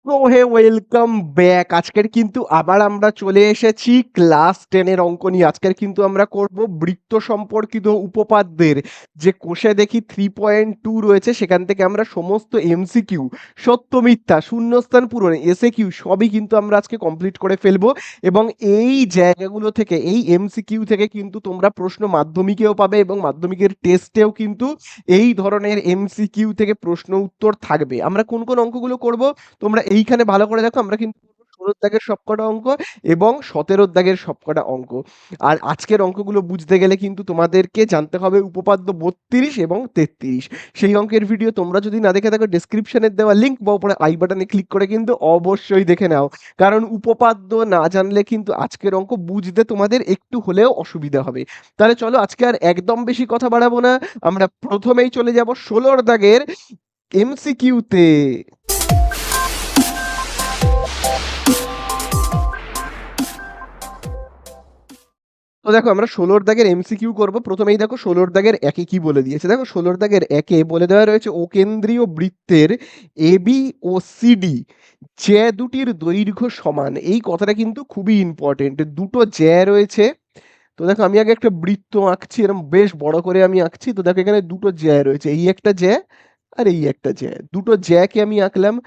তো হে welcome back. আজকের কিন্তু আবার আমরা চলে এসেছি ক্লাস 10 এর অঙ্ক নিয়ে। আজকের কিন্তু আমরা করব বৃত্ত সম্পর্কিত উপপাদ্যের যে কোষে দেখি 3.2 রয়েছে, সেখান থেকে আমরা সমস্ত এমসিকিউ, সত্য মিথ্যা, শূন্যস্থান পূরণ, এসএকিউ সবই কিন্তু আমরা আজকে কমপ্লিট করে ফেলবো। এবং এই জায়গাগুলো থেকে, এই এমসিকিউ থেকে কিন্তু তোমরা প্রশ্ন মাধ্যমিকেও পাবে এবং মাধ্যমিকের টেস্টেও কিন্তু এই ধরনের এমসিকিউ থেকে প্রশ্ন উত্তর থাকবে। আমরা কোন কোন অঙ্কগুলো করব তোমরা এইখানে ভালো করে দেখো। আমরা কিন্তু 16 দাগের সবকটা অঙ্ক এবং 17 দাগের সবকটা অঙ্ক। আর আজকের অঙ্কগুলো বুঝতে গেলে কিন্তু তোমাদেরকে জানতে হবে উপপাদ্য 32 এবং 33। সেই অঙ্কের ভিডিও তোমরা যদি না দেখে থাকো, ডেসক্রিপশনের দেওয়া লিঙ্ক বা উপরে আই বাটনে ক্লিক করে কিন্তু অবশ্যই দেখে নাও। কারণ উপপাদ্য না জানলে কিন্তু আজকের অঙ্ক বুঝতে তোমাদের একটু হলেও অসুবিধা হবে। তাহলে চলো আজকে আর একদম বেশি কথা বাড়াবো না, আমরা প্রথমেই চলে যাব 16 দাগের এমসিকিউতে। তো দেখো আমরা 16 দাগের এমসিকিউ করব। প্রথমেই দেখো 16 দাগের একে কি বলে দিয়েছে। দেখো 16 দাগের একে বলে দেওয়া রয়েছে অকেন্দ্রীয় বৃত্তের এবি ও সিডি জ্যা দুটির দৈর্ঘ্য সমান। এই কথাটা কিন্তু খুবই ইম্পর্টেন্ট। দুটো জ্যা রয়েছে। তো দেখো আমি আগে একটা বৃত্ত আঁকছি, এরকম বেশ বড় করে আমি আঁকছি। তো দেখো এখানে দুটো জ্যা রয়েছে, এই একটা জ্যা আর এই একটা জ্যা। দুটো জ্যাকে আমি আঁকলাম।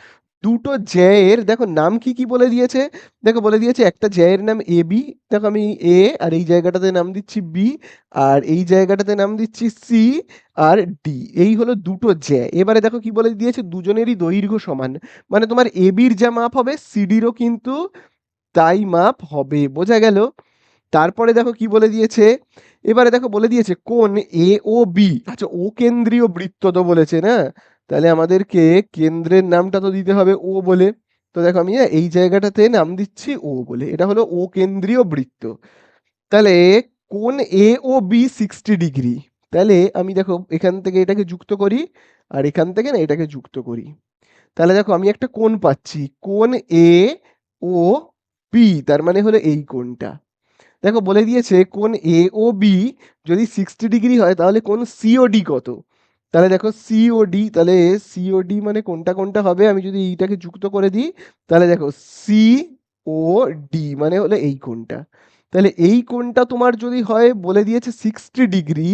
দুটো জ্যায়ের দেখো নাম কি কি বলে দিয়েছে। দেখো বলে দিয়েছে একটা জ্যায়ের নাম এ বি। দেখো আমি এ আর এই জায়গাটাতে নাম দিচ্ছি বি, আর এই জায়গাটাতে নাম দিচ্ছি সি আর ডি। এই হলো দুটো জ্যা। এবারে দেখো কি বলে দিয়েছে, দুজনেরই দৈর্ঘ্য সমান। মানে তোমার এ বির যা মাপ হবে সিডিরও কিন্তু তাই মাপ হবে। বোঝা গেল? তারপরে দেখো কি বলে দিয়েছে, এবারে দেখো বলে দিয়েছে কোণ এ ও বি। আচ্ছা ও কেন্দ্রীয় বৃত্ত তো বলেছে না, তাহলে আমাদেরকে কেন্দ্রের নামটা তো দিতে হবে ও বলে। তো দেখো আমি এই জায়গাটাতে নাম দিচ্ছি ও বলে, এটা হলো ও কেন্দ্রীয় বৃত্ত। তাহলে কোণ এ ও বি 60 ডিগ্রি। তাহলে আমি দেখো এখান থেকে এটাকে যুক্ত করি আর এখান থেকে না এটাকে যুক্ত করি। তাহলে দেখো আমি একটা কোণ পাচ্ছি, কোণ এ ও বি, তার মানে হলো এই কোণটা। দেখো বলে দিয়েছে কোণ এ ও বি যদি 60 ডিগ্রি হয় তাহলে কোণ সিওডি কত। তাহলে দেখো সিওডি, তাহলে সিওডি মানে কোনটা কোনটা হবে, আমি যদি এইটাকে যুক্ত করে দিই তাহলে দেখো সি ও ডি মানে হলো এই কোণটা। তাহলে এই কোণটা তোমার যদি হয় বলে দিয়েছে 60 ডিগ্রি,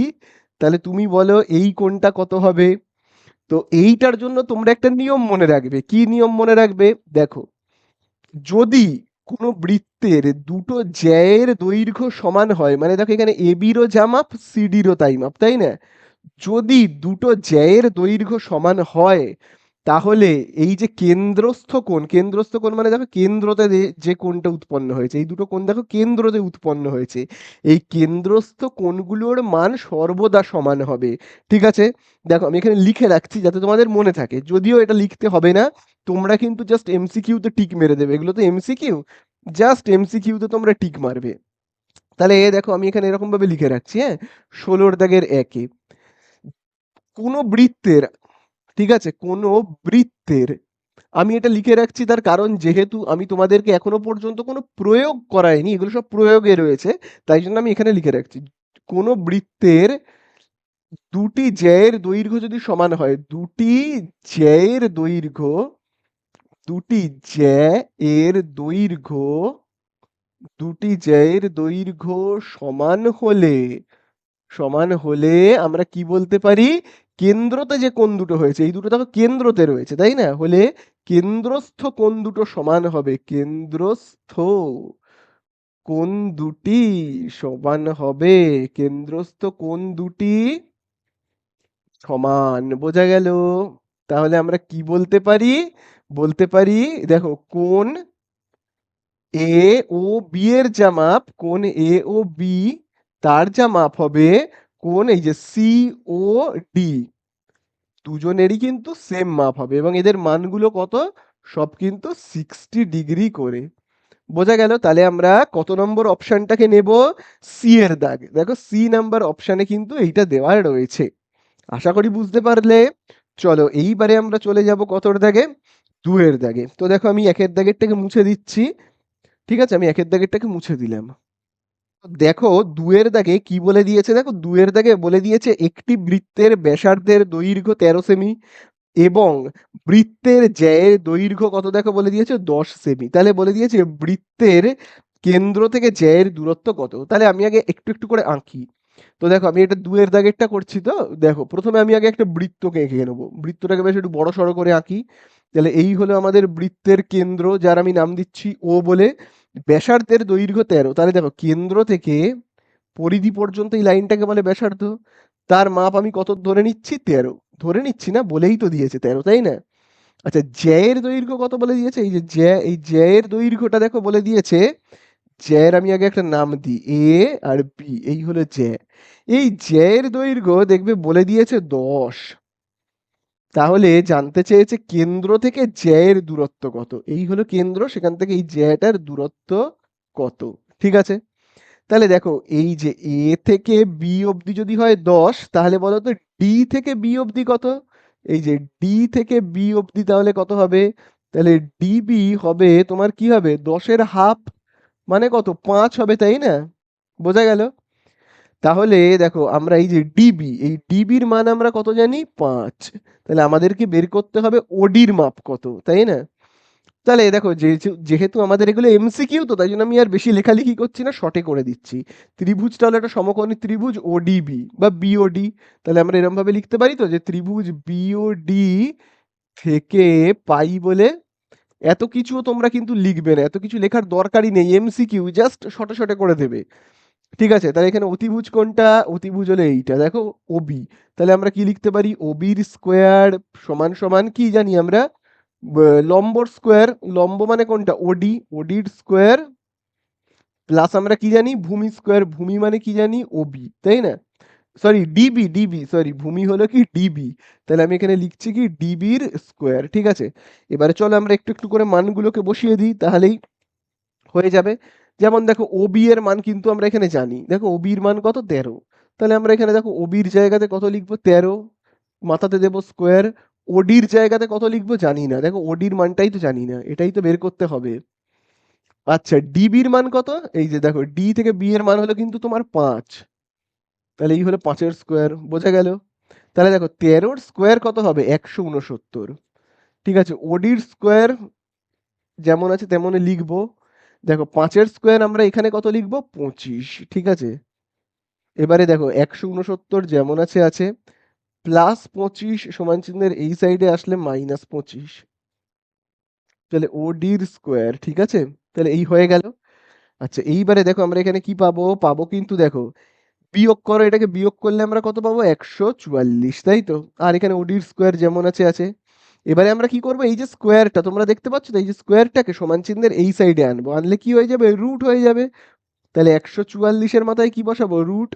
তাহলে তুমি বলো এই কোণটা কত হবে। তো এইটার জন্য তোমরা একটা নিয়ম মনে রাখবে। কি নিয়ম মনে রাখবে? দেখো যদি কোনো বৃত্তের দুটো জ্যায়ের দৈর্ঘ্য সমান হয়, মানে দেখো এখানে এবিরও যা মাপ সিডিরও তাই মাপ, তাই না? যদি দুটো জ্যায়ের দৈর্ঘ্য সমান হয় তাহলে এই যে কেন্দ্রস্থ কোণ, কেন্দ্রস্থ কোণ মানে দেখো কেন্দ্রতে যে কোণটা উৎপন্ন হয়েছে, এই দুটো কোণ দেখো কেন্দ্রতে উৎপন্ন হয়েছে, এই কেন্দ্রস্থ কোণগুলোর মান সর্বদা সমান হবে। ঠিক আছে? দেখো আমি এখানে লিখে রাখছি যাতে তোমাদের মনে থাকে, যদিও এটা লিখতে হবে না। তোমরা কিন্তু জাস্ট এমসিকিউতে টিক মেরে দেবে, এগুলো তো এমসিকিউ, জাস্ট এমসিকিউতে তোমরা টিক মারবে। তাহলে এ দেখো আমি এখানে এরকম ভাবে লিখে রাখছি, হ্যাঁ। 16 দাগের একে কোনো বৃত্তের, ঠিক আছে, কোনো বৃত্তের, আমি এটা লিখে রাখছি তার কারণ যেহেতু আমি তোমাদেরকে এখনো পর্যন্ত কোনো প্রয়োগ করাইনি, এগুলো সব প্রয়োগে রয়েছে, তাই জন্য আমি এখানে লিখে রাখছি। কোনো বৃত্তের দুটি জ্যায়ের দৈর্ঘ্য যদি সমান হয়, দুটি জ্যায়ের দৈর্ঘ্য, দুটি জ্যা এর দৈর্ঘ্য, দুটি জ্যায়ের দৈর্ঘ্য সমান হলে, সমান হলে আমরা কি বলতে পারি, কেন্দ্রতে যে কোণ দুটো হয়েছে, এই দুটো দেখো কেন্দ্রতে রয়েছে তাই না, হলে কেন্দ্রস্থ কোণ দুটো সমান হবে, কেন্দ্রস্থ কোণ দুটি সমান হবে, কেন্দ্রস্থ কোণ দুটি সমান। বোঝা গেল? তাহলে আমরা কি বলতে পারি, বলতে পারি দেখো কোণ এ ও বি এর যা মাপ, কোণ এ ও বি তার যা মাপ হবে কোণ এই যে সি ও ডি, দুজনেরই কিন্তু সেম মাপ হবে এবং এদের মানগুলো কত, সব কিন্তু 60 ডিগ্রি করে। বোঝা গেল? তাহলে আমরা কত নম্বর অপশনটাকে নেব, সি এর দাগ। দেখো সি নাম্বার অপশনে কিন্তু এইটা দেওয়া রয়েছে। আশা করি বুঝতে পারলে। চলো এইবারে আমরা চলে যাব কতর দাগে, দুয়ের দাগে। তো দেখো আমি একের দাগেরটাকে মুছে দিচ্ছি। ঠিক আছে, আমি একের দাগেরটাকে মুছে দিলাম। দেখো দুয়ের দাগে কি বলে দিয়েছে, দেখো দুয়ের দাগে বলে দিয়েছে একটি বৃত্তের ব্যাসার্ধের দৈর্ঘ্য 13 সেমি। এবং বৃত্তের জ্যায়ের দৈর্ঘ্য কত দেখো বলে দিয়েছে 10 সেমি। তাহলে বলে দিয়েছে বৃত্তের কেন্দ্র থেকে জ্যায়ের দূরত্ব কত। তাহলে আমি আগে একটু একটু করে আঁকি। তো দেখো আমি এটা 2 এর দাগেরটা করছি। তো দেখো প্রথমে আমি আগে একটা বৃত্তকে এঁকে নেবো। বৃত্তটাকে বেশ একটু বড় সড়ো করে আঁকি। তাহলে এই হলো আমাদের বৃত্তের কেন্দ্র, যার আমি নাম দিচ্ছি ও বলে। ব্যাসার্ধের দৈর্ঘ্য 13। তাহলে দেখো কেন্দ্র থেকে পরিধি পর্যন্ত এই লাইনটাকে বলে ব্যাসার্ধ। তার মাপ আমি কত ধরে নিচ্ছি? 13। ধরে নিচ্ছি না, বলেই তো দিয়েছে 13, তাই না? আচ্ছা, জ্যায়ের দৈর্ঘ্য কত বলে দিয়েছে? এই যে এই জ্যায়ের দৈর্ঘ্যটা দেখো বলে দিয়েছে। জ্যায়ের আমি আগে একটা নাম দিই, এ আর বি, এই হলো জ্যা। এই জ্যায়ের দৈর্ঘ্য দেখবে বলে দিয়েছে 10। তাহলে জানতে চেয়েছে কেন্দ্র থেকে জ্যায়ের দূরত্ব কত। এই হলো কেন্দ্র, সেখান থেকে এই জ্যাটার দূরত্ব কত। ঠিক আছে? তাহলে দেখো এই যে এ থেকে বি অবধি যদি হয় 10, তাহলে বলো তো ডি থেকে বি অবধি কত? এই যে ডি থেকে বি অবধি তাহলে কত হবে? তাহলে ডিবি হবে তোমার কি হবে? 10-এর হাফ, মানে কত? 5 হবে, তাই না? বোঝা গেল? তাহলে দেখো আমরা এই যে ডিবি, এই ডিবির মান আমরা কত জানি? 5। তাহলে আমাদেরকে বের করতে হবে ওডির মাপ কত, তাই না? তাহলে দেখো যেহেতু আমাদের এগুলো এমসিকিউ, তো তাই জন্য আমি আর বেশি লেখালেখি করছি না, শর্টে করে দিচ্ছি। ত্রিভুজটা হলো একটা সমকোণী ত্রিভুজ ওডিবি বা বিওডি। তাহলে আমরা এরকম ভাবে লিখতে পারি তো, যে ত্রিভুজ বিওডি থেকে পাই বলে। এত কিছুও তোমরা কিন্তু লিখবে না, এত কিছু লেখার দরকারই নেই, এমসিকিউ জাস্ট শর্টে শর্টে করে দেবে। ঠিক আছে? তাহলে এখানে অতিভুজ কোনটা? অতিভুজ হলো এইটা, দেখো ওবি। তাহলে আমরা কি লিখতে পারি? ওবির স্কোয়ার সমান সমান কি জানি আমরা? Number square. লম্ব মানে কোনটা? ওডি। ওডির স্কোয়ার প্লাস আমরা কি জানি? ভূমি স্কোয়ার। ভূমি মানে কি জানি? ওবি, তাই না? সরি ডিবি, ডিবি, সরি, ভূমি হলো কি? ডিবি। তাহলে আমি এখানে লিখছি কি? ডিবির স্কোয়ার। ঠিক আছে? এবারে চলো আমরা একটু একটু করে মানগুলোকে বসিয়ে দিই, তাহলেই হয়ে যাবে। যেমন দেখো ওবি এর মান কিন্তু আমরা এখানে জানি। দেখো ওবির মান কত? 13। তাহলে আমরা এখানে দেখো ওবির জায়গাতে কত লিখবো? 13। মাথাতে দেবো স্কোয়ার। ওডির জায়গাতে কত লিখবো? জানি না। দেখো ওডির মানটাই তো জানি না, এটাই তো বের করতে হবে। আচ্ছা, ডিবির মান কত? এই যে দেখো ডি থেকে বি এর মান হলো কিন্তু তোমার 5। তাহলে এই হলো 5-এর স্কোয়ার। বোঝা গেল? তাহলে দেখো 13-র স্কোয়ার কত হবে? 169। ঠিক আছে? ওডির স্কোয়ার যেমন আছে তেমনই লিখবো। দেখো 5-এর স্কোয়ার আমরা এখানে কত লিখবো? 25। ঠিক আছে? এবারে দেখো 169 যেমন আছে আছে, প্লাস 25 সমান চিহ্নের এই সাইডে আসলে -25। তাহলে ওডির স্কোয়ার। ঠিক আছে? তাহলে এই হয়ে গেল। আচ্ছা, এইবারে দেখো আমরা এখানে কি পাবো? পাবো কিন্তু দেখো বিয়োগ করো, এটাকে বিয়োগ করলে আমরা কত পাবো? 144, তাই তো? আর এখানে ওডির স্কোয়ার যেমন আছে আছে। এবারে আমরা কি করবো? এই যে স্কোয়ারটা তোমরা দেখতে পাচ্ছ তো, এই যে স্কোয়ারটাকে সমান চিহ্নের এই সাইডে আনবো। আনলে কি হয়ে যাবে? রুট হয়ে যাবে। তাহলে 144-এর মাথায় কি বসাবো? রুট।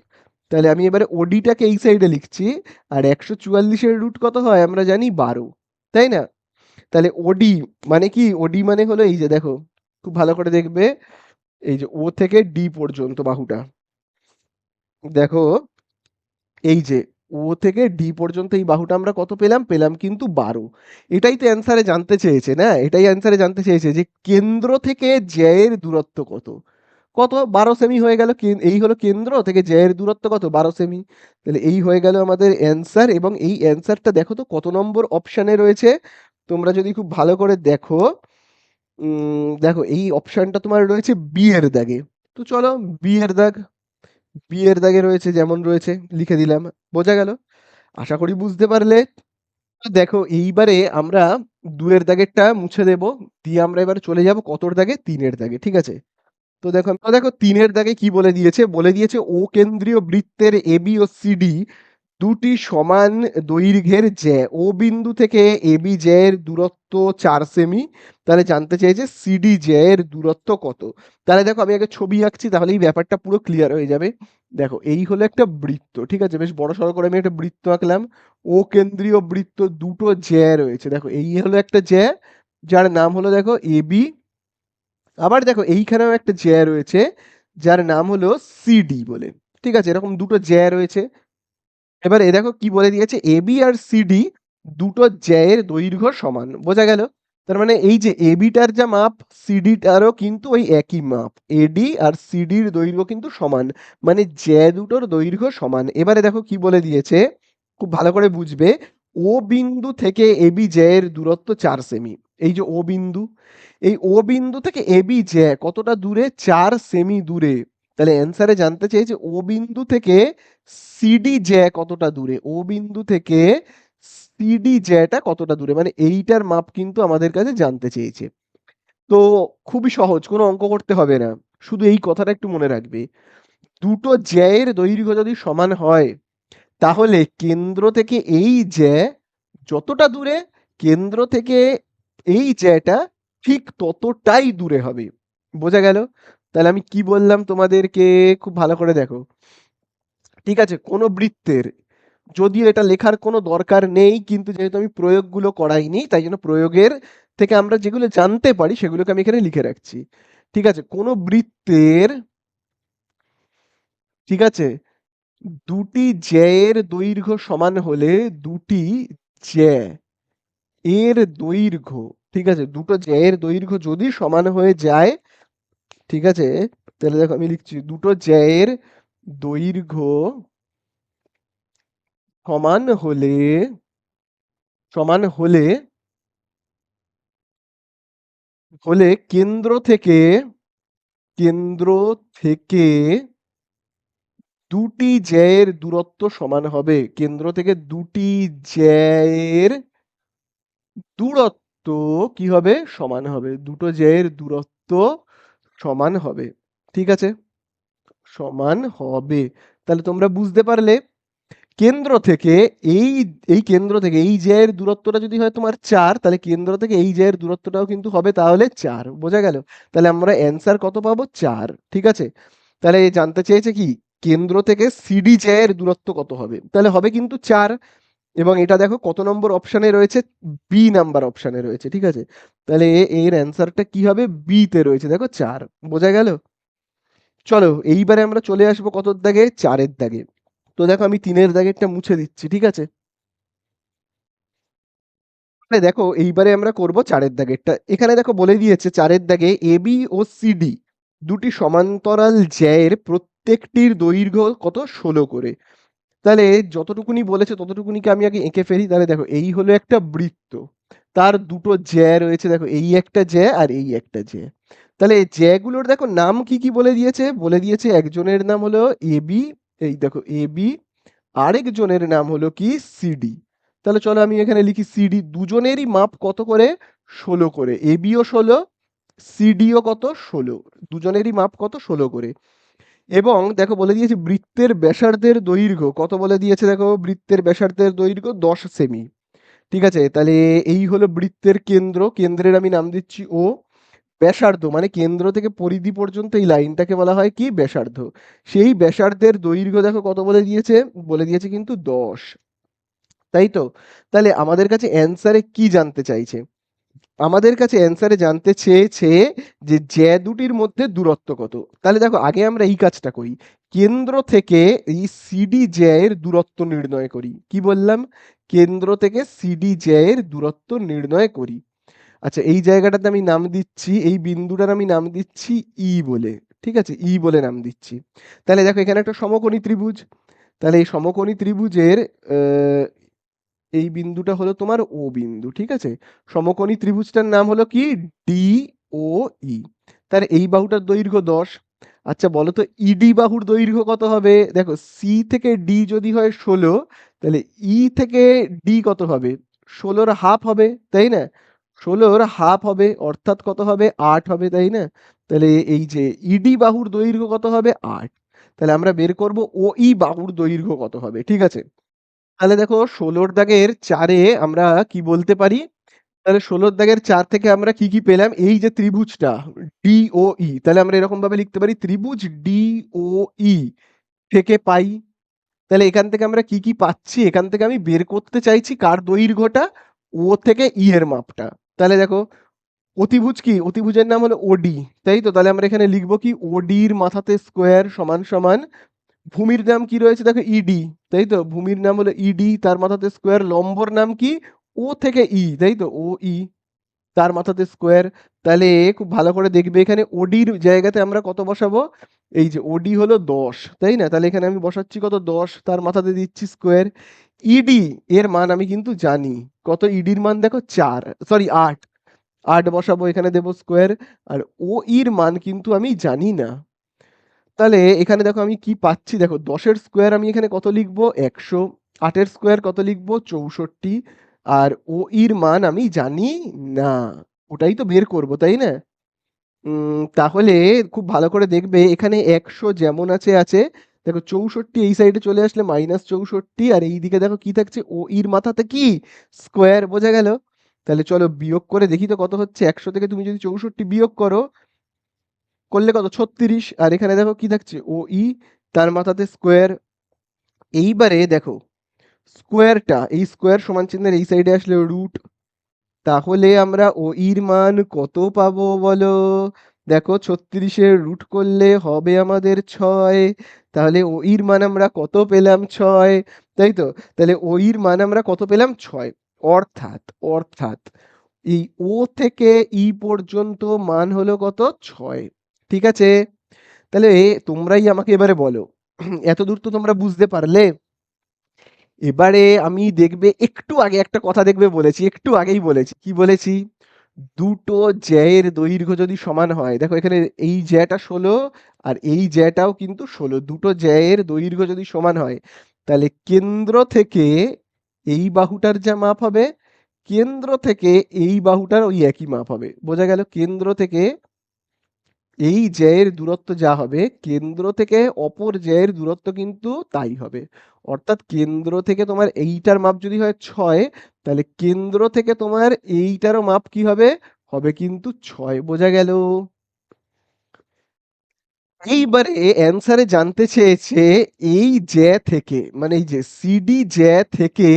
তাহলে আমি এবারে ওডিটাকে এই সাইডে লিখছি। আর 144-এর রুট কত হয় আমরা জানি? 12, তাই না? তাহলে ওডি মানে কি? ওডি মানে হলো এই যে দেখো, খুব ভালো করে দেখবে, এই যে ও থেকে ডি পর্যন্ত বাহুটা। দেখো এই যে ও থেকে ডি পর্যন্ত এই বাহুটা আমরা কত পেলাম? পেলাম কিন্তু 12। এটাই তো অ্যান্সারে জানতে চেয়েছে না? এটাই অ্যান্সারে জানতে চেয়েছে যে কেন্দ্র থেকে জ্যায়ের দূরত্ব কত। কত? 12 সেমি হয়ে গেল। এই হলো কেন্দ্র থেকে জ্যায়ের দূরত্ব কত? 12 সেমি। তাহলে এই হয়ে গেল আমাদের অ্যান্সার। এবং এই অ্যান্সারটা দেখো তো কত নম্বর অপশানে রয়েছে। তোমরা যদি খুব ভালো করে দেখো, দেখো এই অপশানটা তোমার রয়েছে বি এর দাগে। তো চলো, বি এর দাগ, বি এর দাগে রয়েছে, যেমন রয়েছে লিখে দিলাম। বোঝা গেল? আশা করি বুঝতে পারলে। তো দেখো এইবারে আমরা 2 এর দাগেরটা মুছে দেব। দিয়ে আমরা এবার চলে যাব কতর দাগে? 3 এর দাগে। ঠিক আছে? তো দেখো 3 এর দাগে কি বলে দিয়েছে? বলে দিয়েছে ও কেন্দ্রীয় বৃত্তের এবি ও সিডি দুটি সমান দৈর্ঘ্যের জ্যা। ও বিন্দু থেকে এবি জ্যায়ের দূরত্ব 4 সেমি। তাহলে জানতে চাইছে সিডি জ্যায়ের দূরত্ব কত। তাহলে দেখো আমি আগে ছবি আঁকছি, তাহলে এই ব্যাপারটা পুরো ক্লিয়ার হয়ে যাবে। দেখো এই হলো একটা বৃত্ত। ঠিক আছে? বেশ বড় সড়ো করে আমি একটা বৃত্ত আঁকলাম। ও কেন্দ্রীয় বৃত্ত, দুটো জ্যা রয়েছে। দেখো এই হলো একটা জ্যা, যার নাম হলো দেখো এবি। আবার দেখো এইখানেও একটা জ্যা রয়েছে, যার নাম হলো সিডি বলে। ঠিক আছে? এরকম দুটো জ্যা রয়েছে। এবার এ দেখো কি বলে দিয়েছে? এবি আর সিডি দুটো জ্যায়ের দৈর্ঘ্য সমান। বোঝা গেল? তার মানে এই যে এবিটার যা মাপ, সিডিটারও কিন্তু ওই একই মাপ। এডি আর সিডির দৈর্ঘ্য কিন্তু সমান, মানে জ্যা দুটোর দৈর্ঘ্য সমান। এবারে দেখো কি বলে দিয়েছে, খুব ভালো করে বুঝবে। ও বিন্দু থেকে এবি জ্যায়ের দূরত্ব 4 সেমি। এই যে ও বিন্দু, এই ও বিন্দু থেকে এবি জ্যা কতটা দূরে? 4 সেমি দূরে। তাহলে অ্যান্সারে জানতে চেয়েছে ও বিন্দু থেকে সিডি জ্যা কতটা দূরে। ও বিন্দু থেকে সিডি জ্যাটা কতটা দূরে, মানে এইটার মাপ কিন্তু আমাদের কাছে জানতে চেয়েছে। তো খুবই সহজ, কোনো অঙ্ক করতে হবে না, শুধু এই কথাটা একটু মনে রাখবে, দুটো জ্যায়ের দৈর্ঘ্য যদি সমান হয় তাহলে কেন্দ্র থেকে এই জ্যা যতটা দূরে, কেন্দ্র থেকে এই জ্যাটা ঠিক ততটাই দূরে হবে। বোঝা গেল? তাহলে আমি কি বললাম তোমাদেরকে, খুব ভালো করে দেখো। ঠিক আছে, কোনো বৃত্তের, যদিও এটা লেখার কোনো দরকার নেই, কিন্তু যেহেতু আমি প্রয়োগগুলো করাইনি তাই জন্য প্রয়োগের থেকে আমরা যেগুলো জানতে পারি সেগুলোকে আমি এখানে লিখে রাখছি। ঠিক আছে, কোনো বৃত্তের, ঠিক আছে, দুটি জ্যায়ের দৈর্ঘ্য সমান হলে দুটি জ্যা এর দৈর্ঘ্য, ঠিক আছে, দুটো জ্যায়ের দৈর্ঘ্য যদি সমান হয়ে যায়, ঠিক আছে, তাহলে দেখো আমি লিখছি দুটো জ্যায়ের দৈর্ঘ্য সমান হলে, সমান হলে, হলে কেন্দ্র থেকে দুটি জ্যায়ের দূরত্ব সমান হবে। কেন্দ্র থেকে দুটি জ্যায়ের দূরত্ব কি হবে? সমান হবে। দুটো জ্যায়ের দূরত্ব সমান হবে। ঠিক আছে? সমান হবে। তাহলে তোমরা বুঝতে পারলে কেন্দ্র থেকে এই এই কেন্দ্র থেকে এই জ্যায়ের দূরত্বটা যদি হয় তোমার 4, তাহলে কেন্দ্র থেকে এই জ্যায়ের দূরত্বটাও কিন্তু হবে তাহলে 4। বোঝা গেল? তাহলে আমরা অ্যান্সার কত পাবো? 4। ঠিক আছে? তাহলে জানতে চেয়েছে কি কেন্দ্র থেকে সিডি জ্যায়ের দূরত্ব কত হবে? তাহলে হবে কিন্তু 4। এবং এটা দেখো কত নম্বর অপশনে রয়েছে? বি নাম্বার অপশনে রয়েছে। ঠিক আছে? তাহলে এর অ্যান্সারটা কি হবে? বি তে রয়েছে দেখো 4। বোঝা গেল? চলো এইবারে আমরা চলে আসবো কতর দাগে? 4 এর দাগে। তো দেখো আমি 3 এর দাগেরটা মুছে দিচ্ছি। ঠিক আছে? তাহলে দেখো এইবারে আমরা করব 4 এর দাগেরটা। এখানে দেখো বলে দিয়েছে 4 এর দাগে এবি ও সিডি দুটি সমান্তরাল জ্যায়ের প্রত্যেকটির দৈর্ঘ্য কত? 16 করে। তাহলে যতটুকুনি বলেছে ততটুকুনিকে আমি আগে এঁকে ফেলি। তাহলে দেখো এই হলো একটা বৃত্ত, তার দুটো জ্যা রয়েছে, দেখো এই একটা জ্যা আর এই একটা জ্যা। তাহলে এই জ্যাগুলোর দেখো নাম কি কি বলে দিয়েছে? বলে দিয়েছে একজনের নাম হলো এবি, এই দেখো এবি, আরেকজনের নাম হলো কি সিডি। তাহলে চলো আমি এখানে লিখি সিডি। দুজনেরই মাপ কত করে? 16 করে। এবিও 16, সিডিও কত? 16। দুজনেরই মাপ কত? 16 করে। এবং দেখো বলে দিয়েছে বৃত্তের ব্যাসার্ধের দৈর্ঘ্য কত বলে দিয়েছে? দেখো বৃত্তের ব্যাসার্ধের দৈর্ঘ্য 10 সেমি। ঠিক আছে, তাহলে এই হলো বৃত্তের কেন্দ্র, কেন্দ্রের আমি নাম দিচ্ছি ও। ব্যাসার্ধ মানে কেন্দ্র থেকে পরিধি পর্যন্ত এই লাইনটাকে বলা হয় কি? ব্যাসার্ধ। সেই ব্যাসার্ধের দৈর্ঘ্য দেখো কত বলে দিয়েছে? বলে দিয়েছে কিন্তু 10। তাই তো? তাহলে আমাদের কাছে অ্যান্সারে কি জানতে চাইছে? আমাদের কাছে অ্যান্সারে জানতে চেয়েছে যে জ্যা দুটির মধ্যে দূরত্ব কত। তাহলে দেখো আগে আমরা এই কাজটা করি, কেন্দ্র থেকে এই সিডি জ্যায়ের দূরত্ব নির্ণয় করি। কি বললাম? কেন্দ্র থেকে সিডি জ্যায়ের দূরত্ব নির্ণয় করি। আচ্ছা এই জায়গাটাতে আমি নাম দিচ্ছি, এই বিন্দুটার আমি নাম দিচ্ছি ই বলে। ঠিক আছে, ই বলে নাম দিচ্ছি। তাহলে দেখো এখানে একটা সমকোণী ত্রিভুজ, তাহলে এই সমকোণী ত্রিভুজের এই বিন্দুটা হলো তোমার ও বিন্দু। ঠিক আছে, সমকোণী ত্রিভুজটার নাম হলো কি? ডি ও ই। তার এই বাহুটার দৈর্ঘ্য 10। আচ্ছা বলো তো ইডি বাহুর দৈর্ঘ্য কত হবে? দেখো সি থেকে ডি যদি হয় 16, তাহলে ই থেকে ডি কত হবে? 16-র হাফ হবে, তাই না? 16-র হাফ হবে অর্থাৎ কত হবে? 8 হবে, তাই না? তাহলে এই যে ইডি বাহুর দৈর্ঘ্য কত হবে? 8। তাহলে আমরা বের করব ও ই বাহুর দৈর্ঘ্য কত হবে। ঠিক আছে, তাহলে দেখো 16 দাগের 4 এ আমরা কি বলতে পারি? তাহলে 16 দাগের 4 থেকে আমরা কি কি পেলাম? এই যে ত্রিভুজটা ডিওই, তাহলে আমরা এরকম ভাবে লিখতে পারি ত্রিভুজ ডিওই থেকে পাই। তাহলে এখান থেকে আমরা কি কি পাচ্ছি? এখান থেকে আমি বের করতে চাইছি কার দৈর্ঘ্যটা? ও থেকে ই এর মাপটা। তাহলে দেখো অতিভুজ কি? অতিভুজের নাম হলো ওডি, তাই তো? তাহলে আমরা এখানে লিখবো কি? ওডির মাথাতে স্কোয়ার সমান সমান ভূমির নাম কি রয়েছে? দেখো ইডি, তাই তো? ভূমির নাম হলো ইডি, তার মাথাতে স্কোয়ার। লম্বর নাম কি? ও থেকে ই, তাই তো? ও ই, তার মাথাতে স্কোয়ার। তাহলে খুব ভালো করে দেখবে এখানে ওডির জায়গাতে আমরা কত বসাবো? এই যে ওডি হলো 10, তাই না? তাহলে এখানে আমি বসাচ্ছি কত? 10, তার মাথাতে দিচ্ছি স্কোয়ার। ইডি এর মান আমি কিন্তু জানি। কত ইডির মান দেখো 4, সরি 8। 8 বসাবো, এখানে দেবো স্কোয়ার। আর ও ইর মান কিন্তু আমি জানি না। তাহলে এখানে দেখো আমি কি পাচ্ছি, দেখো 10-এর স্কোয়ার আমি এখানে কত লিখবো, 100। 8-এর স্কোয়ার কত লিখবো, 64। আর ও ইর মান আমি জানি না, ওটাই তো বের করব, তাই না? তাহলে খুব ভালো করে দেখবে, এখানে 100 যেমন আছে আছে। দেখো 64 এই সাইডে চলে আসলে -64, আর এই দিকে দেখো কি থাকছে, ও ইর মাথাতে কি স্কোয়ার, বোঝা গেল? তাহলে চলো বিয়োগ করে দেখি তো কত হচ্ছে। 100 থেকে তুমি যদি 64 বিয়োগ করো, করলে কত, 36। আর এখানে দেখো কি থাকছে, ও ই, তার মাথাতে স্কোয়ার। এইবারে দেখো স্কোয়ারটা, এই স্কোয়ার সমান চিহ্নের এই সাইডে আসলে রুট। তাহলে আমরা ও ইর মান কত পাবো বলো? দেখো 36-এর রুট করলে হবে আমাদের 6। তাহলে ও ইর মান আমরা কত পেলাম, 6, তাই তো? তাহলে ও ইর মান আমরা কত পেলাম, 6। অর্থাৎ অর্থাৎ এই ও থেকে ই পর্যন্ত মান হলো কত, 6। ঠিক আছে? তাহলে তোমরাই আমাকে এবারে বলো, এতদূর তো তোমরা বুঝতে পারলে। এবারে আমি দেখবে একটু আগে একটা কথা দেখবে বলেছি, একটু আগেই বলেছি, কি বলেছি? দুটো জ্যায়ের দৈর্ঘ্য যদি সমান হয়, দেখো এখানে এই জ্যাটা 16 আর এই জ্যাটাও কিন্তু 16, দুটো জ্যায়ের দৈর্ঘ্য যদি সমান হয়, তাহলে কেন্দ্র থেকে এই বাহুটার যা মাপ হবে, কেন্দ্র থেকে এই বাহুটার ওই একই মাপ হবে। বোঝা গেল? কেন্দ্র থেকে এই জ্যায়ের দূরত্ব যা হবে, কেন্দ্র থেকে অপর জ্যায়ের দূরত্ব কিন্তু তাই হবে। অর্থাৎ কেন্দ্র থেকে তোমার এইটার মাপ যদি হয় 6, তাহলে কেন্দ্র থেকে তোমার এইটারও মাপ কি হবে, হবে কিন্তু 6। বোঝা গেল? এইবারে অ্যান্সারে জানতে চেয়েছে এই জ্যা থেকে, মানে এই যে সিডি জ্যা থেকে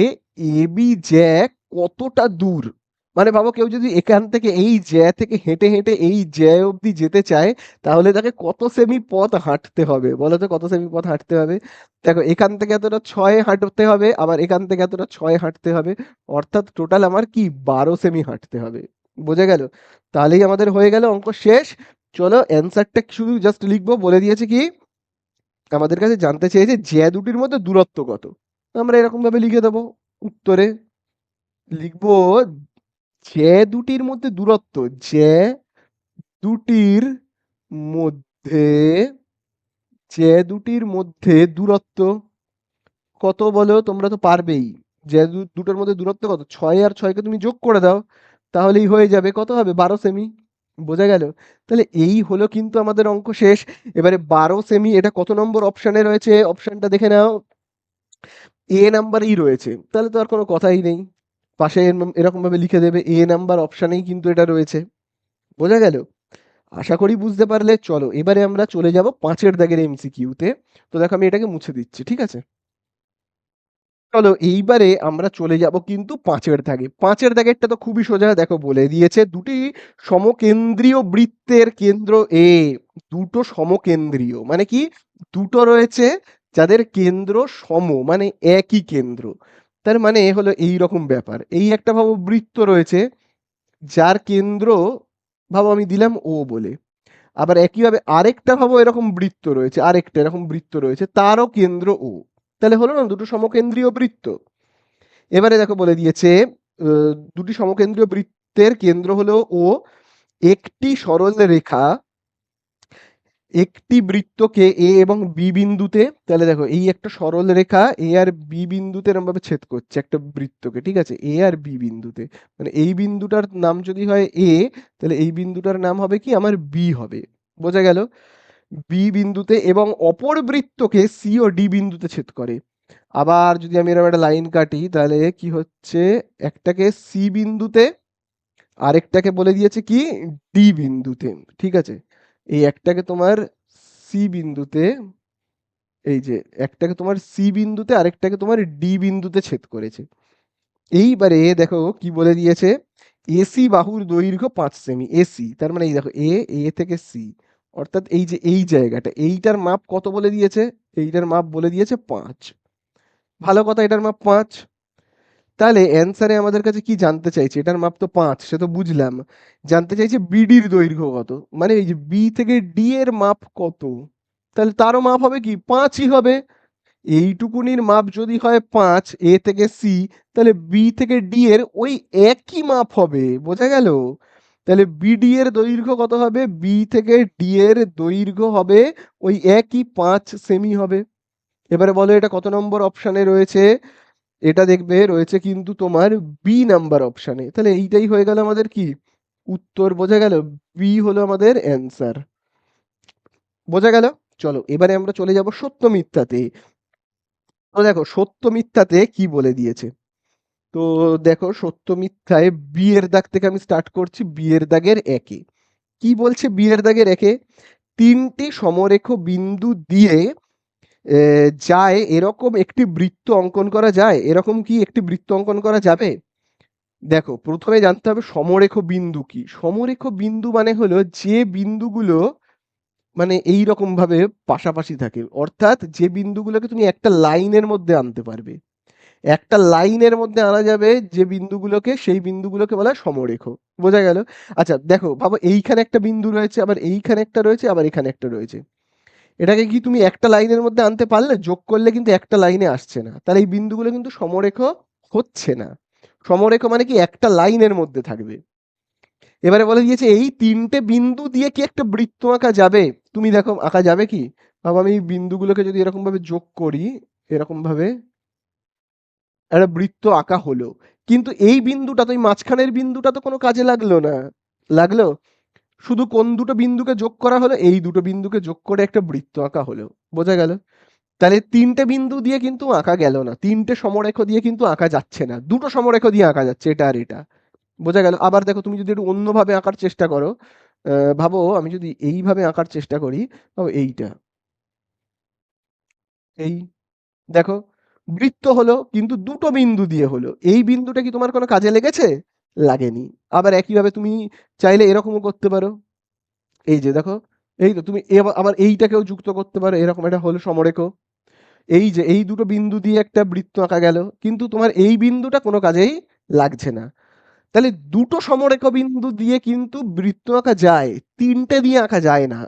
এবি জ্যা কতটা দূর। মানে ভাবো কেউ যদি এখান থেকে এই জ্যা থেকে হেঁটে হেঁটে এই জ্যা অবধি যেতে চায়, তাহলে তাকে কত সেমি পথ হাঁটতে হবে বলো তো, কত সেমি পথ হাঁটতে হবে? দেখো এখান থেকে এতটা 6 হাঁটতে হবে, আবার এখান থেকে এতটা 6 হাঁটতে হবে। অর্থাৎ টোটাল আমার কি 12 সেমি হাঁটতে হবে। বোঝা গেল? তাহলেই আমাদের হয়ে গেল, অঙ্ক শেষ। চলো অ্যান্সারটা শুধু জাস্ট লিখবো, বলে দিয়েছে কি আমাদের কাছে জানতে চেয়েছে জ্যা দুটির মধ্যে দূরত্ব কত। আমরা এরকম ভাবে লিখে দেবো উত্তরে, লিখবো জ্যা দুটির মধ্যে দূরত্ব, জ্যা দুটির মধ্যে, জ্যা দুটির মধ্যে দূরত্ব কত বলো? তোমরা তো পারবেই। জ্যা দুটোর মধ্যে দূরত্ব কত, 6 আর 6কে তুমি যোগ করে দাও, তাহলেই হয়ে যাবে, কত হবে, 12 সেমি। বোঝা গেল? তাহলে এই হলো কিন্তু আমাদের অঙ্ক শেষ। এবারে 12 সেমি এটা কত নম্বর অপশানে রয়েছে, অপশানটা দেখে নাও। এ নাম্বারই রয়েছে, তাহলে তো আর কোনো কথাই নেই। পাশে এরকম ভাবে লিখে দেবে, এ নাম্বার অপশানেই কিন্তু এটা রয়েছে। বোঝা গেল? আশা করি বুঝতে পারলে। চলো এবারে আমরা চলে যাব 5-এর দাগের এমসিকিউতে। তো দেখো আমি এটাকে মুছে দিচ্ছি, ঠিক আছে? চলো এইবারে আমরা চলে যাব কিন্তু 5-এর দাগে। 5-এর দাগেরটা তো খুবই সোজা, দেখো বলে দিয়েছে দুটি সমকেন্দ্রীয় বৃত্তের কেন্দ্র এ। দুটো সমকেন্দ্রীয় মানে কি, দুটো রয়েছে যাদের কেন্দ্র সম, মানে একই কেন্দ্র। তার মানে হলো এই রকম ব্যাপার। এই একটা ভাবো বৃত্ত রয়েছে যার কেন্দ্র, ভাবো আমি দিলাম ও বলে। আবার একইভাবে আরেকটা ভাবো এরকম বৃত্ত রয়েছে, আরেকটা এরকম বৃত্ত রয়েছে তারও কেন্দ্র ও। তাহলে হলো না দুটো সমকেন্দ্রীয় বৃত্ত। এবারে দেখো বলে দিয়েছে দুটি সমকেন্দ্রীয় বৃত্তের কেন্দ্র হলো ও। একটি সরল রেখা একটি বৃত্তকে এ এবং বি বিন্দুতে, তাহলে দেখো এই একটা সরল রেখা এ আর বি বিন্দুতে এরকম ভাবে ছেদ করছে একটা বৃত্তকে, ঠিক আছে, এ আর বি বিন্দুতে। মানে এই বিন্দুটার নাম যদি হয় এ, তাহলে এই বিন্দুটার নাম হবে কি আমার বি হবে। বোঝা গেল? বি বিন্দুতে, এবং অপর বৃত্তকে সি ও ডি বিন্দুতে ছেদ করে। আবার যদি আমি এরকম একটা লাইন কাটি, তাহলে কি হচ্ছে, একটাকে সি বিন্দুতে, আরেকটাকে বলে দিয়েছে কি ডি বিন্দুতে। ঠিক আছে, এই একটাকে তোমার সি বিন্দুতে, এই যে একটাকে তোমার সি বিন্দুতে, আরেকটাকে তোমার ডি বিন্দুতে ছেদ করেছে। এইবারে দেখো কি বলে দিয়েছে, এসি বাহুর দৈর্ঘ্য 5 সেমি। এসি তার মানে এই দেখো এ, এ থেকে সি, অর্থাৎ এই যে এই জায়গাটা, এইটার মাপ কত বলে দিয়েছে, এইটার মাপ বলে দিয়েছে 5। ভালো কথা, এটার মাপ 5। তাহলে অ্যান্সারে আমাদের কাছে কি জানতে চাইছে, এটার মাপ তো 5, সে তো বুঝলাম। জানতে চাইছে বিডির দৈর্ঘ্য কত, মানে এই যে বি থেকে ডি এর মাপ কত। তাহলে তারও মাপ হবে কি 5ই হবে। এইটুকুনির মাপ যদি হয় 5 এ থেকে সি, তাহলে বি থেকে ডি এর ওই একই মাপ হবে, বোঝা গেল? তাহলে বিডি এর দৈর্ঘ্য কত হবে? বি থেকে ডি এর দৈর্ঘ্য হবে ওই একই 5 সেমি হবে। এবারে বলো এটা কত নম্বর অপশানে রয়েছে? এটা দেখবে রয়েছে কিন্তু তোমার বি নাম্বার অপশানে। তাহলে এইটাই হয়ে গেল আমাদের কি উত্তর, বোঝা গেল? বি হলো আমাদের অ্যান্সার, বোঝা গেল? চলো এবারে আমরা চলে যাব সত্য মিথ্যাতে। তো দেখো সত্য মিথ্যাতে কি বলে দিয়েছে। তো দেখো সত্য মিথ্যায় বি এর দাগ থেকে আমি স্টার্ট করছি। বি এর দাগের একে কি বলছে? বি এর দাগের একে তিনটি সমরেখ বিন্দু দিয়ে যায় এরকম একটি বৃত্ত অঙ্কন করা যায়। এরকম কি একটি বৃত্ত অঙ্কন করা যাবে? দেখো প্রথমে জানতে হবে সমরেখ বিন্দু কি। সমরেখ বিন্দু মানে হলো যে বিন্দুগুলো মানে এই রকম ভাবে পাশাপাশি থাকে, অর্থাৎ যে বিন্দুগুলোকে তুমি একটা লাইনের মধ্যে আনতে পারবে। একটা লাইনের মধ্যে আনা যাবে যে বিন্দুগুলোকে, সেই বিন্দুগুলোকে বলা হয় সমরেখ, বোঝা গেল? আচ্ছা দেখো ভাবো এইখানে একটা বিন্দু রয়েছে, আবার এইখানে একটা রয়েছে, আবার এখানে একটা রয়েছে। এটাকে কি তুমি একটা লাইনের মধ্যে আনতে পারলে? যোগ করলে কিন্তু একটা লাইনে আসছে না, তাহলে এই বিন্দুগুলো কিন্তু সমরেখ হচ্ছে না। সমরেখ মানে কি একটা লাইনের মধ্যে থাকবে। এবারে বলে দিয়েছে এই তিনটে বিন্দু দিয়ে কি একটা বৃত্ত আঁকা যাবে? তুমি দেখো আঁকা যাবে কি? ভাবো আমি এই বিন্দুগুলোকে যদি এরকম ভাবে যোগ করি, এরকম ভাবে একটা বৃত্ত আঁকা হলো, কিন্তু এই বিন্দুটা তো, এই মাঝখানের বিন্দুটা তো কোনো কাজে লাগলো না। লাগলো? শুধু কোন দুটো বিন্দুকে যোগ করা হলো? এই দুটো বিন্দুকে যোগ করে একটা বৃত্ত আঁকা হলো, বোঝা গেল? তাহলে তিনটে বিন্দু দিয়ে কিন্তু আঁকা গেল না, তিনটে সমরেখ দিয়ে কিন্তু আঁকা যাচ্ছে না, দুটো সমরেখ দিয়ে আঁকা যাচ্ছে, এটা আর এটা, বোঝা গেল? আবার দেখো তুমি যদি একটু অন্যভাবে আঁকার চেষ্টা করো, ভাবো আমি যদি এইভাবে আঁকার চেষ্টা করি, ভাবো এইটা, এই দেখো বৃত্ত হলো কিন্তু দুটো বিন্দু দিয়ে হলো। এই বিন্দুটা কি তোমার কোনো কাজে লেগেছে? লাগেনি। আবার একইভাবে তুমি চাইলে এরকমও করতে পারো, এই যে দেখো, এই তো তুমি আবার এইটাকেও যুক্ত করতে পারো, এরকম এটা হলো সমরেখ। এই যে এই দুটো বিন্দু দিয়ে একটা বৃত্ত আঁকা গেল, কিন্তু তোমার এই বিন্দুটা কোনো কাজেই লাগছে না। তাহলে দুটো সমরেখ বিন্দু দিয়ে কিন্তু বৃত্ত আঁকা যায়, তিনটে দিয়ে আঁকা যায় না।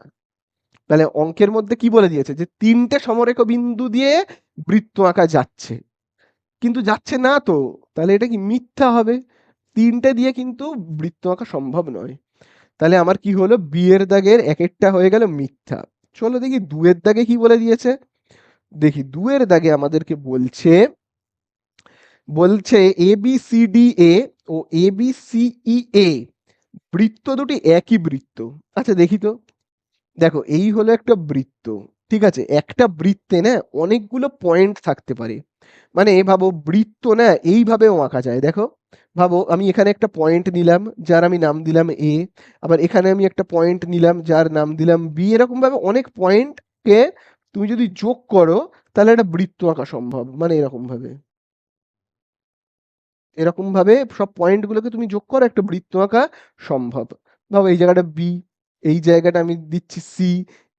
তাহলে অঙ্কের মধ্যে কি বলে দিয়েছে? যে তিনটে সমরেখ বিন্দু দিয়ে বৃত্ত আঁকা যাচ্ছে, কিন্তু যাচ্ছে না তো, তাহলে এটা কি মিথ্যা হবে। তিনটে দিয়ে কিন্তু বৃত্ত আঁকা সম্ভব নয়। তাহলে আমার কি হলো? বি এর দাগের এক একটা হয়ে গেল মিথ্যা। চলো দেখি দুয়ের দাগে কি বলে দিয়েছে। দেখি দুয়ের দাগে আমাদেরকে বলছে, বলছে A B C D A ও A B C E A বৃত্ত দুটি একই বৃত্ত। আচ্ছা দেখি তো। দেখো এই হলো একটা বৃত্ত, ঠিক আছে? একটা বৃত্তে না অনেকগুলো পয়েন্ট থাকতে পারে। মানে ভাবো বৃত্ত না এইভাবেও আঁকা যায়, দেখো। ভাবো আমি এখানে একটা পয়েন্ট নিলাম যার আমি নাম দিলাম এ, আবার এখানে আমি একটা পয়েন্ট নিলাম যার নাম দিলাম বি। এরকম ভাবে অনেক পয়েন্টকে তুমি যদি যোগ করো, তাহলে একটা বৃত্ত আঁকা সম্ভব। মানে এরকম ভাবে, এরকম ভাবে সব পয়েন্টগুলোকে তুমি যোগ করো, একটা বৃত্ত আঁকা সম্ভব। ভাবো এই জায়গাটা বি, এই জায়গাটা আমি দিচ্ছি সি,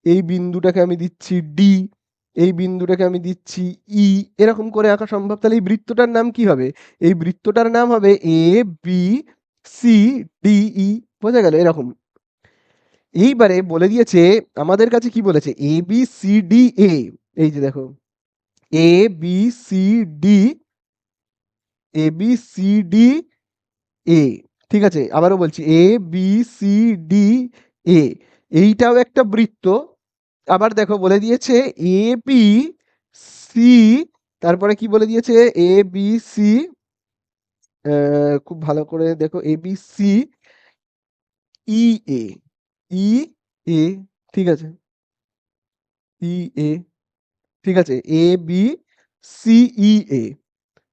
এই বিন্দুটাকে আমি দিচ্ছি ডি, এই বিন্দুটাকে আমি দিচ্ছি ই, এরকম করে আঁকা সম্ভব। তাহলে এই বৃত্তটার নাম কি হবে? এই বৃত্তটার নাম হবে এ বি সি ডি ই, বোঝা গেল? এরকম। এইবারে বলে দিয়েছে আমাদের কাছে, কি বলেছে? A B C D A, এই যে দেখো A B C D, A B C D A, ঠিক আছে? আবারও বলছি A B C D A, এইটাও একটা বৃত্ত। আবার দেখো বলে দিয়েছে এ বি সি, তারপরে কি বলে দিয়েছে? এ বি সি, খুব ভালো করে দেখো, এ বি সি ই এ, ই এ, ঠিক আছে? ই এ, ঠিক আছে? এ বি সি ই এ।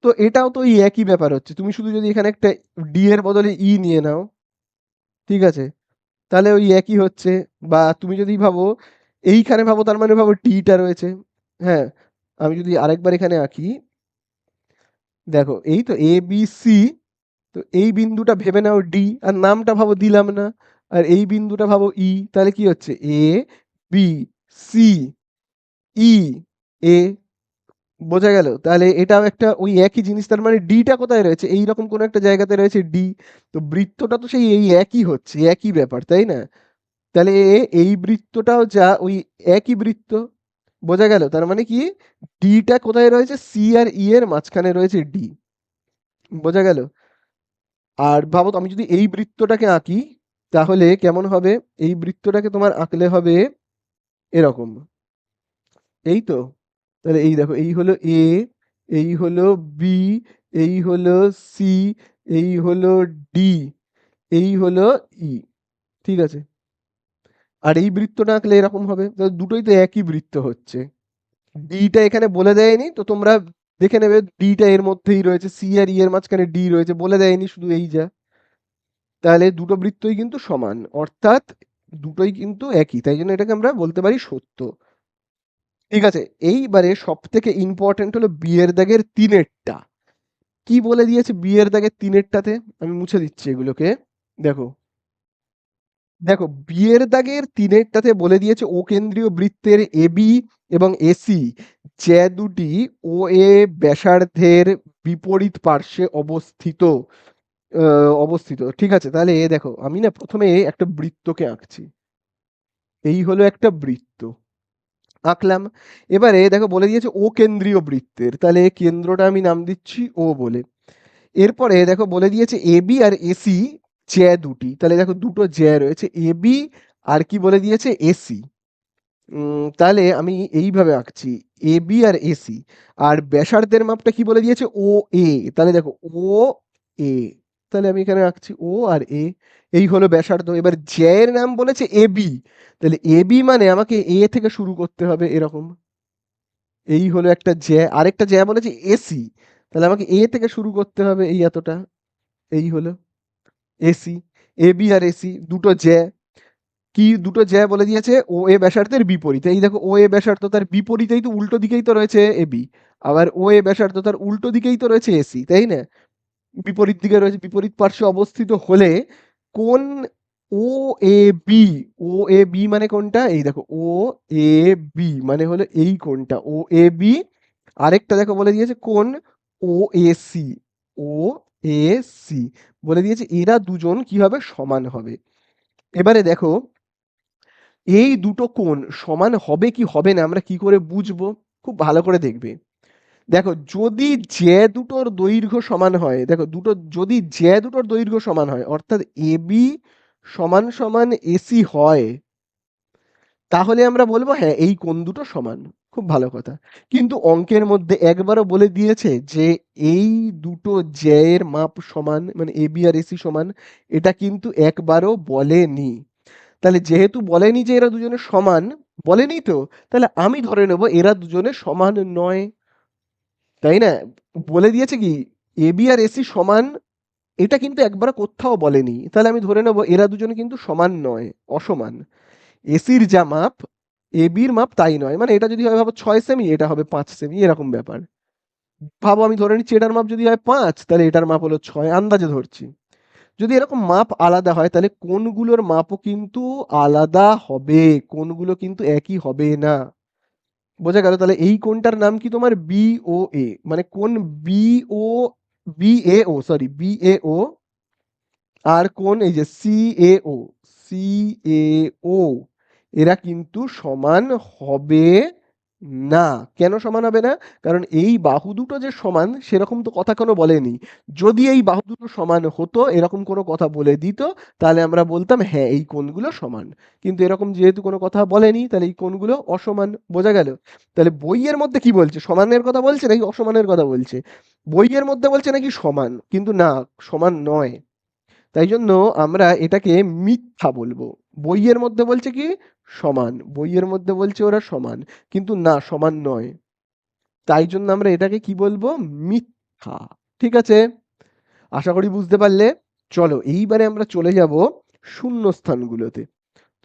তো এটাও তো এই একই ব্যাপার হচ্ছে, তুমি শুধু যদি এখানে একটা ডি এর বদলে ই নিয়ে নাও, ঠিক আছে? তাহলে ওই একই হচ্ছে। বা তুমি যদি ভাবো এইখানে ভাবো, তার মানে ভাবো টিটা রয়েছে। হ্যাঁ, আমি যদি আরেকবার এখানে আঁকি, দেখো এই তো এ বি সি, তো এই বিন্দুটা ভেবে নাও ডি, আর নামটা ভাবো দিলাম না। আর এই বিন্দুটা ভাবো ই, তাহলে কি হচ্ছে? এ বি সি ই এ, বোঝা গেল? তাহলে এটাও একটা ওই একই জিনিস, তার মানে ডিটা কোথায় রয়েছে? এইরকম কোনো একটা জায়গাতে রয়েছে ডি। তো বৃত্তটা তো সেই এই একই হচ্ছে, একই ব্যাপার, তাই না? তাহলে এই বৃত্তটাও যা ওই একই বৃত্ত। বোঝা গেল? তার মানে কি ডিটা কোথায় রয়েছে? সি আর ই এর মাঝখানে রয়েছে ডি। বোঝা গেল? আর ভাবো তো আমি যদি এই বৃত্তটাকে আঁকি তাহলে কেমন হবে? এই বৃত্তটাকে তোমার আঁকলে হবে এরকম। এই তো? তাহলে এই দেখো এই হলো এ, এই হলো বি, এই হলো সি, এই হলো ডি, এই হলো ই। ঠিক আছে? আর এই বৃত্তটা আঁকলে এরকম হবে। তো দুটোই তো একই বৃত্ত হচ্ছে। ডিটা এখানে বলে দেয়নি, তো তোমরা দেখে নেবে ডিটা এর মধ্যেই রয়েছে, সি আর ই এর মাঝখানে ডি রয়েছে, বলে দেয়নি, শুধু এই যা। তাহলে দুটো বৃত্তই কিন্তু সমান, অর্থাৎ দুটোই কিন্তু একই, তাই জন্য এটাকে আমরা বলতে পারি সত্য। ঠিক আছে, এইবারে সব থেকে ইম্পর্টেন্ট হলো বিয়ের দাগের তিনেরটা। কি বলে দিয়েছে বিয়ের দাগের তিনেরটাতে? আমি মুছে দিচ্ছি এগুলোকে। দেখো, দেখো বিয়ের দাগের তিনেরটাতে বলে দিয়েছে ও কেন্দ্রীয় বৃত্তের এবি এবং এসি যে দুটি ও এ ব্যাসার্ধের বিপরীত পার্শ্বে অবস্থিত। ঠিক আছে, তাহলে দেখো আমি না প্রথমে একটা বৃত্তকে আঁকছি। এই হলো একটা বৃত্ত, আঁকলাম। এবারে দেখো বলে দিয়েছে ও কেন্দ্রীয় বৃত্তের, তাহলে কেন্দ্রটা আমি নাম দিচ্ছি ও বলে। এরপরে দেখো বলে দিয়েছে এবি আর এসি জ্যা দুটি, তাহলে দেখো দুটো জ্যা রয়েছে, এবি আর কি বলে দিয়েছে এসি। তাহলে আমি এইভাবে আঁকছি, এবি আর এসি। আর ব্যাসার্ধের মাপটা কি বলে দিয়েছে? ও এ। তাহলে দেখো ও এ, তাহলে আমি এখানে আঁকছি ও আর এ। এই হলো ব্যাসার্ধ। এবার জ্যা এর নাম বলেছে এবি, তাহলে এবি মানে আমাকে এ থেকে শুরু করতে হবে এরকম। এই হলো একটা জ্যা। আরেকটা জ্যা বলেছে এসি, তাহলে আমাকে এ থেকে শুরু করতে হবে এই এতটা। এই হলো এসি। এবি আর এসি দুটো জ্যা। কি দুটো জ্যা বলে দিয়েছে? ও এ ব্যাসার্ধের বিপরীতে। এই দেখো ও এ ব্যাসার্ধ, তার বিপরীতেই তো উল্টো দিকেই তো রয়েছে এবি। আবার ও এ ব্যাসার্ধ, তার উল্টো দিকেই তো রয়েছে এসি, তাই না? বিপরীত দিকে রয়েছে, বিপরীত পার্শ্বে অবস্থিত হলে কোন ও A B, O A B মানে কোনটা? এই দেখো ও এ বি মানে হলো এই কোনটা ও এ বি। আরেকটা দেখো বলে দিয়েছে কোন ও A C, O A C বলে দিয়েছে এরা দুজন কি হবে? সমান হবে। এবারে দেখো এই দুটো কোণ সমান হবে কি হবে না আমরা কি করে বুঝবো? খুব ভালো করে দেখবে। দেখো যদি জ্যা দুটোর দৈর্ঘ্য সমান হয়, দেখো দুটো যদি জ্যা দুটোর দৈর্ঘ্য সমান হয়, অর্থাৎ এবি সমান সমান এসি হয়, তাহলে আমরা বলবো হ্যাঁ এই কোণ দুটো সমান। খুব ভালো কথা। কিন্তু অঙ্কের মধ্যে একবারও বলে দিয়েছে যে এই দুটো জ্যা এর মাপ সমান, মানে এবি আর এসি সমান, এটা কিন্তু একবারও বলেনি। তাহলে যেহেতু বলেনি যে এরা দুজনে সমান, বলেনি তো, তাহলে আমি ধরে নেব এরা দুজনে সমান নয়, তাই না? বলে দিয়েছে কি এবি আর এসি সমান, এটা কিন্তু একবার কোথাও বলেনি, তাহলে আমি ধরে নেব এরা দুজনে কিন্তু সমান নয়, অসমান। এসির যা মাপ এবির মাপ তাই নয়, মানে এটা যদি হয় ভাবো 6 সেমি, এটা হবে 5 সেমি, এরকম ব্যাপার। ভাবো আমি ধরে নিচ্ছি এটার মাপ যদি হয় 5, তাহলে এটার মাপ হলো 6, আন্দাজে ধরছি। যদি এরকম মাপ আলাদা হয় তাহলে কোণগুলোর মাপও কিন্তু আলাদা হবে, কোণগুলো কিন্তু একই হবে না। বোঝা গেল? তাহলে এই কোণটার নাম কি তোমার? বি ও এ, মানে কোণ B O B A O, sorry B A ও। আর কোণ এই যে সি এ ও, সি এ ও, এরা কিন্তু সমান হবে না। কেন সমান হবে না? কারণ এই বাহু দুটো যে সমান সেরকম তো কথা কোনো বলেনি। যদি এই বাহু দুটো সমান হতো, এরকম কোনো কথা বলে দিত, তাহলে আমরা বলতাম হ্যাঁ এই কোণগুলো সমান। কিন্তু এরকম যেহেতু কোনো কথা বলেনি, তাহলে এই কোণগুলো অসমান। বোঝা গেল? তাহলে বইয়ের মধ্যে কি বলছে? সমানের কথা বলছে নাকি অসমানের কথা বলছে? বইয়ের মধ্যে বলছে নাকি সমান, কিন্তু না, সমান নয়। তাই জন্য আমরা এটাকে মিথ্যা বলবো। বইয়ের মধ্যে বলছে কি সমান, বইয়ের মধ্যে বলছে ওরা সমান, কিন্তু না সমান নয়। তাই জন্য আমরা এটাকে কি বলবো? মিথ্যা। ঠিক আছে, আশা করি বুঝতে পারলে। চলো এইবারে আমরা চলে যাব শূন্যস্থানগুলোতে।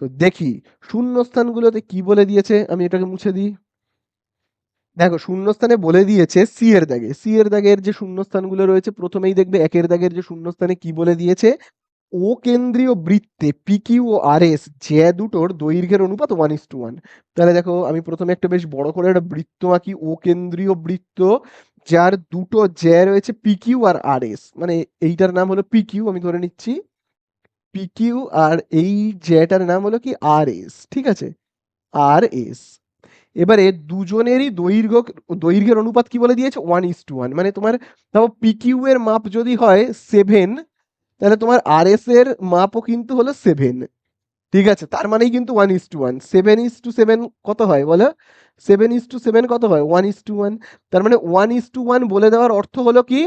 তো দেখি শূন্যস্থানগুলোতে কি বলে দিয়েছে। আমি এটাকে মুছে দিই। দেখো শূন্যস্থানে বলে দিয়েছে সি এর দাগে, সি এর দাগের যে শূন্যস্থানগুলো রয়েছে, প্রথমেই দেখবে একের দাগের যে শূন্যস্থানে কি বলে দিয়েছে? ও কেন্দ্রীয় বৃত্তে পিকিউ ও আর এস জ্যা দুটোর দৈর্ঘ্যের অনুপাত 1:1। তাহলে দেখো আমি প্রথমে একটা বেশ বড় করে একটা বৃত্ত আঁকি, ও কেন্দ্রীয় বৃত্ত, যার দুটো জ্যা রয়েছে পিকিউ আর আর এস, মানে এইটার নাম হলো পিকিউ, আমি ধরে নিচ্ছি পিকিউ, আর এই জ্যাটার নাম হলো কি আর এস। ঠিক আছে, আর এস। এবারে দুজনেরই দৈর্ঘ্যের অনুপাত কি বলে দিয়েছে 1:1, মানে তোমার ধরো পিকিউ এর মাপ যদি হয় 7, তাহলে তোমার আরএস এর মাপও কিন্তু হলো 7। ঠিক আছে, তার মানেই কিন্তু 1:1। 7:7 কত হয় বলো? 7:7 কত হয়? 1:1। তার মানে 1:1 বলে দেওয়ার অর্থ হলো কি,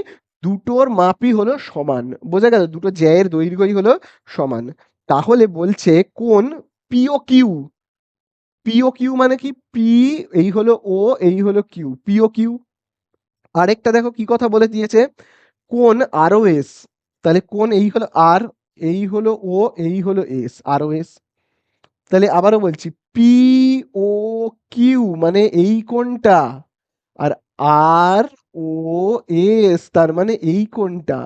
দুটোর মাপই হলো সমান। বোঝা গেল? দুটো জ্যায়ের দৈর্ঘ্যই হলো সমান। তাহলে বলছে কোন পিও কিউ, পিও কিউ মানে কি, পি এই হলো ও, এই হলো কিউ, পিও কিউ। আরেকটা দেখো কি কথা বলে দিয়েছে, কোন আরও এস। তাহলে কোন এই হলো আর, এই হলো ও, এই হলো এস, আরও এস। তাহলে আবারও বলছি, পি ও কিউ মানে এই কোণটা, আর আর ও এস তার মানে এই কোণটা।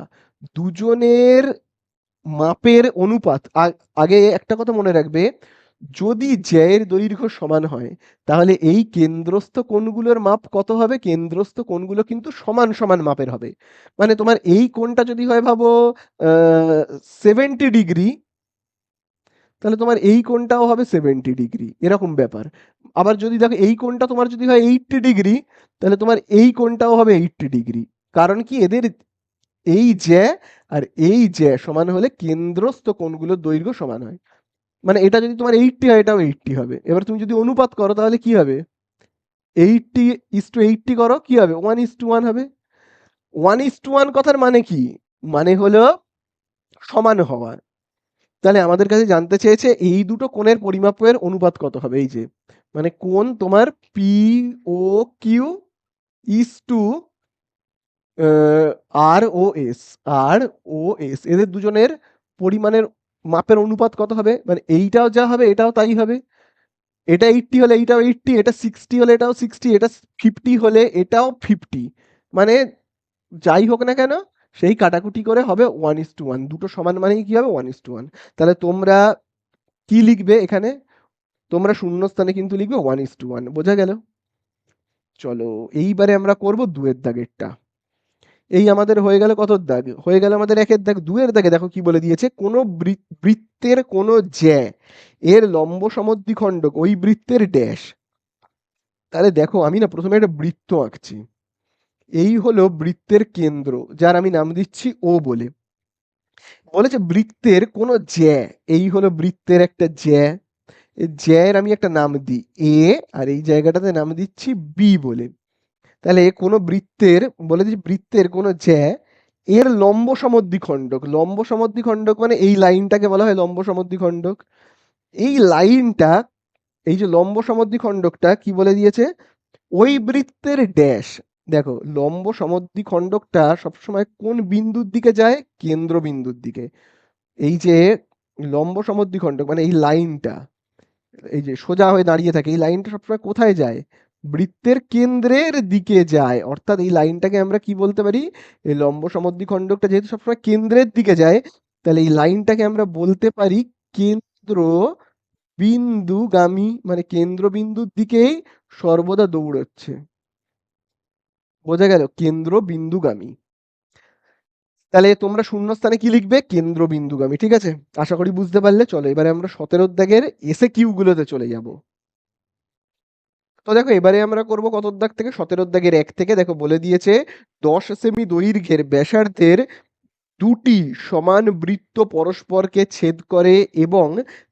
দুজনের মাপের অনুপাত। আগে একটা কথা মনে রাখবে, যদি জ্যায়ের দৈর্ঘ্য সমান হয়, তাহলে এই কেন্দ্রস্থ কোণগুলোর মাপ কত হবে? কেন্দ্রস্থ কোণগুলো কিন্তু সমান সমান মাপের হবে। মানে তোমার এই কোণটা যদি হয় ভাবো 70 ডিগ্রি, তাহলে তোমার এই কোণটাও হবে 70 ডিগ্রি, এরকম ব্যাপার। আবার যদি দেখো এই কোণটা তোমার যদি হয় 80 ডিগ্রি, তাহলে তোমার এই কোণটাও হবে 80 ডিগ্রি। কারণ কি, এদের এই জ্যা আর এই জ্যা সমান হলে কেন্দ্রস্থ কোণগুলোর দৈর্ঘ্য সমান হয়। মানে এটা যদি তোমার 80 হয়, এটাও 80 হবে। এবার তুমি যদি অনুপাত করো তাহলে কি হবে? 80:80 করো, কি হবে? 1:1 হবে। 1:1 কথার মানে কি? মানে হলো সমান হওয়া। তাহলে আমাদের কাছে জানতে চেয়েছে এই দুটো কোণের পরিমাপের অনুপাত কত হবে। এই যে মানে কোণ তোমার P O Q is to R O S, R O S, এদের দুজনের পরিমাণের মাপের অনুপাত কত হবে? মানে এইটাও যা হবে এটাও তাই হবে। এটা 80 হলে এইটাও 80, এটা 60 হলে এটাও 60, এটা 50 হলে এটাও 50। মানে যাই হোক না কেন, সেই কাটাকুটি করে হবে 1:1। দুটো সমান মানেই কি হবে? 1:1। তাহলে তোমরা কি লিখবে এখানে? তোমরা শূন্যস্থানে কিন্তু লিখবে 1:1। বোঝা গেল? চলো এইবারে আমরা করব 2-এর দাগেরটা। এই আমাদের হয়ে গেল কত দাগ? হয়ে গেল আমাদের 1-এর দাগ। 2-এর দাগে দেখো কি বলে দিয়েছে, কোনো বৃত্তের কোনো জ্যা এর লম্ব সমদ্বিখণ্ডক ওই বৃত্তের ড্যাশ। তাহলে দেখো আমি না প্রথমে একটা বৃত্ত আঁকছি। এই হলো বৃত্তের কেন্দ্র, যার আমি নাম দিচ্ছি ও বলে। বলেছে বৃত্তের কোনো জ্যা, এই হলো বৃত্তের একটা জ্যা, এই জ্যায়ের আমি একটা নাম দিই এ, আর এই জায়গাটাতে নাম দিচ্ছি বি বলে। তাহলে কোনো বৃত্তের, বলে দিচ্ছি বৃত্তের কোনো জ্যা এর লম্ব সমদ্বিখণ্ডক, লম্ব সমদ্বিখণ্ডক মানে এই লাইনটাকে বলা হয় লম্ব সমদ্বিখণ্ডক। এই লাইনটা, এই যে লম্ব সমদ্বিখণ্ডকটা কি বলে দিয়েছে, ওই বৃত্তের ড্যাশ। দেখো লম্ব সমদ্বিখণ্ডকটা সবসময় কোন বিন্দুর দিকে যায়? কেন্দ্রবিন্দুর দিকে। এই যে লম্ব সমদ্বিখণ্ডক মানে এই লাইনটা, এই যে সোজা হয়ে দাঁড়িয়ে থাকে, এই লাইনটা সবসময় কোথায় যায়? বৃত্তের কেন্দ্রের দিকে যায়। অর্থাৎ এই লাইনটাকে আমরা কি বলতে পারি? এই লম্ব সমদ্বিখণ্ডকটা যেহেতু সবসময় কেন্দ্রের দিকে যায়, তাহলে এই লাইনটাকে আমরা বলতে পারি কেন্দ্র বিন্দুগামী, মানে কেন্দ্রবিন্দুর দিকেই সর্বদা দৌড়চ্ছে। বোঝা গেল? কেন্দ্র বিন্দুগামী। তাহলে তোমরা শূন্যস্থানে কি লিখবে? কেন্দ্র বিন্দুগামী। ঠিক আছে, আশা করি বুঝতে পারলে। চলো এবারে আমরা 17 দাগের এসে কিউ গুলোতে চলে যাব। তো দেখো এবারে আমরা করব কত দাগ থেকে? 17 দাগের 1 থেকে। দেখো বলে দিয়েছে 10 সেমি দৈর্ঘ্যের ব্যাসার্ধের দুটি সমান বৃত্ত পরস্পরকে ছেদ করে এবং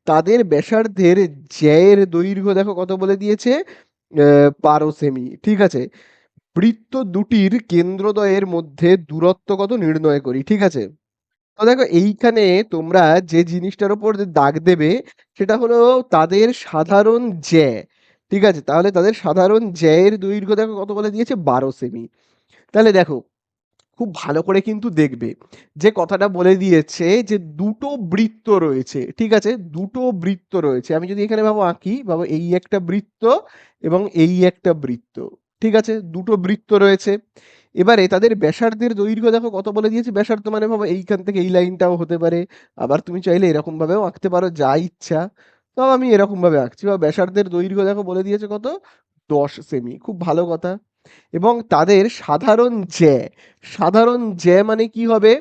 তাদের ব্যাসার্ধের জ্যায়ের দৈর্ঘ্য দেখো কত বলে দিয়েছে? 12 সেমি। ঠিক আছে, বৃত্ত দুটির কেন্দ্রদ্বয়ের মধ্যে দূরত্ব কত নির্ণয় করি। ঠিক আছে, তো দেখো এইখানে তোমরা যে জিনিসটার উপর যে দাগ দেবে সেটা হলো তাদের সাধারণ জ্যা। ঠিক আছে, তাহলে তাদের সাধারণ জ্যায়ের দৈর্ঘ্য দেখো কত বলে দিয়েছে? 12 সেমি। তাহলে দেখো খুব ভালো করে কিন্তু দেখবে, যে কথাটা বলে দিয়েছে যে দুটো বৃত্ত রয়েছে। ঠিক আছে, দুটো বৃত্ত রয়েছে। আমি যদি এখানে ভাবো আঁকি, ভাবো এই একটা বৃত্ত এবং এই একটা বৃত্ত। ঠিক আছে, দুটো বৃত্ত রয়েছে। এবারে তাদের ব্যাসার্ধের দৈর্ঘ্য দেখো কত বলে দিয়েছে? ব্যাসার্ধ মানে ভাবো এইখান থেকে এই লাইনটাও হতে পারে, আবার তুমি চাইলে এরকম ভাবেও আঁকতে পারো, যা ইচ্ছা। তো আমি এরকম ভাবে আঁকছি। বা ব্যাসার্ধের দৈর্ঘ্য দেখো বলে দিয়েছে কত? 10 সেমি। খুব ভালো কথা। এবং তাদের সাধারণ জ্যা, সাধারণ জ্যা মানে কি হবে?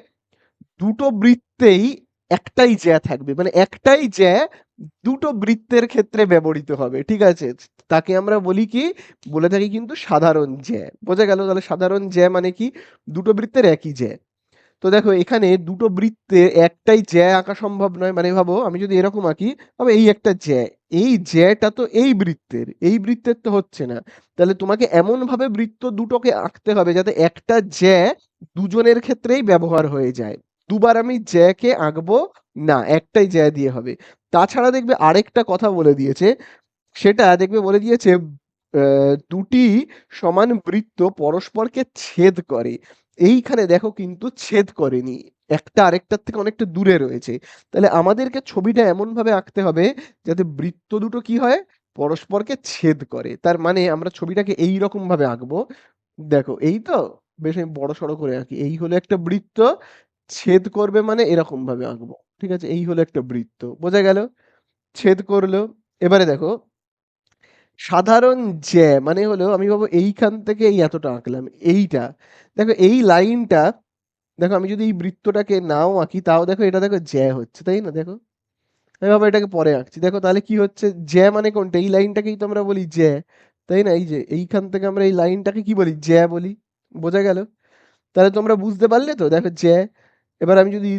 দুটো বৃত্তেই একটাই জ্যা থাকবে, মানে একটাই জ্যা দুটো বৃত্তের ক্ষেত্রে ব্যবহৃত হবে। ঠিক আছে, তাকে আমরা বলি কি, বলে থাকি কিন্তু সাধারণ জ্যা। বোঝা গেল? তাহলে সাধারণ জ্যা মানে কি? দুটো বৃত্তের একই জ্যা। তো দেখো এখানে দুটো বৃত্তে একটাই জ্যা আঁকা সম্ভব নয়। মানে ভাবো আমি যদি এরকম আঁকি, তবে এই একটা জ্যা, এই জ্যাটা তো এই বৃত্তের তো হচ্ছে না। তাহলে তোমাকে এমন ভাবে বৃত্ত দুটোকে আঁকতে হবে যাতে একটা জ্যা দুজনের ক্ষেত্রেই ব্যবহার হয়ে যায়। দুবার আমি জ্যাকে আঁকবো না, একটাই জ্যা দিয়ে হবে। তাছাড়া দেখবে আরেকটা কথা বলে দিয়েছে, সেটা দেখবে বলে দিয়েছে, দুটি সমান বৃত্ত পরস্পরকে ছেদ করে। এইখানে দেখো কিন্তু ছেদ করেনি, একটা আরেকটার থেকে অনেকটা দূরে রয়েছে। তাহলে আমাদেরকে ছবিটা এমন ভাবে আঁকতে হবে যাতে বৃত্ত দুটো কি হয়, পরস্পরকে ছেদ করে। তার মানে আমরা ছবিটাকে এই রকম ভাবে আঁকবো। দেখো এই তো, বেশ আমি বড় সড়ো করে আঁকি। এই হলো একটা বৃত্ত, ছেদ করবে মানে এরকম ভাবে আঁকবো। ঠিক আছে, এই হলো একটা বৃত্ত, বোঝা গেল? ছেদ করলো। এবারে দেখো সাধারণ জ্যা মানে হলো, আমি ভাবো এইখান থেকে এই এতটা আঁকলাম, এইটা দেখো এই লাইনটা, দেখো আমি যদি এই বৃত্তটাকে নাও আঁকি তাও দেখো এটা দেখো জ্যা হচ্ছে, তাই না? দেখো আমি ভাবো এটাকে পরে আঁকছি, দেখো তাহলে কি হচ্ছে, জ্যা মানে কোনটা, এই লাইনটাকেই তো আমরা বলি জ্যা, তাই না? এই যে এইখান থেকে আমরা এই লাইনটাকে কি বলি, জ্যা বলি। বোঝা গেল? তাহলে তোমরা বুঝতে পারলে তো, দেখো জ্যা। এবার আমি যদি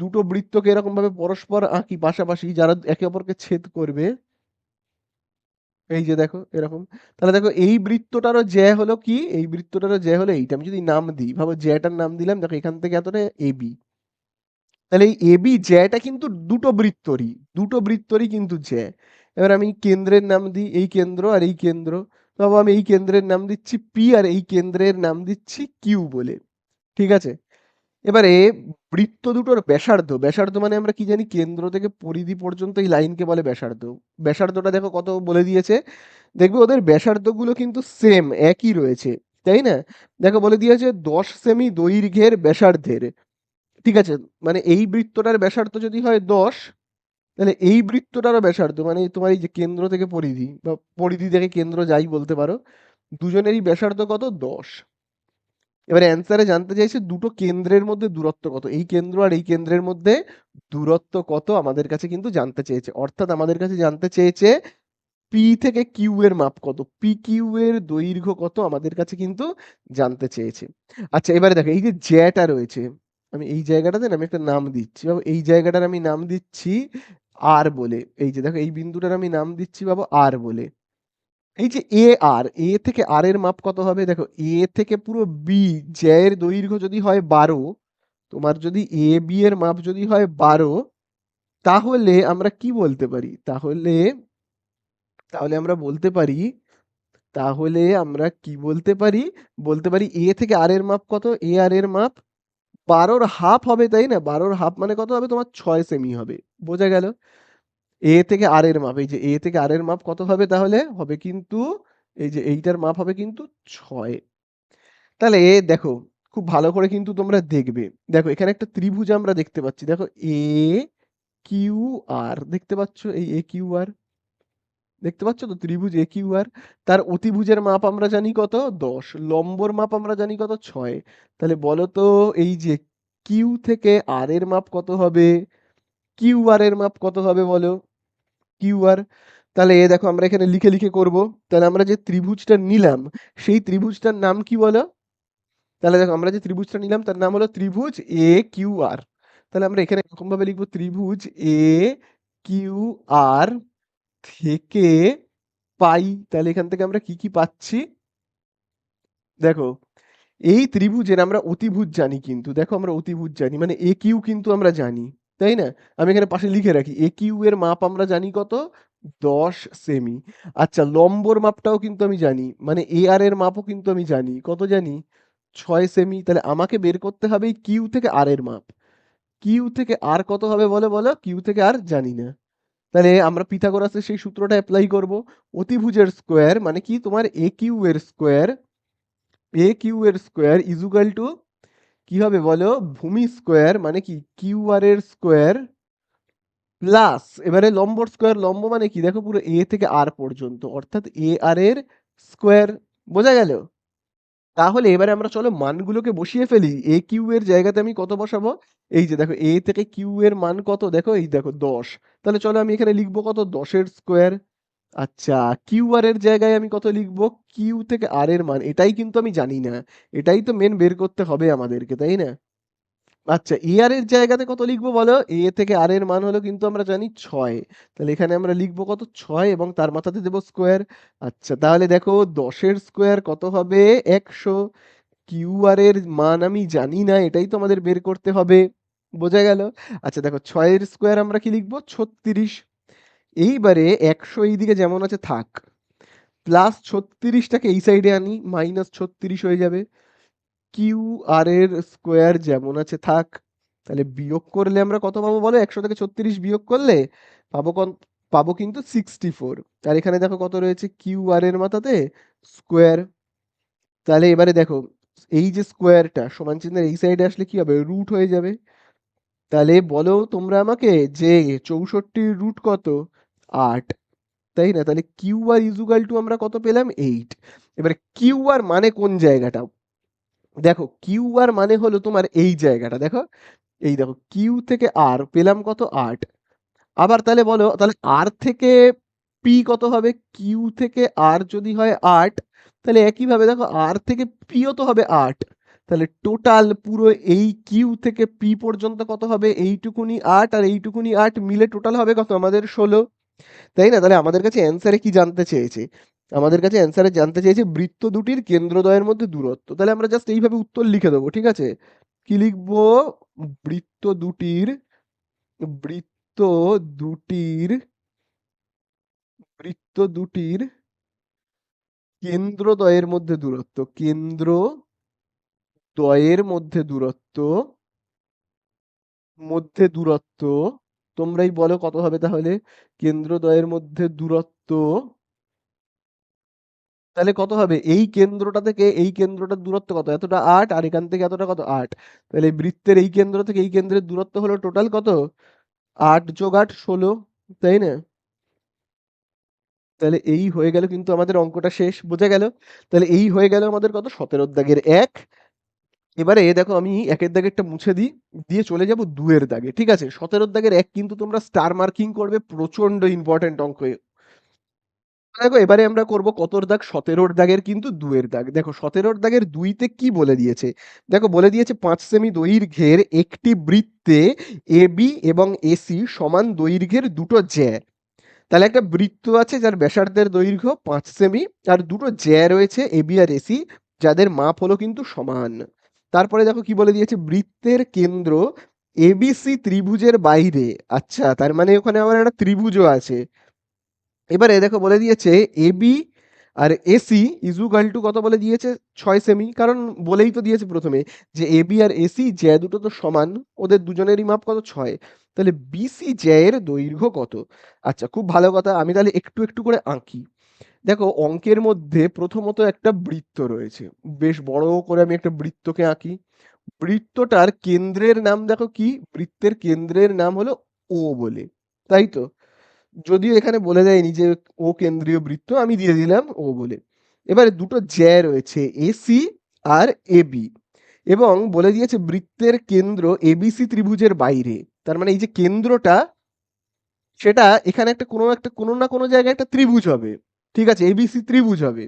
দুটো বৃত্তকে এরকম ভাবে পরস্পর আঁকি পাশাপাশি, যারা একে অপরকে ছেদ করবে, এই যে দেখো এরকম, তাহলে দেখো এই বৃত্তটারও জ্যা হলো কি, এই বৃত্তটারও জ্যা হলো এইটা। আমি যদি নাম দিই, ভাবো জ্যাটার নাম দিলাম, দেখো এখান থেকে এতটা এবি। তাহলে এই এবি জ্যাটা কিন্তু দুটো বৃত্তরই কিন্তু জ্যা। এবার আমি কেন্দ্রের নাম দিই, এই কেন্দ্র আর এই কেন্দ্র। তো ভাবো আমি এই কেন্দ্রের নাম দিচ্ছি পি আর এই কেন্দ্রের নাম দিচ্ছি কিউ বলে। ঠিক আছে, এবারে বৃত্ত দুটোর ব্যাসার্ধ, ব্যাসার্ধ মানে আমরা কি জানি, কেন্দ্র থেকে পরিধি পর্যন্ত এই লাইনকে বলে ব্যাসার্ধ। ব্যাসার্ধটা দেখো কত বলে দিয়েছে, দেখবে ওদের ব্যাসার্ধগুলো কিন্তু সেম একই রয়েছে, তাই না? দেখো বলে দিয়েছে 10 সেমি দৈর্ঘ্যের ব্যাসার্ধের। ঠিক আছে, মানে এই বৃত্তটার ব্যাসার্ধ যদি হয় 10, তাহলে এই বৃত্তটারও ব্যাসার্ধ, মানে তোমার এই যে কেন্দ্র থেকে পরিধি বা পরিধি থেকে কেন্দ্র যাই বলতে পারো, দুজনেরই ব্যাসার্ধ কত, 10। এবারে অ্যান্সারে জানতে চাইছে দুটো কেন্দ্রের মধ্যে দূরত্ব কত, এই কেন্দ্র আর এই কেন্দ্রের মধ্যে দূরত্ব কত আমাদের কাছে কিন্তু জানতে চেয়েছে। অর্থাৎ আমাদের কাছে জানতে চেয়েছে পি থেকে কিউ এর মাপ কত, পি কিউ এর দৈর্ঘ্য কত আমাদের কাছে কিন্তু জানতে চেয়েছে। আচ্ছা এবারে দেখো এই যে জ্যাটা রয়েছে, আমি এই জায়গাটাতে না আমি একটা নাম দিচ্ছি, বাবু এই জায়গাটার আমি নাম দিচ্ছি আর বলে। এই যে দেখো এই বিন্দুটার আমি নাম দিচ্ছি বাবু আর বলে। এই যে এ আর, এ থেকে আর এর মাপ কত হবে, দেখো এ থেকে পুরো বি, জ্যা এর দৈর্ঘ্য যদি হয় 12, তোমার যদি এ বি এর মাপ যদি হয় 12, তাহলে আমরা কি বলতে পারি, তাহলে তাহলে আমরা বলতে পারি, তাহলে আমরা কি বলতে পারি, বলতে পারি এ থেকে আর এর মাপ কত, এ আর এর মাপ 12র হাফ হবে, তাই না? 12র হাফ মানে কত হবে তোমার, 6 সেমি হবে। বোঝা গেল? এ থেকে আর এর মাপ, এই যে এ থেকে আর এর মাপ কত হবে, তাহলে হবে কিন্তু এই যে এইটার মাপ হবে কিন্তু 6। তাহলে দেখো খুব ভালো করে কিন্তু তোমরা দেখবে, দেখো এখানে একটা ত্রিভুজ আমরা দেখতে পাচ্ছি, দেখো এ কিউ আর, দেখতে পাচ্ছ এই এ কিউ আর, দেখতে পাচ্ছ তো ত্রিভুজ এ কিউ আর। তার অতিভুজের মাপ আমরা জানি কত, 10, লম্বর মাপ আমরা জানি কত, 6। তাহলে বলো তো এই যে কিউ থেকে আর এর মাপ কত হবে, কিউ আর এর মাপ কত হবে বলো, কিউ আর। তাহলে দেখো আমরা এখানে লিখে লিখে করব। তাহলে আমরা যে ত্রিভুজটা নিলাম, সেই ত্রিভুজটার নাম কি বলো? তাহলে দেখো আমরা যে ত্রিভুজটা নিলাম তার নাম হলো ত্রিভুজ এ কিউ আর। তাহলে আমরা এখানে এরকম ভাবে লিখবো, ত্রিভুজ এ কিউ আর থেকে পাই। তাহলে এখান থেকে আমরা কি কি পাচ্ছি, দেখো এই ত্রিভুজের আমরা অতিভুজ জানি, কিন্তু দেখো আমরা অতিভুজ জানি মানে এ কিউ কিন্তু আমরা জানি, তাই না? আমি এখানে পাশে লিখে রাখি, এ কিউ এর মাপ আমরা জানি কত, 10 সেমি। আচ্ছা লম্বর মাপটাও কিন্তু আমি জানি, মানে এ আর এর মাপও কিন্তু আমি জানি, কত জানি, 6 সেমি। তাহলে আমাকে বের করতে হবে এই কিউ থেকে আর এর মাপ। কিউ থেকে আর কত হবে বলো, বলো কিউ থেকে আর জানি না। তাহলে আমরা পিথাগোরাসের সেই সূত্রটা অ্যাপ্লাই করব, অতিভুজের স্কোয়ার মানে কি তোমার এ কিউ এর স্কোয়ার, এ কিউ এর স্কোয়ার ইজুকাল টু কি হবে বলো, ভূমি স্কোয়ার মানে কি কিউ আর এর স্কোয়ার প্লাস, এবারে লম্বর স্কোয়ার, লম্ব মানে কি দেখো পুরো এ থেকে আর পর্যন্ত, অর্থাৎ এ আর এর স্কোয়ার। বোঝা গেল? তাহলে এবারে আমরা চলো মানগুলোকে বসিয়ে ফেলি, এ কিউ এর জায়গাতে আমি কত বসাবো, এই যে দেখো এ থেকে কিউ এর মান কত, দেখো এই দেখো 10। তাহলে চলো আমি এখানে লিখবো কত, 10 এর স্কোয়ার। আচ্ছা, কিউ আর এর জায়গায় আমি কত লিখবো? কিউ থেকে আর এর মান এটাই কিন্তু আমি জানি না। এটাই তো মেন বের করতে হবে আমাদেরকে, তাই না? আচ্ছা, এ আর এর জায়গাতে কত লিখবো বলো? এ থেকে আর এর মান হলো কিন্তু আমরা জানি 6। তাহলে এখানে আমরা লিখবো কত? 6 এবং তার মাথাতে দেবো স্কোয়ার। আচ্ছা, তাহলে দেখো 10 এর স্কোয়ার কত হবে? 100। কিউ আর এর মান আমি জানি না, এটাই তো আমাদের বের করতে হবে। বোঝা গেল? আচ্ছা দেখো 6 এর স্কোয়ার আমরা কি লিখবো? 36। এইবারে 100 এইদিকে যেমন আছে থাক। প্লাস 36টাকে এই সাইডে আনি, মাইনাস 36 হয়ে যাবে। কিউ আর এর স্কোয়ার যেমন আছে থাক। তাহলে বিয়োগ করলে আমরা কত পাবো বলো? 100 থেকে 36 বিয়োগ করলে পাবো পাবো কিন্তু 64। আর এখানে দেখো কত রয়েছে? কিউ আর এর মাথাতে স্কোয়ার। তাহলে এবারে দেখো এই যে স্কোয়ারটা সমান চিহ্নের এই সাইডে আসলে কি হবে? রুট হয়ে যাবে। তাহলে বলো তোমরা আমাকে যে 64 রুট কত? 8, তাই না? তাহলে কিউ আর ইজুগাল টু আমরা কত পেলাম? 8। এবারে কিউ আর মানে কোন জায়গাটা? দেখো কিউ আর মানে হলো তোমার এই জায়গাটা, দেখো এই দেখো কিউ থেকে আর পেলাম কত? 8। আবার তাহলে বলো তাহলে আর থেকে পি কত হবে? কিউ থেকে আর যদি হয় 8, তাহলে একইভাবে দেখো আর থেকে পিও তো হবে 8। তাহলে টোটাল পুরো এই কিউ থেকে পি পর্যন্ত কত হবে? এইটুকুনি 8 আর এইটুকুনি 8 মিলে টোটাল হবে কত আমাদের? 16। তাই না? তাহলে আমাদের কাছে অ্যান্সারে কি জানতে চেয়েছে? আমাদের কাছে অ্যান্সারে জানতে চেয়েছে বৃত্ত দুটির কেন্দ্রদ্বয়ের মধ্যে দূরত্ব। তাহলে আমরা জাস্ট এইভাবে উত্তর লিখে দেবো, ঠিক আছে? কি লিখবো? বৃত্ত দুটির বৃত্ত দুটির বৃত্ত দুটির কেন্দ্রদ্বয়ের মধ্যে দূরত্ব। কেন্দ্রদ্বয়ের মধ্যে দূরত্ব তোমরাই বলো কত হবে তাহলে? কেন্দ্রদ্বয়ের মধ্যে দূরত্ব তাহলে কত হবে? এই কেন্দ্রটা থেকে এই কেন্দ্রটার দূরত্ব কত? এতটা 8 আর এখান থেকে এতটা কত? 8। তাহলে বৃত্তের এই কেন্দ্র থেকে এই কেন্দ্রের দূরত্ব হলো টোটাল কত? 8 যোগ 8 16, তাই না? তাহলে এই হয়ে গেল কিন্তু আমাদের অঙ্কটা শেষ। বোঝা গেল? তাহলে এই হয়ে গেল আমাদের কত? 17 দাগের 1। এবারে দেখো আমি 1 এর দাগেরটা মুছে দিই, দিয়ে চলে যাব 2 এর দাগে। ঠিক আছে? 17 দাগের 1 কিন্তু তোমরা স্টার মার্কিং করবে, প্রচন্ড ইম্পর্টেন্ট অঙ্ক। দেখো এবারে আমরা করব কতর দাগ? 17 দাগের কিন্তু 2 এর দাগ। দেখো 17 দাগের 2 তে কি বলে দিয়েছে? দেখো বলে দিয়েছে 5 সেমি দৈর্ঘ্যের একটি বৃত্তে এবি এবং এসি সমান দৈর্ঘ্যের দুটো জ্যা। তাহলে একটা বৃত্ত আছে যার ব্যাসার্ধের দৈর্ঘ্য 5 সেমি আর দুটো জ্যা রয়েছে এবি আর এসি, যাদের মাপ হলো কিন্তু সমান। তারপরে দেখো কি বলে দিয়েছে? বৃত্তের কেন্দ্র এবিসি ত্রিভুজের বাইরে। আচ্ছা, তার মানে ওখানে আমার একটা ত্রিভুজও আছে। এবারে দেখো বলে দিয়েছে এবি আর এসি ইজুগাল টু কত বলে দিয়েছে? 6 সেমি। কারণ বলেই তো দিয়েছে প্রথমে যে এবি আর এসি জ্যা দুটো তো সমান, ওদের দুজনেরই মাপ কত? 6। তাহলে বিসি জ্যায়ের দৈর্ঘ্য কত? আচ্ছা, খুব ভালো কথা। আমি তাহলে একটু একটু করে আঁকি। দেখো অঙ্কের মধ্যে প্রথমত একটা বৃত্ত রয়েছে, বেশ বড় করে আমি একটা বৃত্তকে আঁকি। বৃত্তটার কেন্দ্রের নাম দেখো কি? বৃত্তের কেন্দ্রের নাম হলো ও বলে, তাই তো? যদিও এখানে বলে দেয়নি যে ও কেন্দ্রীয় বৃত্ত, আমি দিয়ে দিলাম ও বলে। এবারে দুটো জ্যা রয়েছে এসি আর এবি, এবং বলে দিয়েছে বৃত্তের কেন্দ্র এবিসি ত্রিভুজের বাইরে। তার মানে এই যে কেন্দ্রটা, সেটা এখানে একটা কোনো না কোনো জায়গায় একটা ত্রিভুজ হবে। ঠিক আছে? এবিসি ত্রিভুজ হবে।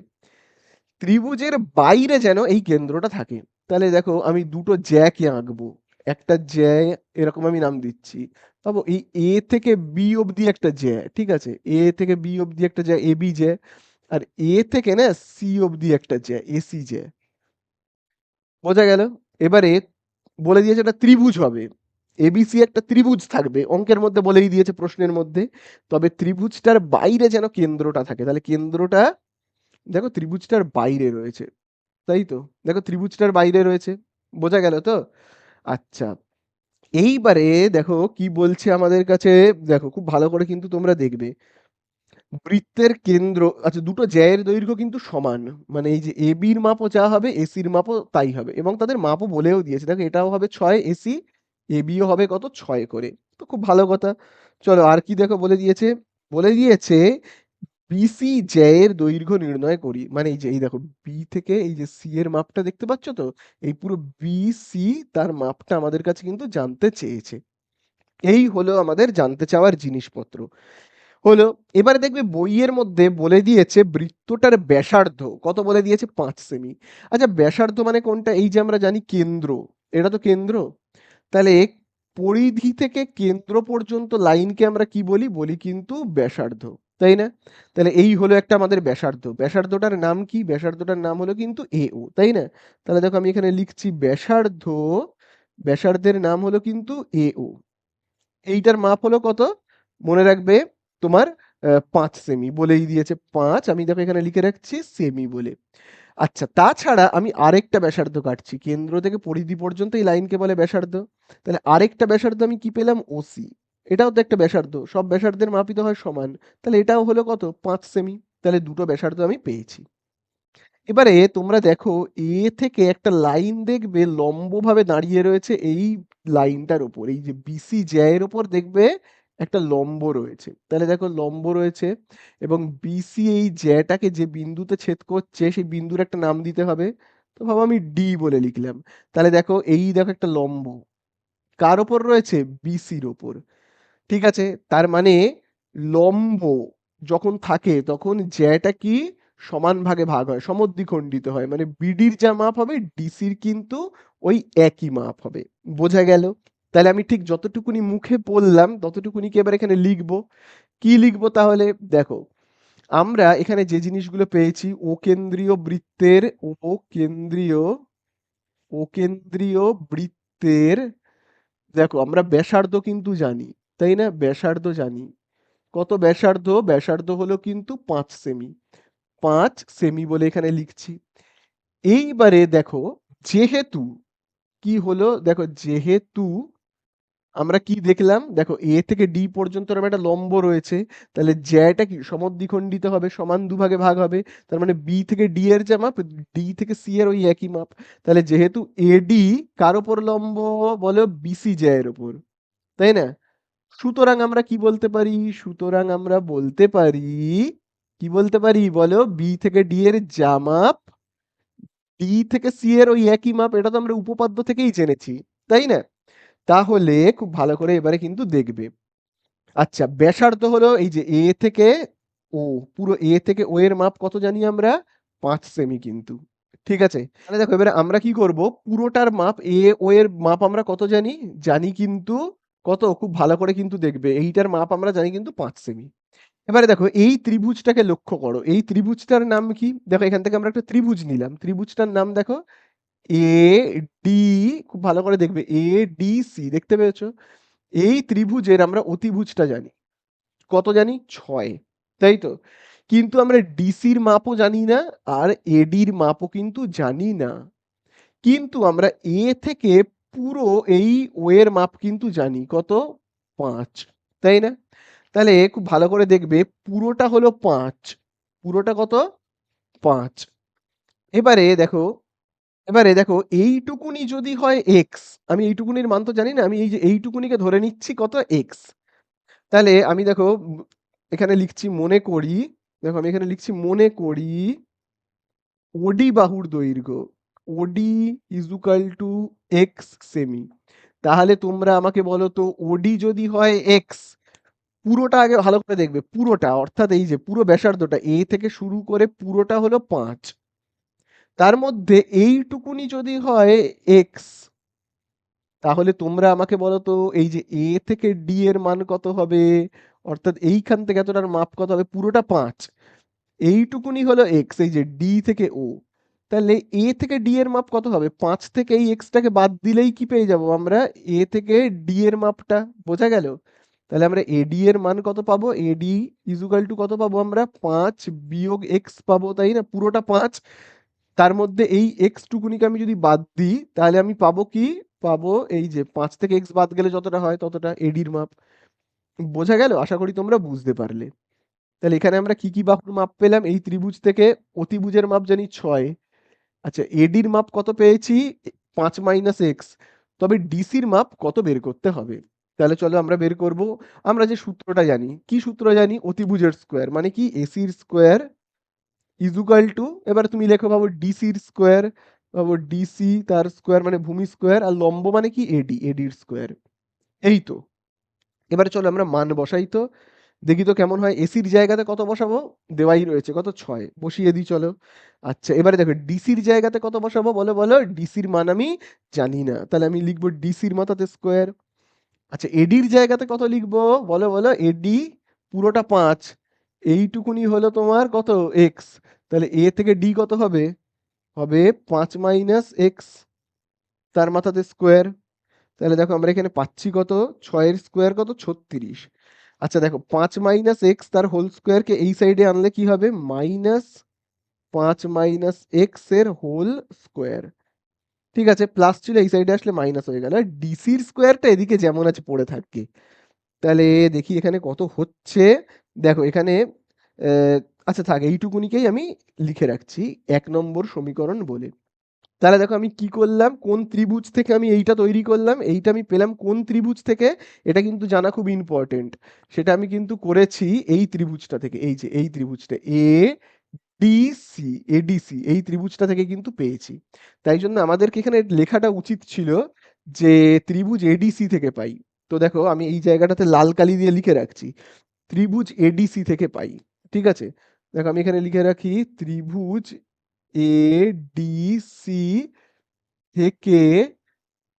ত্রিভুজের বাইরে যেন এই কেন্দ্রটা থাকে। তাহলে দেখো আমি দুটো জ্যাকে আঁকবো। একটা জ্যা এরকম আমি নাম দিচ্ছি। ভাবো এই এ থেকে বি অবধি একটা জ্যা, ঠিক আছে? এ থেকে বি অবধি একটা জ্যা এবি জ্যা, আর এ থেকে না সি অবধি একটা জ্যা এসি জ্যা। বোঝা গেল? এবারে বলে দিয়েছে একটা ত্রিভুজ হবে। এবিসি একটা ত্রিভুজ থাকবে, অঙ্কের মধ্যে বলেই দিয়েছে প্রশ্নের মধ্যে। তবে ত্রিভুজটার বাইরে যেন কেন্দ্রটা থাকে। তাহলে কেন্দ্রটা দেখো ত্রিভুজটার বাইরে রয়েছে, তাই তো? দেখো ত্রিভুজটার বাইরে রয়েছে। বোঝা গেল তো? আচ্ছা, এইবারে দেখো কি বলছে আমাদের কাছে। দেখো খুব ভালো করে কিন্তু তোমরা দেখবে। বৃত্তের কেন্দ্র, আচ্ছা দুটো জ্যায়ের দৈর্ঘ্য কিন্তু সমান। মানে এই যে এবির মাপও যা হবে এসির মাপও তাই হবে, এবং তাদের মাপও বলেও দিয়েছে। দেখো এটাও হবে 6 এসি, এবিও হবে কত? 6 করে। তো খুব ভালো কথা। চলো আর কি দেখো বলে দিয়েছে? বলে দিয়েছে বিসি জ্যায়ের দৈর্ঘ্য নির্ণয় করি। মানে এই যে এই দেখো বি থেকে এই যে সি এর মাপটা দেখতে পাচ্ছ তো? এই পুরো বিসি তার মাপটা আমাদের কাছে কিন্তু জানতে চেয়েছে। এই হলো আমাদের জানতে চাওয়ার জিনিসপত্র। হলো। এবারে দেখবে বইয়ের মধ্যে বলে দিয়েছে বৃত্তটার ব্যাসার্ধ কত বলে দিয়েছে 5 সেমি। আচ্ছা ব্যাসার্ধ মানে কোনটা? এই যে আমরা জানি কেন্দ্র, এটা তো কেন্দ্র। তাহলে পরিধি থেকে কেন্দ্র পর্যন্ত লাইনকে আমরা কি বলি? বলি কিন্তু ব্যাসার্ধ, তাই না? তাহলে এই হলো একটা আমাদের ব্যাসার্ধ। ব্যাসার্ধটার নাম কি? ব্যাসার্ধটার নাম হলো কিন্তু এও, তাই না? তাহলে দেখো আমি এখানে লিখছি ব্যাসার্ধ, ব্যাসার্ধের নাম হলো কিন্তু এও। এইটার মাপ হলো কত? মনে রাখবে তোমার 5 সেমি বলেই দিয়েছে 5, আমি দেখো এখানে লিখে রাখছি সেমি বলে। আচ্ছা তাছাড়া আমি আরেকটা ব্যাসার্ধ কাটছি, কেন্দ্র থেকে পরিধি পর্যন্ত এই লাইনকে বলে ব্যাসার্ধ। তাহলে আরেকটা ব্যাসার্ধ আমি কি পেলাম? ওসি। এটাও তো একটা ব্যাসার্ধ, সব ব্যাসার্ধের মাপই তো হয় সমান। তাহলে এটাও হলো কত? 5 সেমি। তাহলে দুটো ব্যাসার্ধ আমি পেয়েছি। এবারে তোমরা দেখো এ থেকে একটা লাইন দেখবে লম্বভাবে দাঁড়িয়ে রয়েছে এই লাইনটার উপর, এই যে বিসি জ্যায়ের উপর দেখবে একটা লম্ব রয়েছে। তাহলে দেখো লম্ব রয়েছে এবং বিসি এই জ্যাটাকে যে বিন্দুতে ছেদ করছে সেই বিন্দুর একটা নাম দিতে হবে। তো ভাবো আমি ডি বলে লিখলাম। তাহলে দেখো এই দেখো একটা লম্ব কার ওপর রয়েছে? বিসির ওপর। ঠিক আছে? তার মানে লম্ব যখন থাকে তখন জ্যাটা কি সমান ভাগে ভাগ হয়, সমদ্বিখণ্ডিত হয়। মানে বিডির যা মাপ হবে ডিসির কিন্তু ওই একই মাপ হবে। বোঝা গেল? তাহলে আমি ঠিক যতটুকুনি মুখে বললাম ততটুকুনিকে এবার এখানে লিখবো। কি লিখবো তাহলে? দেখো আমরা এখানে যে জিনিসগুলো পেয়েছি, ও কেন্দ্রীয় বৃত্তের, ও কেন্দ্রীয়, ও কেন্দ্রীয় বৃত্তের, দেখো আমরা ব্যাসার্ধ কিন্তু জানি, তাই না? ব্যাসার্ধ জানি। কত ব্যাসার্ধ? ব্যাসার্ধ হলো কিন্তু 5 সেমি। 5 সেমি বলে এখানে লিখছি। এইবারে দেখো যেহেতু কি হলো? দেখো যেহেতু আমরা কি দেখলাম? দেখো এ থেকে ডি পর্যন্ত এরকম একটা লম্ব রয়েছে। তাহলে জ্যাটা কি সমদ্বিখণ্ডিত হবে, সমান দুভাগে ভাগ হবে। তার মানে বি থেকে ডি এর যা মাপ, ডি থেকে সি এর ওই একই মাপ। তাহলে যেহেতু এডি কার ওপর লম্ব? বলো বিসি জ্যায়ের ওপর, তাই না? সুতরাং আমরা কি বলতে পারি? সুতরাং আমরা বলতে পারি, কি বলতে পারি বলো? বি থেকে ডি এর যা মাপ, ডি থেকে সি এর ওই একই মাপ, এটা তো আমরা উপপাদ্য থেকেই জেনেছি, তাই না? তাহলে খুব ভালো করে এবারে কিন্তু দেখবে। আচ্ছা ব্যাসার্ধ হলো এই যে এ থেকে ও, পুরো এ থেকে ও এর মাপ কত জানি আমরা? 5 সেমি কিন্তু। ঠিক আছে? তাহলে দেখো এবারে আমরা কি করব? পুরোটার মাপ এ ও এর মাপ আমরা কত জানি? জানি কিন্তু কত? খুব ভালো করে কিন্তু দেখবে। এইটার মাপ আমরা জানি কিন্তু 5 সেমি। এবারে দেখো এই ত্রিভুজটাকে লক্ষ্য করো। এই ত্রিভুজটার নাম কি? দেখো এখান থেকে আমরা একটা ত্রিভুজ নিলাম। ত্রিভুজটার নাম দেখো এডি, খুব ভালো করে দেখবে এডিসি, দেখতে পেয়েছো? এই ত্রিভুজের আমরা অতিভুজটা জানি। কত জানি? 6, তাই তো? কিন্তু আমরা ডিসির মাপও জানি না আর এডির মাপও কিন্তু জানি না। কিন্তু আমরা এ থেকে পুরো এই ও এর মাপ কিন্তু জানি কত? 5, তাই না? তাহলে খুব ভালো করে দেখবে পুরোটা হলো 5, পুরোটা কত? 5। এবারে দেখো এইটুকুনি যদি হয় এক্স, আমি এইটুকুনির মান তো জানি না, আমি এই যে এইটুকুনিকে ধরে নিচ্ছি কত? এক্স। তাহলে আমি দেখো এখানে লিখছি মনে করি, দেখো আমি এখানে লিখছি মনে করি ওডি বাহুর দৈর্ঘ্য, ওডি ইজুকাল টু এক্স সেমি। তাহলে তোমরা আমাকে বলো তো ওডি যদি হয় এক্স, পুরোটা আগে ভালো করে দেখবে, পুরোটা অর্থাৎ এই যে পুরো ব্যাসার্ধটা এ থেকে শুরু করে পুরোটা হলো 5, তার মধ্যে এইটুকুনি যদি হয় এক্স, তাহলে তোমরা আমাকে বলো তো এই যে এ থেকে ডি এর মান কত হবে? অর্থাৎ এইখান থেকে এতটার মাপ কত হবে? পুরোটা 5, এইটুকুনি হলো এক্স, এই যে ডি থেকে ও। তাহলে এ থেকে ডি এর মাপ কত হবে? 5 থেকে এই এক্সটাকে বাদ দিলেই কি পেয়ে যাব আমরা? এ থেকে ডি এর মাপটা। বোঝা গেল? তাহলে আমরা এডি এর মান কত পাবো? এডি ইজুকাল টু কত পাবো আমরা? 5 বিয়োগ এক্স পাবো, তাই না? পুরোটা 5, তার মধ্যে এই এক্স টুকুনিকে আমি যদি বাদ দিই তাহলে আমি পাবো কি? পাবো এই যে 5 থেকে এক্স বাদ গেলে যতটা হয় ততটা এডির মাপ। বোঝা গেল? আশা করি তোমরা বুঝতে পারলে। তাহলে এখানে আমরা কি বাহুর মাপ পেলাম? এই ত্রিভুজ থেকে অতিভুজের মাপ জানি 6। আচ্ছা এডির মাপ কত পেয়েছি? 5 মাইনাস এক্স। তবে ডিসির মাপ কত বের করতে হবে? তাহলে চলো আমরা বের করব। আমরা যে সূত্রটা জানি, কি সূত্র জানি? অতিভুজের স্কোয়ার মানে কি? এসির স্কোয়ার ইজুকাল টু, এবার তুমি লেখো ভাবো ডিসির স্কোয়ার, ভাবো ডিসি তার স্কোয়ার মানে ভূমি স্কোয়ার, আর লম্ব মানে কি? এডি, এডির স্কোয়ার। এই তো। এবারে চলো আমরা মান বসাই তো। দেখি তো কেমন হয়। এসির জায়গাতে কত বসাবো? দেওয়াই রয়েছে, কত? 6 বসিয়ে দিই চলো। আচ্ছা এবারে দেখো ডিসির জায়গাতে কত বসাবো বলো বলো? ডিসির মান আমি জানি না, তাহলে আমি লিখবো ডিসির মাথাতে স্কোয়ার। আচ্ছা এডির জায়গাতে কত লিখবো বলো বলো? এডি পুরোটা 5, এইটুকুনি হলো তোমার কত? এক্স। তাহলে এ থেকে ডি কত হবে? হবে 5 মাইনাস এক্স, তার মাথাতে স্কোয়ার। তাহলে দেখো আমরা এখানে পাচ্ছি কত? 6 এর স্কোয়ার কত? 36। আচ্ছা দেখো 5 মাইনাস এক্স তার হোল স্কোয়ারকে এই সাইডে আনলে কি হবে? মাইনাস 5 মাইনাস এক্স এর হোল স্কোয়ার। ঠিক আছে, প্লাস ছিল, এই সাইডে আসলে মাইনাস হয়ে গেল। আর ডিসির স্কোয়ারটা এদিকে যেমন আছে পড়ে থাকবে। তাহলে দেখি এখানে কত হচ্ছে। দেখো এখানে আহ, আচ্ছা থাক, এইটুকুনিকেই আমি লিখে রাখছি 1 নম্বর সমীকরণ বলে। তাহলে দেখো আমি কি করলাম, কোন ত্রিভুজ থেকে আমি এইটা তৈরি করলাম, এইটা আমি পেলাম কোন ত্রিভুজ থেকে, এটা কিন্তু জানা খুব ইম্পর্টেন্ট। সেটা আমি কিন্তু করেছি এই ত্রিভুজটা থেকে, এই যে এই ত্রিভুজটা ডিসি, এডিসি এই ত্রিভুজটা থেকে কিন্তু পেয়েছি। তাই জন্য আমাদেরকে এখানে লেখাটা উচিত ছিল যে ত্রিভুজ এডিসি থেকে পাই। তো দেখো আমি এই জায়গাটাতে লাল কালি দিয়ে লিখে রাখছি, ত্রিভুজ এডিসি থেকে পাই। ঠিক আছে, দেখো আমি এখানে লিখে রাখি ত্রিভুজ এডিসি থেকে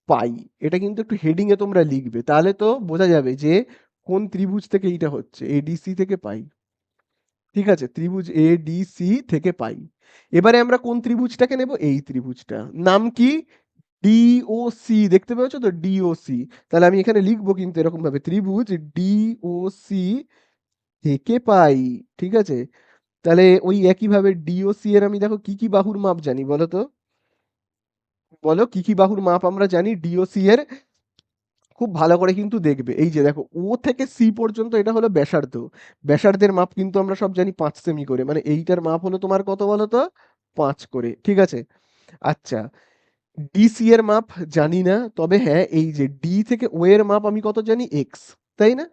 পাই। এটা কিন্তু একটু হেডিং এ তোমরা লিখবে, তাহলে তো বোঝা যাবে যে কোন ত্রিভুজ থেকে এইটা হচ্ছে। এডিসি থেকে পাই, ঠিক আছে, ত্রিভুজ এডিসি থেকে পাই। এবারে আমরা কোন ত্রিভুজটাকে নেব? এই ত্রিভুজটা, নাম কি? ডিওসি, দেখতে পেয়েছো তো ডিওসি। তাহলে আমি এখানে লিখবো কিন্তু এরকম ভাবে, ত্রিভুজ ডিওসি থেকে পাই। ঠিক আছে, তাহলে ওই একইভাবে ডিওসি এর আমি দেখো কি কি বাহুর মাপ জানি বলো তো? বলো কি কি বাহুর মাপ আমরা জানি ডিওসি এর? খুব ভালো করে কিন্তু দেখবে, এই যে দেখো ও থেকে সি পর্যন্ত এটা হলো ব্যাসার্ধ। ব্যাসার্ধের মাপ কিন্তু আমরা সব জানি 5 সেমি করে, মানে এইটার মাপ হলো তোমার কত বলো তো? 5 করে। ঠিক আছে, আচ্ছা ডিসি এর মাপ জানি না, তবে হ্যাঁ এই যে ডি থেকে ও এর মাপ আমি কত জানি? এক্স, তাই না?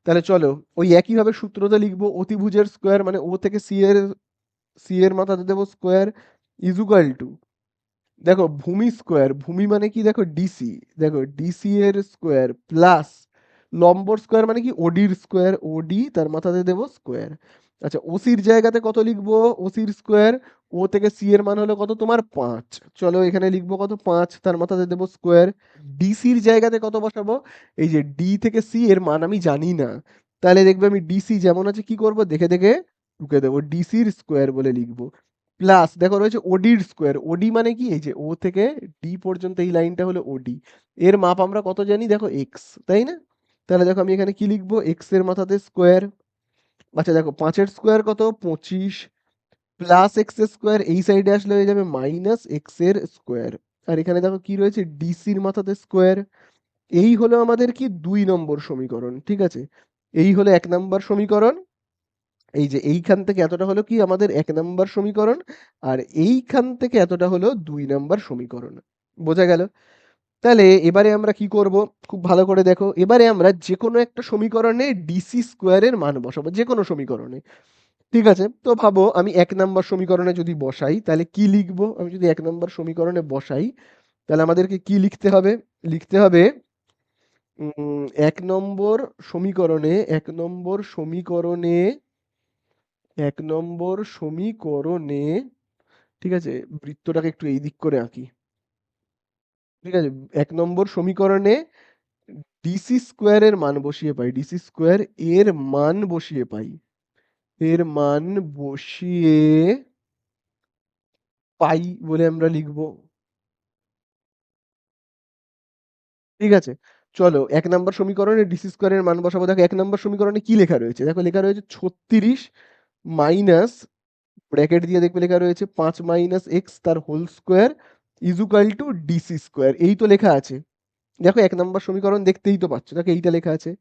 তাহলে চলো ওই একইভাবে সূত্রটা লিখবো, অতিভুজের স্কোয়ার মানে ও থেকে সি এর মাথাতে দেবো স্কোয়ার, ইজুকাল টু, দেখো ভূমি স্কোয়ার, ভূমি মানে কি? দেখো ডিসি, দেখো ডিসি এর স্কোয়ার প্লাস লম্বর স্কোয়ার মানে কি? ওডির স্কোয়ার, ওডি তার মাথাতে দেবো স্কোয়ার। আচ্ছা ওসির জায়গাতে কত লিখবো? ওসির স্কোয়ার, ও থেকে সি এর মান হলো কত তোমার? 5। চলো এখানে লিখবো কত? 5 তার মাথাতে দেবো স্কোয়ার। ডিসির জায়গাতে কত বসাবো? এই যে ডি থেকে সি এর মান আমি জানি না, তাহলে দেখবে আমি ডিসি যেমন আছে কি করব? দেখে দেখে ঢুকে দেবো, ডিসির স্কোয়ার বলে লিখবো। প্লাস দেখো রয়েছে ওডির স্কোয়ার, ওডি মানে কি? এই যে ও থেকে ডি পর্যন্ত এই লাইনটা হলো ওডি, এর মাপ আমরা কত জানি? দেখো এক্স, তাই না? তাহলে দেখো আমি এখানে কি লিখবো? এক্স এর মাথাতে স্কোয়ার। আচ্ছা দেখো 5 এর স্কোয়ার কত? 25 প্লাস এক্স এর স্কোয়ার, এই সাইডে আসলে হয়ে যাবে মাইনাস এক্স এর স্কোয়ার। আর এখানে দেখো কি রয়েছে? ডিসির মাথাতে স্কোয়ার। এই হলো আমাদের কি 2 নম্বর সমীকরণ। ঠিক আছে, এই হলো 1 নম্বর সমীকরণ। এই যে এইখান থেকে এতটা হলো কি আমাদের 1 নম্বর সমীকরণ, আর এইখান থেকে এতটা হলো 2 নম্বর সমীকরণ। বোঝা গেল? তাহলে এবারে আমরা কি করব? খুব ভালো করে দেখো, এবারে আমরা যে কোনো একটা সমীকরণে ডিসি স্কোয়ারের মান বসাবো, যে কোনো সমীকরণে। ঠিক আছে, তো ভাবো আমি 1 নম্বর সমীকরণে যদি বসাই তাহলে কি লিখবো? আমি যদি 1 নম্বর সমীকরণে বসাই তাহলে আমাদেরকে কি লিখতে হবে? লিখতে হবে 1 নম্বর সমীকরণে ঠিক আছে, বৃত্তটাকে একটু এই দিক করে আঁকি। ঠিক আছে, 1 নম্বর সমীকরণে ডিসি স্কোয়ারের মান বসিয়ে পাই, ডিসি স্কোয়ার এর মান বসিয়ে পাই, এর মান বসিয়ে পাই বলে আমরা লিখবো। ঠিক আছে, চলো 1 নম্বর সমীকরণে ডিসি স্কোয়ারের মান বসাবো। দেখো 1 নম্বর সমীকরণে কি লেখা রয়েছে? দেখো লেখা রয়েছে 36 মাইনাস, ব্র্যাকেট দিয়ে দেখবে লেখা রয়েছে 5 মাইনাস এক্স তার whole square equal to DC square, এই তো লেখা আছে। দেখো 1 নম্বর সমীকরণ দেখতেই তো পাচ্ছ, দেখো এইটা লেখা আছে।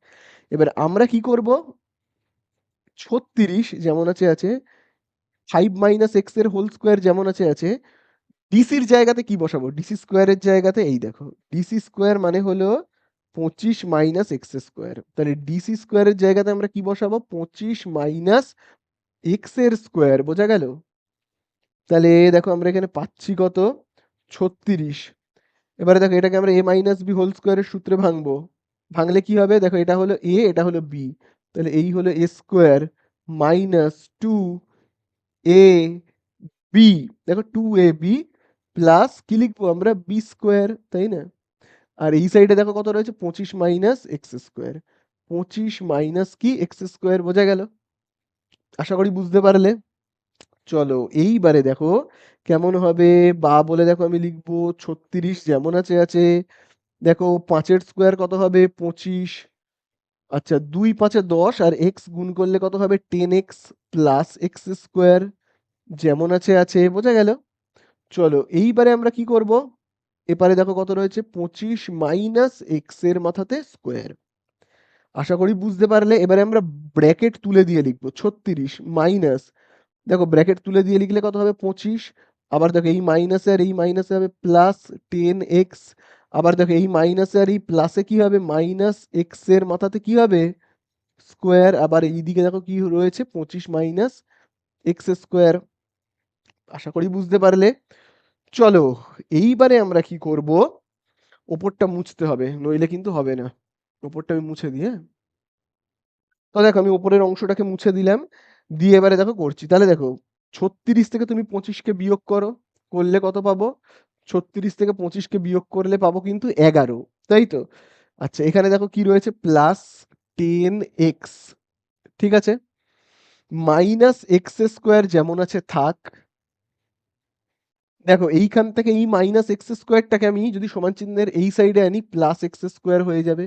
এবার আমরা কি করব? 36 যেমন আছে আছে, 5 মাইনাস এক্স এর হোল স্কোয়ার যেমন আছে আছে, ডিসির জায়গাতে কি বসাবো? ডিসি স্কোয়ারের জায়গাতে এই দেখো ডিসি স্কোয়ার মানে হলো 25 মাইনাস এক্স স্কোয়ার, তাহলে ডিসি স্কোয়ারের জায়গাতে আমরা কি বসাবো? 25 মাইনাস এক্স এর স্কোয়ার। বোঝা গেল? তাহলে দেখো আমরা এখানে পাচ্ছি কত? 36। এবারে দেখো এটাকে আমরা এ মাইনাস বি হোল স্কোয়ারের সূত্রে ভাঙবো। ভাঙলে কি হবে? দেখো এটা হলো এ, এটা হলো বি, তাহলে এই হলো এ square minus two A B. দেখো টু এ বি প্লাস কি লিখবো আমরা বি স্কোয়ার, তাই না? আর এই সাইডে দেখো কত রয়েছে 25 মাইনাস এক্স স্কোয়ার। 25 মাইনাস কি এক্স স্কোয়ার, বোঝা গেল? আশা করি বুঝতে পারলে। চলো এইবারে দেখো কেমন হবে। বা বলে দেখো আমি লিখবো 36 যেমন আছে আছে। দেখো 5-এর স্কোয়ার কত হবে 25। আচ্ছা 2 5 10 আর এক্স গুণ করলে কত হবে 10x প্লাস এক্স স্কোয়ার যেমন আছে আছে, বোঝা গেল? চলো এইবারে আমরা কি করব, এপারে দেখো কত রয়েছে 25 মাইনাস এক্স এর মাথাতে স্কোয়ার। আশা করি বুঝতে পারলে। এবারে আমরা ব্র্যাকেট তুলে দিয়ে লিখবো 36 মাইনাস, দেখো ব্র্যাকেট তুলে দিয়ে লিখলে কত হবে 25। আবার দেখো এই মাইনাসে আর এই মাইনাসে হবে প্লাস 10x। আবার দেখো এই মাইনাসে আর এই প্লাসে কি হবে মাইনাস এক্স এর মাথাতে কি হবে স্কোয়ার। আবার এইদিকে দেখো কি রয়েছে 25 মাইনাস এক্স স্কোয়ার। আশা করি বুঝতে পারলে। চলো এইবারে আমরা কি করব, ওপরটা মুছতে হবে নইলে কিন্তু হবে না। ওপরটা আমি মুছে দিই, হ্যাঁ। তো দেখো আমি ওপরের অংশটাকে মুছে দিলাম, দিয়ে এবারে দেখো করছি। তাহলে দেখো 36 থেকে তুমি 25কে বিয়োগ করো, করলে কত পাবো? 36 থেকে 25কে বিয়োগ করলে পাবো কিন্তু 11, তাই তো? আচ্ছা এখানে দেখো কি রয়েছে প্লাস 10x, ঠিক আছে, মাইনাস এক্স স্কোয়ার যেমন আছে থাক। দেখো এইখান থেকে এই মাইনাস এক্স স্কোয়ারটাকে আমি যদি সমান চিহ্নের এই সাইডে আনি প্লাস এক্স স্কোয়ার হয়ে যাবে।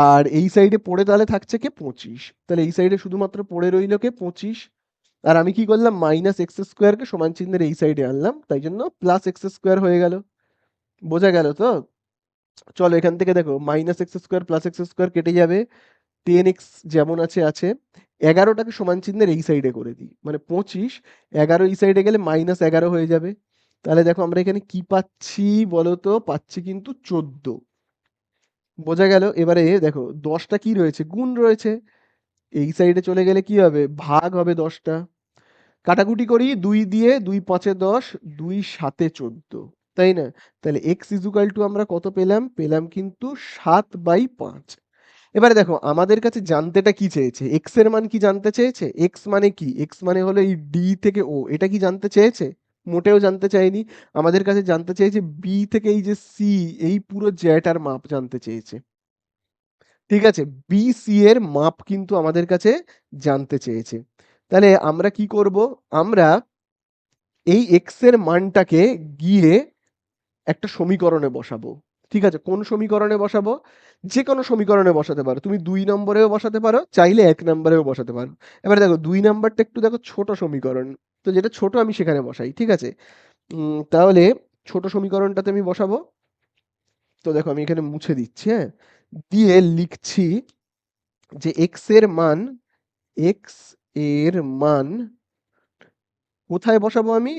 আর এই সাইডে পড়ে তাহলে থাকছে কে 25, তাহলে এই সাইডে শুধুমাত্র পড়ে রইল কে 25। আর আমি কি করলাম মাইনাস এক্স স্কোয়ারকে সমান চিহ্নের এই সাইডে আনলাম, তাই জন্য প্লাস এক্স স্কোয়ার হয়ে গেল। বোঝা গেল তো? চলো এখান থেকে দেখো minus x square plus x square কেটে যাবে, 10x যেমন আছে আছে। 11টাকে সমান চিহ্নের এই সাইডে করে দিই, মানে 25, 11 এই সাইডে গেলে -11 হয়ে যাবে। তাহলে দেখো আমরা এখানে কি পাচ্ছি বলো তো, পাচ্ছি কিন্তু 14। বোঝা গেল? এবারে দেখো 10টা কি রয়েছে গুণ রয়েছে, এই সাইডে চলে গেলে কি হবে ভাগ হবে 10টা। কাটাকুটি করি 2 দিয়ে, 2 5 10, 2 7 14, তাই না? তাহলে এক্স ইজুকাল টু আমরা কত পেলাম, পেলাম কিন্তু 7/5। এবারে দেখো আমাদের কাছে জানতেটা কি চেয়েছে, এক্স এর মান কি জানতে চেয়েছে? এক্স মানে কি, এক্স মানে হলো এই ডি থেকে ও, এটা কি জানতে চেয়েছে? মোটেও জানতে চায়নি। আমাদের কাছে জানতে চেয়েছে বি থেকে এই যে সি, এই পুরো জ্যাটার মাপ জানতে চেয়েছে। ঠিক আছে, বি সি এর মাপ কিন্তু আমাদের কাছে জানতে চেয়েছে। তাহলে আমরা কি করব, আমরা এই এক্স এর মানটাকে গিয়ে একটা সমীকরণে বসাবো। ঠিক আছে, কোন সমীকরণে বসাবো? যে কোনো সমীকরণে বসাতে পারো, তুমি 2 নম্বরেও বসাতে পারো, চাইলে 1 নম্বরেও বসাতে পারো। এবারে দেখো 2 নাম্বারটা একটু দেখো ছোট সমীকরণ, তো যেটা ছোট আমি সেখানে বসাই, ঠিক আছে। তাহলে ছোট সমীকরণটাতে আমি বসাবো। তো দেখো আমি এখানে মুছে দিচ্ছি, হ্যাঁ, দিয়ে লিখছি যে এক্স এর মান কোথায় বসাবো আমি?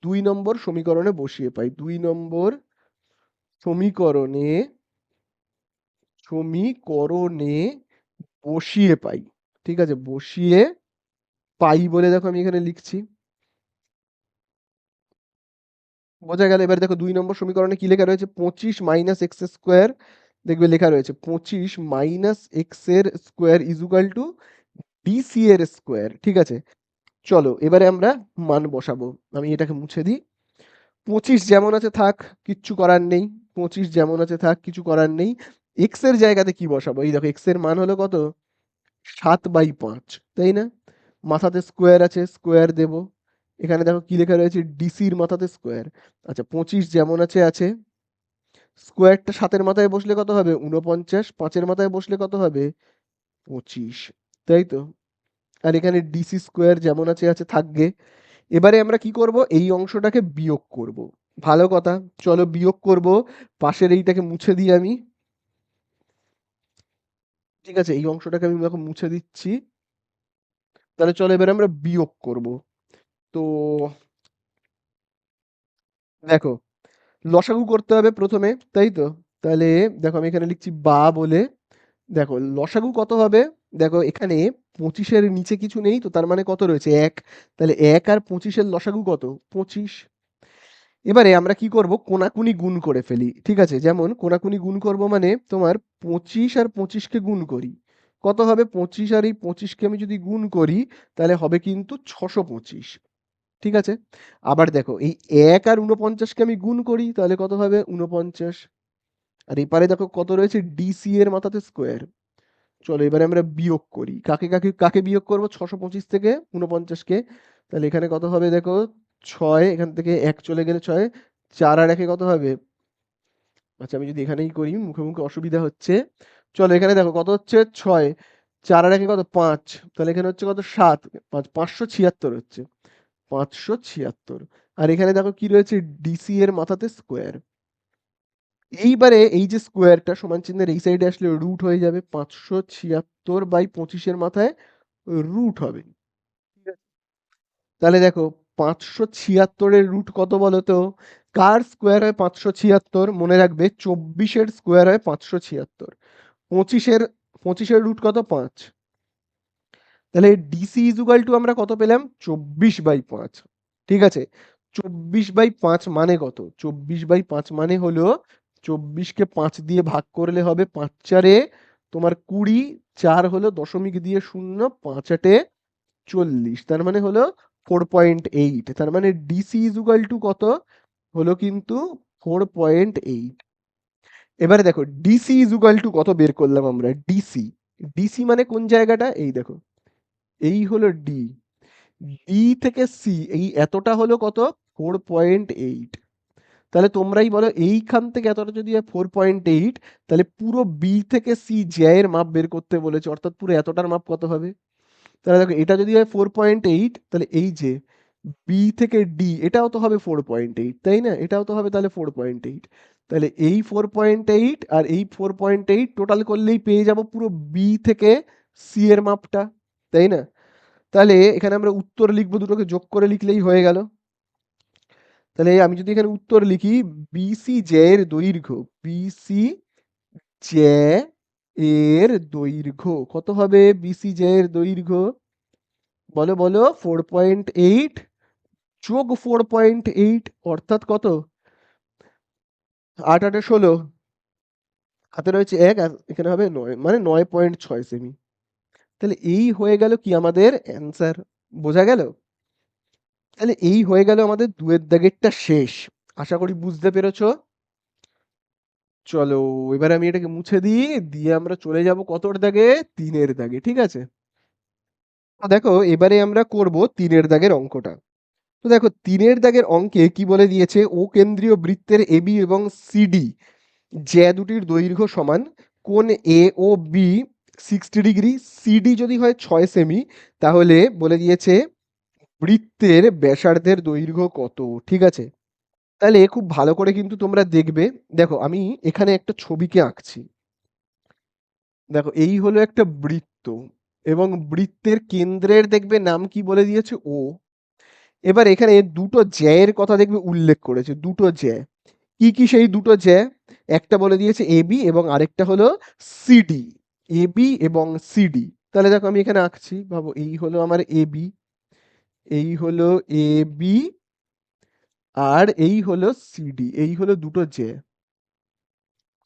2 নম্বর সমীকরণে বসিয়ে পাই, 2 নম্বর সমীকরণে সমীকরণে বসিয়ে পাই। ঠিক আছে, বসিয়ে পাই বলে দেখো আমি এখানে লিখছি। বোঝা গেল? এবার দেখো 2 নম্বর সমীকরণে কি লেখা রয়েছে 25 মাইনাস এক্স স্কোয়ার, দেখবে লেখা রয়েছে 25 মাইনাস এক্স এর স্কোয়ার ইজুকাল টু ডিসি এর স্কোয়ার। ঠিক আছে, চলো এবারে আমরা মান বসাবো। আমি এটাকে মুছে দিই। 25 যেমন আছে থাক, কিচ্ছু করার নেই। 25 যেমন আছে থাক, কিছু করার নেই। এক্স এর জায়গাতে কি বসাবো? এই দেখো এক্স এর মান হলো কত 7/5, তাই না? মাথাতে স্কোয়ার আছে, স্কোয়ার দেব। এখানে দেখো কি লেখা রয়েছে ডিসির মাথাতে স্কোয়ার। আচ্ছা 25 যেমন আছে আছে, স্কোয়ারটা 7-এর মাথায় বসলে কত হবে 49, 5-এর মাথায় বসলে কত হবে 25, তাই তো? আর এখানে ডিসি স্কোয়ার যেমন আছে আছে থাকবে। এবারে আমরা কি করব, এই অংশটাকে বিয়োগ করব। ভালো কথা, চলো বিয়োগ করব। পাশের এইটাকে মুছে দিই আমি। ঠিক আছে, এই অংশটাকে আমি দেখো মুছে দিচ্ছি। তাহলে চলো এবারে আমরা বিয়োগ করব। তো দেখো লসাগু করতে হবে প্রথমে, তাই তো? তাহলে দেখো আমি এখানে লিখছি বা বলে, দেখো লসাগু কত হবে? দেখো এখানে 25-এর নিচে কিছু নেই, তো তার মানে কত রয়েছে 1। তাহলে 1 আর 25-এর লসাগু কত 25। এবারে আমরা কি করব, কোনাকুনি গুণ করে ফেলি। ঠিক আছে, যেমন কোনাকুনি গুণ করব মানে তোমার 25 আর 25কে গুণ করি, কত হবে 25 আর এই 25কে আমি যদি গুণ করি তাহলে হবে কিন্তু 625। ঠিক আছে? আবার দেখো এই 1 আর 49কে আমি গুণ করি তাহলে কত হবে 49। আর এপারে দেখো কত রয়েছে ডিসি এর মাথাতে স্কোয়ার। চলো এবারে আমরা বিয়োগ করি। কাকে বিয়োগ করব? 625 থেকে 49কে। তাহলে এখানে কত হবে দেখো 6, এখান থেকে 1 চলে গেলে 6, 4 আর 1 কত হবে? আচ্ছা আমি যদি এখানেই করি, মুখে মুখে অসুবিধা হচ্ছে। চলো এখানে দেখো কত হচ্ছে 6, 4 আর 1 কত 5, তাহলে এখানে হচ্ছে কত 7, 576 হচ্ছে 576। আর এখানে দেখো কি রয়েছে ডিসি এর মাথাতে স্কোয়ার। এইবারে এই যে স্কোয়ারটা সমান চিহ্নের এই সাইডে আসলে রুট হয়ে যাবে, 576/25 মাথায় রুট হবে। ঠিক আছে? তাহলে দেখো 576 রুট কত বলো তো? কার স্কোয়ার হয় 576? মনে রাখবে 24 স্কোয়ার হয় 576। 25 25 রুট কত? 5। তাহলে ডিসি ইজুকাল টু আমরা কত পেলাম? 24/5। ঠিক আছে? 24/5 মানে কত? 24/5 মানে হলো 24কে 5 দিয়ে ভাগ করলে হবে 5 4 তোমার 20, 4 হলো দশমিক দিয়ে 0, 5 8 40, তার মানে হলো 4.8। তার মানে ডিসি ইজুকাল টু কত? হলো কিন্তু 4.8। এবারে দেখো ডিসি ইজুকাল টু কত বের করলাম আমরা? ডিসি, ডিসি মানে কোন জায়গাটা? এই দেখো, এই হলো ডি। ডি থেকে সি এই এতটা হলো কত? 4.8। তাহলে তোমরাই বলো এইখান থেকে এতটা যদি হয় 4.8, তাহলে পুরো বি থেকে সি জ্যায়ের মাপ বের করতে বলেছে, অর্থাৎ পুরো এতটার মাপ কত হবে? তাহলে দেখো এটা যদি হয় 4.8, তাহলে এই যে বি থেকে ডি এটাও তো হবে 4.8, তাই না? এটাও তো হবে তাহলে 4.8। তাহলে এই 4.8 আর এই 4.8 টোটাল করলেই পেয়ে যাব পুরো বি থেকে সি এর মাপটা, তাই না? তাহলে এখানে আমরা উত্তর লিখবো, দুটোকে যোগ করে লিখলেই হয়ে গেল। তাহলে আমি যদি এখানে উত্তর লিখি, বিসি জ্যা এর দৈর্ঘ্য, বিসি জ্যা এর দৈর্ঘ্য কত হবে? বিসি জ্যা এর দৈর্ঘ্য বলো বলো 4.8 যোগ 4.8 অর্থাৎ কত? 8 8 16, হাতে রয়েছে 1 আর এখানে হবে 9, মানে 9.6 সেমি। তাহলে এই হয়ে গেল কি আমাদের অ্যান্সার। বোঝা গেল? তাহলে এই হয়ে গেল আমাদের 2 এর দাগেরটা শেষ। আশা করি বুঝতে পেরেছো। চলো এবারে আমি এটাকে মুছে দিই, দিয়ে আমরা চলে যাব কতর দাগে? 3 এর দাগে। ঠিক আছে? তো দেখো এবারে আমরা করব 3 এর দাগের অঙ্কটা। তো দেখো 3 এর দাগের অঙ্কে কি বলে দিয়েছে? ও কেন্দ্রীয় বৃত্তের এবি এবং সিডি জ্যা দুটির দৈর্ঘ্য সমান, কোণ এ ও বি 60 ডিগ্রি, সিডি যদি হয় 6 সেমি, তাহলে বলে দিয়েছে বৃত্তের ব্যাসার্ধের দৈর্ঘ্য কত। ঠিক আছে? তাহলে খুব ভালো করে কিন্তু তোমরা দেখবে। দেখো আমি এখানে একটা ছবিকে আঁকছি। দেখো এই হলো একটা বৃত্ত, এবং বৃত্তের কেন্দ্রের দেখবে নাম কি বলে দিয়েছে? ও। এবার এখানে দুটো জ্যায়ের কথা দেখবে উল্লেখ করেছে, দুটো জ্যা। কি কি সেই দুটো জ্যা? একটা বলে দিয়েছে এবি এবং আরেকটা হলো সিডি। এবি এবং সিডি। তাহলে দেখো আমি এখানে আঁকছি, ভাবো এই হলো আমার এবি, এই হলো এবি, আর এই হলো সিডি, এই হলো দুটো জ্যা।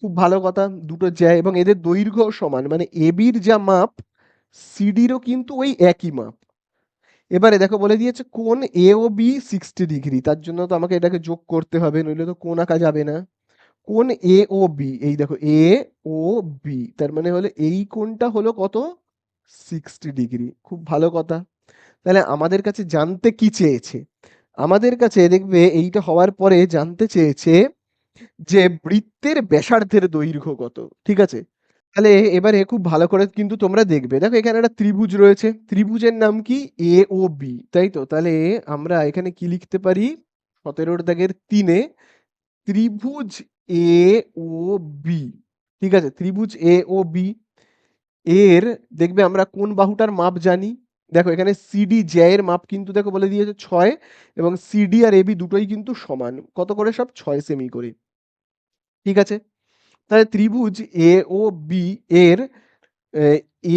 খুব ভালো কথা, দুটো জ্যা এবং এদের দৈর্ঘ্য সমান, মানে এবির যা মাপ সিডিরও কিন্তু ওই একই মাপ। এবারে দেখো বলে দিয়েছে কোণ এ ও বি 60 ডিগ্রি, তার জন্য তো আমাকে এটাকে যোগ করতে হবে, নইলে তো কোণ আঁকা যাবে না। কোণ এ ও বি, এই দেখো এ ও বি, তার মানে হলো এই কোণটা হলো কত? 60 ডিগ্রি। খুব ভালো কথা। তাহলে আমাদের কাছে জানতে কি চেয়েছে? আমাদের কাছে দেখবে এইটা হওয়ার পরে জানতে চেয়েছে যে বৃত্তের ব্যাসার্ধের দৈর্ঘ্য কত। ঠিক আছে? তাহলে এবারে খুব ভালো করে কিন্তু তোমরা দেখবে। দেখো এখানে একটা ত্রিভুজ রয়েছে। ত্রিভুজের নাম কি? এ ও বি, তাই তো? তাহলে আমরা এখানে কি লিখতে পারি? 17 দাগের 3 এ ত্রিভুজ এ ও বি। ঠিক আছে? ত্রিভুজ এ ও বি এর দেখবে আমরা কোন বাহুটার মাপ জানি? দেখো এখানে সিডি জ্যা এর মাপ কিন্তু দেখো বলে দিয়েছে 6, এবং সিডি আর এবি দুটোই কিন্তু সমান। কত করে? সব 6 সেমি করে। ঠিক আছে? তাহলে ত্রিভুজ এ ও বি এর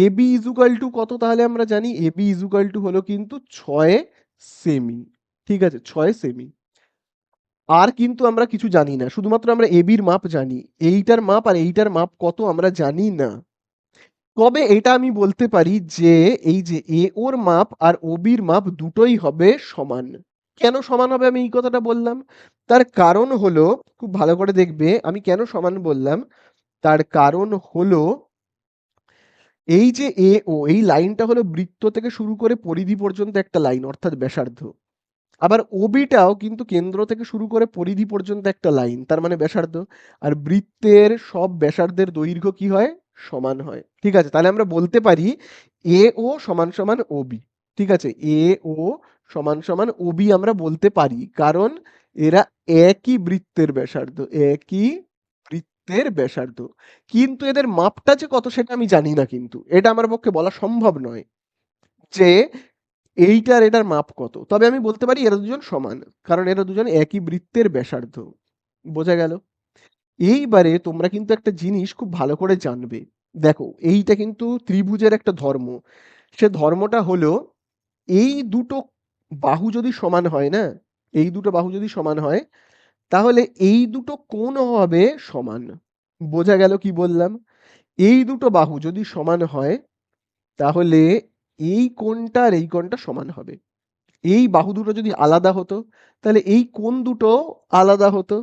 এবি ইজুকাল টু কত? তাহলে আমরা জানি এবি ইজুকাল টু হলো কিন্তু 6 সেমি। ঠিক আছে? 6 সেমি। আর কিন্তু আমরা কিছু জানি না, শুধুমাত্র আমরা এবির মাপ জানি। এইটার মাপ আর এইটার মাপ কত আমরা জানি না। তবে এটা আমি বলতে পারি যে এই যে AO-র মাপ আর OB-র মাপ দুটোই হবে সমান। কেন সমান হবে আমি এই কথাটা বললাম? তার কারণ হলো, খুব ভালো করে দেখবে আমি কেন সমান বললাম? তার কারণ হলো এই যে AO, এই লাইনটা হলো বৃত্ত থেকে শুরু করে পরিধি পর্যন্ত একটা লাইন, অর্থাৎ ব্যাসার্ধ। আবার OB-টাও কিন্তু কেন্দ্র থেকে শুরু করে পরিধি পর্যন্ত একটা লাইন, তার মানে ব্যাসার্ধ। আর বৃত্তের সব ব্যাসার্ধের দৈর্ঘ্য কি হয়? সমান হয়। ঠিক আছে? তাহলে আমরা বলতে পারি AO সমান সমান OB। ঠিক আছে? AO সমান সমান OB আমরা বলতে পারি। কারণ এরা একই বৃত্তের ব্যাসার্ধ। একই বৃত্তের ব্যাসার্ধ। কিন্তু এদের মাপটা যে কত সেটা আমি জানি না কিন্তু। এটা আমার পক্ষে বলা সম্ভব নয় যে এইটার এটার মাপ কত। তবে আমি বলতে পারি এরা দুজন সমান। কারণ এরা দুজন একই বৃত্তের ব্যাসার্ধ। বোঝা গেল? এইবারে তোমরা কিন্তু একটা জিনিস খুব ভালো করে জানবে। দেখো, এইটা কিন্তু ত্রিভুজের একটা ধর্ম। সে ধর্মটা হলো এই দুটো বাহু যদি সমান হয় না? এই দুটো বাহু যদি সমান হয়, তাহলে এই দুটো কোণ হবে সমান। বোঝা গেল কি বললাম? এই দুটো বাহু যদি সমান হয়, তাহলে এই কোণটা আর এই কোণটা সমান হবে। এই বাহু দুটো যদি আলাদা হতো, তাহলে এই কোণ দুটো আলাদা হতো।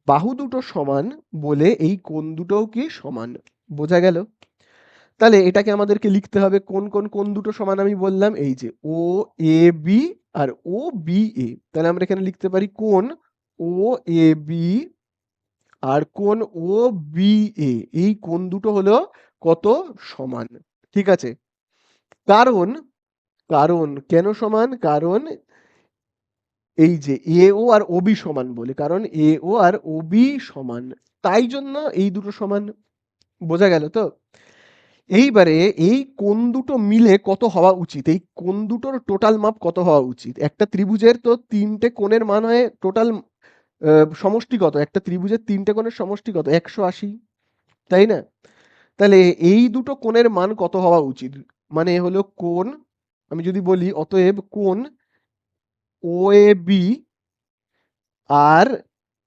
বাহু দুটো সমান বলে এই কোণ দুটোও কি সমান। বোঝা গেল? তাহলে এটাকে আমাদেরকে লিখতে হবে কোন কোন কোণ দুটো সমান আমি বললাম এই যে ও A B R O B A. তাহলে আমরা এখানে লিখতে পারি কোণ ও এ বি আর কোণ ও বি এ, এই কোণ দুটো হলো কত? সমান। ঠিক আছে? কারণ কারণ কেন সমান? কারণ এই যে AO আর OB সমান বলে। কারণ AO আর OB সমান। তাই জন্য এই দুটো সমান। বোঝা গেল তো? এইবারে এই কোণ দুটো মিলে কত হওয়া উচিত? এই কোণ দুটোর টোটাল মাপ কত হওয়া উচিত? একটা ত্রিভুজের তো ৩ টে কোণের মান হয় টোটাল, সমষ্টি কত? একটা ত্রিভুজের ৩ টে কোণের সমষ্টি কত? ১৮০। তাই না? তাহলে এই দুটো কোণের মান কত হওয়া উচিত? মানে হলো কোণ, আমি যদি বলি অতএব কোণ OAB আর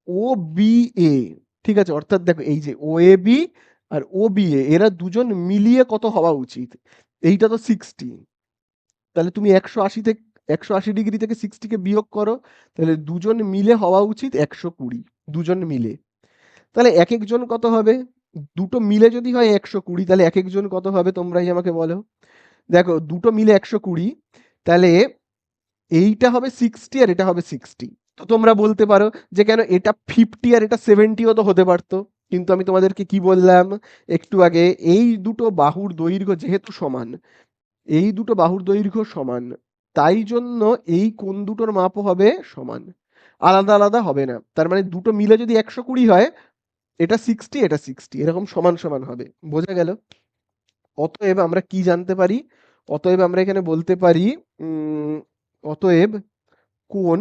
OBA, ঠিক আছে? অর্থাৎ দেখো এই যে OAB আর OBA এরা দুজন মিলিয়ে কত হওয়া উচিত? এইটা তো 60। তাহলে তুমি 180 থেকে 180 ডিগ্রি থেকে 60 কে বিয়োগ করো। তাহলে দুজন মিলে হওয়া উচিত 120। দুজন মিলে। তাহলে একেক জন কত হবে? দুটো মিলে যদি হয় 120, তাহলে একেক জন কত হবে তোমরাই আমাকে বলো। দেখো, দুটো মিলে 120, তাহলে এইটা হবে 60 আর এটা হবে 60। তো তোমরা বলতে পারো যে কেন এটা 50 আর এটা 70 ও তো হতে পারতো। কিন্তু আমি তোমাদেরকে কি বললাম একটু আগে? এই দুটো বাহুর দৈর্ঘ্য যেহেতু সমান, এই দুটো বাহুর দৈর্ঘ্য সমান, তাই জন্য এই কোণ দুটোর মাপও হবে সমান। আলাদা আলাদা হবে না। তার মানে দুটো মিলে যদি 120 হয়, এটা 60 এটা 60 এরকম সমান সমান হবে। বোঝা গেল? অতএব আমরা কি জানতে পারি? অতএব আমরা এখানে বলতে পারি উম, অতএব কোণ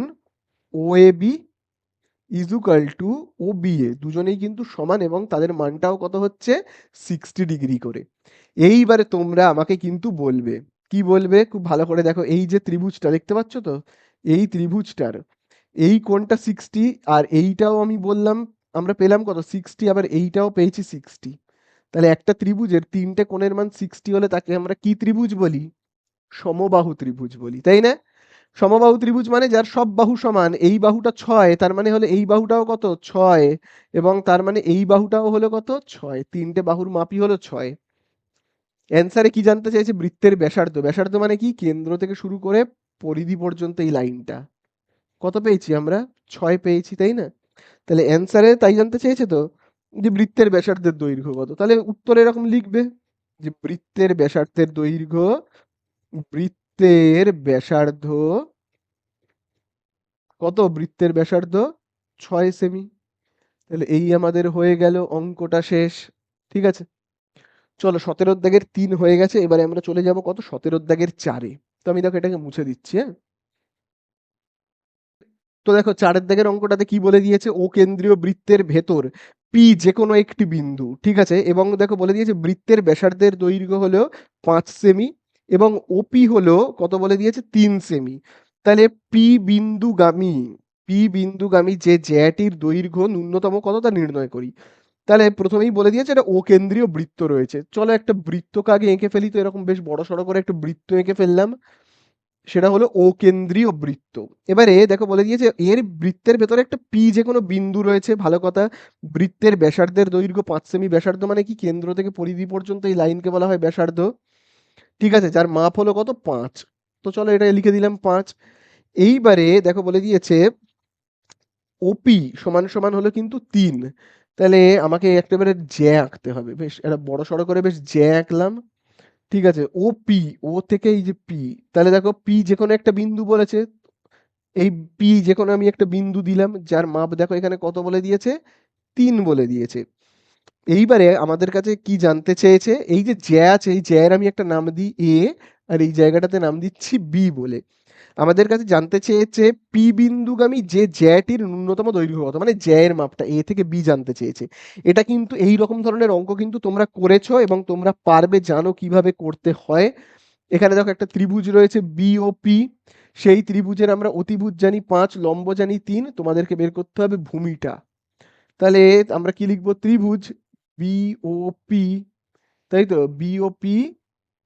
OAB is equal to OBA দুজনেই কিন্তু সমান এবং তাদের মানটাও কত হচ্ছে? 60 ডিগ্রি করে। এইবারে তোমরা আমাকে কিন্তু বলবে, কি বলবে? খুব ভালো করে দেখো, এই যে ত্রিভুজটা দেখতে পাচ্ছ তো, এই ত্রিভুজটার এই কোণটা 60 আর এইটাও আমি বললাম আমরা পেলাম কত? 60, আবার এইটাও পেয়েছি 60। তাহলে একটা ত্রিভুজের 3টে কোণের মান 60 হলে তাকে আমরা কি ত্রিভুজ বলি? সমবাহু ত্রিভুজ বলি, তাই না? সমবাহু ত্রিভুজ মানে যার সব বাহু সমান। এই বাহুটা 6, তার মানে হলো এই বাহুটাও কত? 6, এবং তার মানে এই বাহুটাও হলো কত? 6। 3টে বাহুর মাপই হলো 6। অ্যান্সারে কি জানতে চাইছে? বৃত্তের ব্যাসার্ধ। ব্যাসার্ধ মানে কি? কেন্দ্র থেকে শুরু করে পরিধি পর্যন্ত এই লাইনটা। কত পেয়েছি আমরা? 6 পেয়েছি, তাই না? তাহলে অ্যান্সারে তাই জানতে চেয়েছে তো, যে বৃত্তের ব্যাসার্ধের দৈর্ঘ্য কত। তাহলে উত্তরে এরকম লিখবে যে বৃত্তের ব্যাসার্ধের দৈর্ঘ্য, বৃত্তের ব্যাসার্ধ কত? বৃত্তের ব্যাসার্ধ 6 সেমি। তাহলে এই আমাদের হয়ে গেল অঙ্কটা শেষ। ঠিক আছে? চলো, 17 দাগের 3 হয়ে গেছে। এবারে আমরা চলে যাব কত? 17 দাগের 4-এ। তো আমি দেখো এটাকে মুছে দিচ্ছি, হ্যাঁ? তো দেখো 4-এর দাগের অঙ্কটাতে কি বলে দিয়েছে? ও কেন্দ্রীয় বৃত্তের ভেতর পি যে কোনো একটি বিন্দু, ঠিক আছে? এবং দেখো বলে দিয়েছে বৃত্তের ব্যাসার্ধের দৈর্ঘ্য হলো 5 সেমি এবং ওপি হলো কত বলে দিয়েছে? 3 সেমি। তাহলে পি বিন্দুগামী, পি বিন্দুগামী যে জ্যাটির দৈর্ঘ্য ন্যূনতম কত তা নির্ণয় করি। তাহলে প্রথমেই বলে দিয়েছে এটা ও কেন্দ্রীয় বৃত্ত রয়েছে। চলো একটা বৃত্তকে আগে এঁকে ফেলি, তো এরকম বেশ বড় সড়ো করে একটা বৃত্ত এঁকে ফেললাম, সেটা হলো ও কেন্দ্রীয় বৃত্ত। এবারে দেখো বলে দিয়েছে এর বৃত্তের ভেতরে একটা পি যে কোনো বিন্দু রয়েছে, ভালো কথা। বৃত্তের ব্যাসার্ধের দৈর্ঘ্য 5 সেমি, ব্যাসার্ধ মানে কি কেন্দ্র থেকে পরিধি পর্যন্ত এই লাইনকে বলা হয় ব্যাসার্ধ, ঠিক আছে, যার মাপ হলো কত 5। তো চলো এটা লিখে দিলাম 5। এইবারে দেখো বলে দিয়েছে ওপি সমান সমান হলো কিন্তু 3। তাহলে আমাকে একেবারে জ্যা আঁকতে হবে, বেশ একটা বড় সড়ো করে বেশ জ্যা আঁকলাম, ঠিক আছে। ও পি, ও থেকে এই যে পি, তাহলে দেখো পি যে কোনো একটা বিন্দু বলেছে, এই পি যে কোনো আমি একটা বিন্দু দিলাম যার মাপ দেখো এখানে কত বলে দিয়েছে, 3 বলে দিয়েছে। এইবারে আমাদের কাছে কি জানতে চেয়েছে, এই যে জ্যা আছে এই জ্যার আমি একটা নাম দিই এ, আর এই জায়গাটাতে নাম দিচ্ছি বি বলে। আমাদের কাছে জানতে চেয়েছে পি বিন্দুগামী যে জ্যাটির ন্যূনতম দৈর্ঘ্য কত, মানে জ্যায়ের মাপটা এ থেকে বি জানতে চেয়েছে। এটা কিন্তু এই রকম ধরনের অঙ্ক কিন্তু তোমরা করেছো এবং তোমরা পারবে, জানো কিভাবে করতে হয়। এখানে দেখো একটা ত্রিভুজ রয়েছে বিওপি, সেই ত্রিভুজের আমরা অতিভুজ জানি 5, লম্ব জানি 3, তোমাদেরকে বের করতে হবে ভূমিটা। তাহলে আমরা কি লিখবো, ত্রিভুজ বিওপি, তাই তো, বিওপি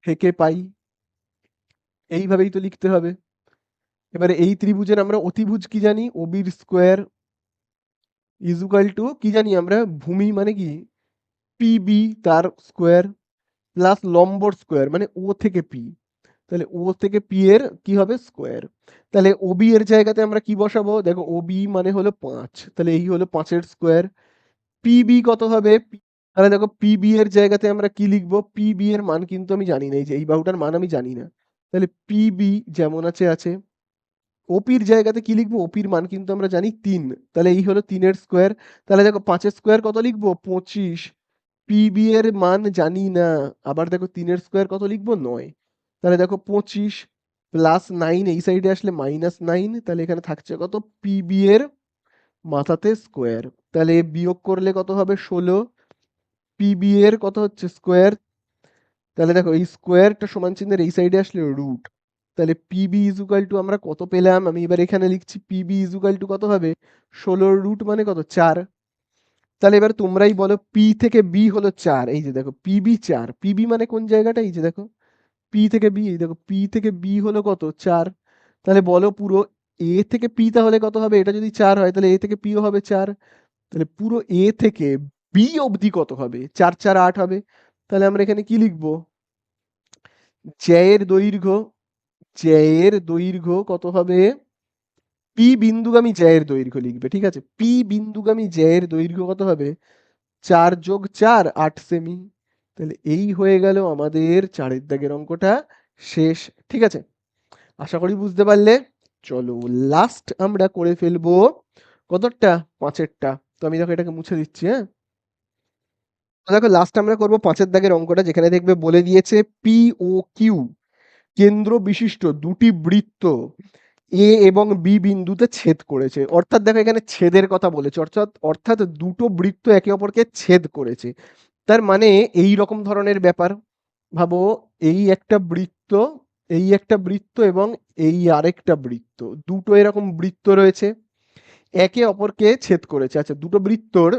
থেকে পাই, এইভাবেই তো লিখতে হবে। এবারে এই ত্রিভুজের আমরা অতিভুজ কি জানি, ওবির স্কোয়ার ইজুকাল টু কি জানি আমরা, ভূমি মানে কি পিবি তার স্কোয়ার, প্লাস লম্বর স্কোয়ার মানে ও থেকে পি, তাহলে ও থেকে পি এর কি হবে স্কোয়ার। তাহলে ওবি এর জায়গাতে আমরা কি বসাবো, দেখো ওবি মানে হলো 5, তাহলে এই হলো 5-এর স্কোয়ার। পিবি কত হবে, তাহলে দেখো পিবি এর জায়গাতে আমরা কি লিখবো, পিবি এর মান কিন্তু আমি জানি না, এই যে এই বাহুটার মান আমি জানি না, তাহলে পিবি যেমন আছে আছে। ওপির জায়গাতে কি লিখবো, ওপির মান কিন্তু আমরা জানি 3, তাহলে এই হলো 3-এর স্কোয়ার। তাহলে দেখো 5-এর স্কোয়ার কত লিখবো, 25। পিবি এর মান জানি না, আবার দেখো 3-এর স্কোয়ার কত লিখবো, 9। তাহলে দেখো 25 প্লাস 9 এই সাইডে আসলে -9, তাহলে এখানে থাকছে কত, পিবি এর মাথাতে স্কোয়ার, তাহলে বিয়োগ করলে কত হবে 16, পিবি এর কত হচ্ছে স্কোয়ার, তাহলে দেখো এই স্কোয়ারটা সমান চিহ্নের এই সাইডে আসলে রুট, তাহলে পিবি ইজুকাল টু আমরা কত পেলাম, আমি এবার এখানে লিখছি পিবি ইজুকাল টু কত হবে, 16 রুট মানে কত 4। তাহলে এবার তোমরাই বলো পি থেকে বি হলো 4, এই যে দেখো পিবি 4, পিবি মানে কোন জায়গাটা, এই যে দেখো পি থেকে বি, এই দেখো পি থেকে বি হলো কত 4। তাহলে বলো পুরো এ থেকে পি তাহলে কত হবে, এটা যদি 4 হয় তাহলে এ থেকে পিও হবে 4, তাহলে পুরো এ থেকে বি অবধি কত হবে, 4 4 8 হবে। তাহলে আমরা এখানে কি লিখবো, জ্যায়ের দৈর্ঘ্য, জ্যায়ের দৈর্ঘ্য কত হবে, পি বিন্দুগামী জ্যায়ের দৈর্ঘ্য লিখবে, ঠিক আছে, পি বিন্দুগামী জ্যায়ের দৈর্ঘ্য কত হবে, 4 যোগ 4 8 সেমি। তাহলে এই হয়ে গেল আমাদের 4-এর দাগের অঙ্কটা শেষ, ঠিক আছে। আশা করি বুঝতে পারলে। চলো লাস্ট আমরা করে ফেলবো কতটা, 5-এরটা। তো আমি দেখো এটাকে মুছে দিচ্ছি, হ্যাঁ। তো দেখো লাস্ট আমরা করবো 5-এর দাগের অঙ্কটা, যেখানে দেখবে বলে দিয়েছে পি ও কিউ কেন্দ্র বিশিষ্ট দুটি বৃত্ত এ এবং বি বিন্দুতে ছেদ করেছে। অর্থাৎ দেখো এখানে ছেদের কথা বলেছে, অর্থাৎ অর্থাৎ দুটো বৃত্ত একে অপরকে ছেদ করেছে। তার মানে এই রকম ধরনের ব্যাপার, ভাবো এই একটা বৃত্ত, এই একটা বৃত্ত এবং এই আরেকটা বৃত্ত, দুটো এরকম বৃত্ত রয়েছে, একে অপরকে ছেদ করেছে। আচ্ছা দুটো বৃত্তর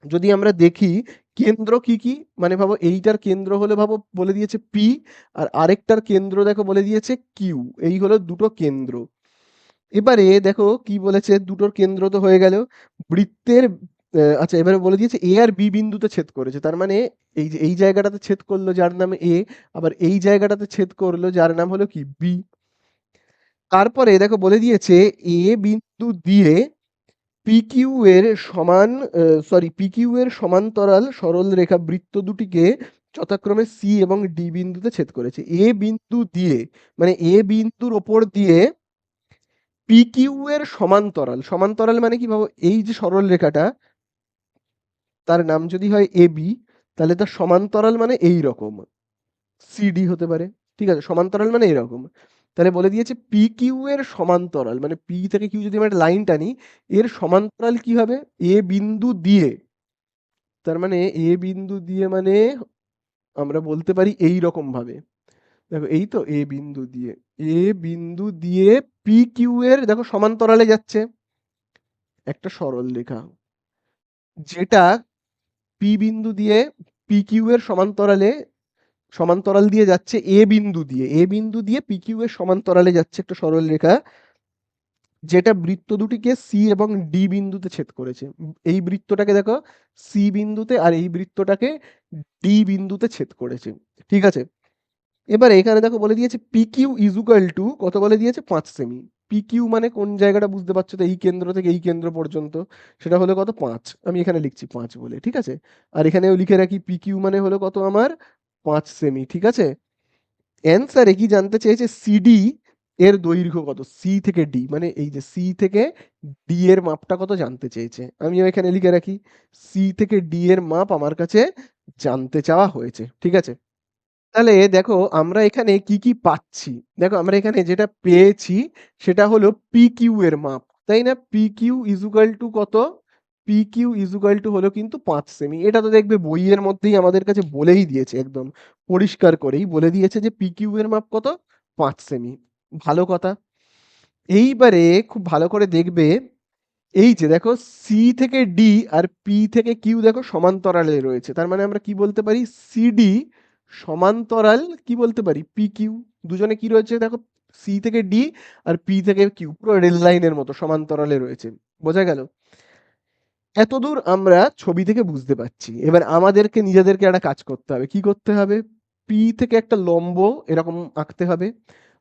যদি আমরা দেখি কেন্দ্র কি কি, মানে ভাবো এইটার কেন্দ্র হলো, ভাবো বলে দিয়েছে পি, আর আরেকটার কেন্দ্র দেখো বলে দিয়েছে কিউ, এই হলো দুটো কেন্দ্র। এবারে দেখো কি বলেছে, দুটোর কেন্দ্র তো হয়ে গেল, বৃত্তের আচ্ছা এবারে বলে দিয়েছে এ আর বি বিন্দুতে ছেদ করেছে, তার মানে এই যে এই জায়গাটাতে ছেদ করলো যার নাম এ, আবার এই জায়গাটাতে ছেদ করলো যার নাম হলো কি বি। তারপরে দেখো বলে দিয়েছে এ বিন্দু দিয়ে পিকিউ এর সমান, পিকিউ এর সমান্তরাল সরল রেখা বৃত্ত দুটিকে যথাক্রমে সি এবং ডি বিন্দুতে ছেদ করেছে। এ বিন্দু দিয়ে মানে এ বিন্দুর ওপর দিয়ে পিকিউ এর সমান্তরাল, সমান্তরাল মানে কি ভাবো এই যে সরল রেখাটা, তার নাম যদি হয় এ বি, তাহলে তার সমান্তরাল মানে এই রকম সিডি হতে পারে, ঠিক আছে, সমান্তরাল মানে এরকম। তাহলে বলে দিয়েছে পি কিউ এর সমান্তরাল, মানে পি থেকে কিউ যদি আমরা একটা লাইন টানি, এর সমান্তরাল কি হবে, এ বিন্দু দিয়ে, তার মানে এ বিন্দু দিয়ে মানে আমরা বলতে পারি এই রকম ভাবে, দেখো এই তো এ বিন্দু দিয়ে, এ বিন্দু দিয়ে পি কিউ এর দেখো সমান্তরালে যাচ্ছে একটা সরল রেখা, যেটা পি বিন্দু দিয়ে পি কিউ এর সমান্তরাল দিয়ে যাচ্ছে এ বিন্দু দিয়ে পি কিউ এর সমান্তরালে যাচ্ছে একটা সরল রেখা, যেটা বৃত্ত দুটিকে সি এবং ডি বিন্দুতে ছেদ করেছে। এই বৃত্তটাকে দেখো সি বিন্দুতে আর এই বৃত্তটাকে ডি বিন্দুতে ছেদ করেছে। ঠিক আছে, এবার এখানে দেখো বলে দিয়েছে পি কিউ ইজুকাল টু কত বলে দিয়েছে 5 সেমি। পি কিউ মানে কোন জায়গাটা বুঝতে পারছো তো, এই কেন্দ্র থেকে এই কেন্দ্র পর্যন্ত, সেটা হলো কত 5, আমি এখানে লিখছি 5 বলে। ঠিক আছে, আর এখানেও লিখে রাখি পি কিউ মানে হলো কত আমার 5 সেমি। ঠিক আছে, অ্যান্সারে কি জানতে চেয়েছে সিডি এর দৈর্ঘ্য কত, সি থেকে ডি মানে এই যে সি থেকে ডি এর মাপটা কত জানতে চেয়েছে। আমিও এখানে লিখে রাখি সি থেকে ডি এর মাপ আমার কাছে জানতে চাওয়া হয়েছে। ঠিক আছে, তাহলে দেখো আমরা এখানে কি কি পাচ্ছি। দেখো আমরা এখানে যেটা পেয়েছি সেটা হলো পি কিউ এর মাপ, তাই না? পি কিউ ইজুকাল টু কত, পি কিউ ইজুকাল টু হলো কিন্তু 5 সেমি। এটা তো দেখবে বইয়ের মধ্যেই আমাদের কাছে বলেই দিয়েছে, একদম পরিষ্কার করেই বলে দিয়েছে যে পি কিউ এর মাপ কত 5 সেমি। ভালো কথা। এইবারে খুব ভালো করে দেখবে, এই যে দেখো সি থেকে ডি আর পি থেকে কিউ দেখো সমান্তরালে রয়েছে, তার মানে আমরা কি বলতে পারি সিডি সমান্তরাল কি বলতে পারি পি কিউ। দুজনে কি রয়েছে দেখো, সি থেকে ডি আর পি থেকে কিউ পুরো রেল লাইনের মতো সমান্তরালে রয়েছে। বোঝা গেল? এতদূর আমরা ছবি থেকে বুঝতে পারছি। এবার আমাদেরকে নিজেদেরকে একটা কাজ করতে হবে। কি করতে হবে? পি থেকে একটা লম্ব এরকম আঁকতে হবে,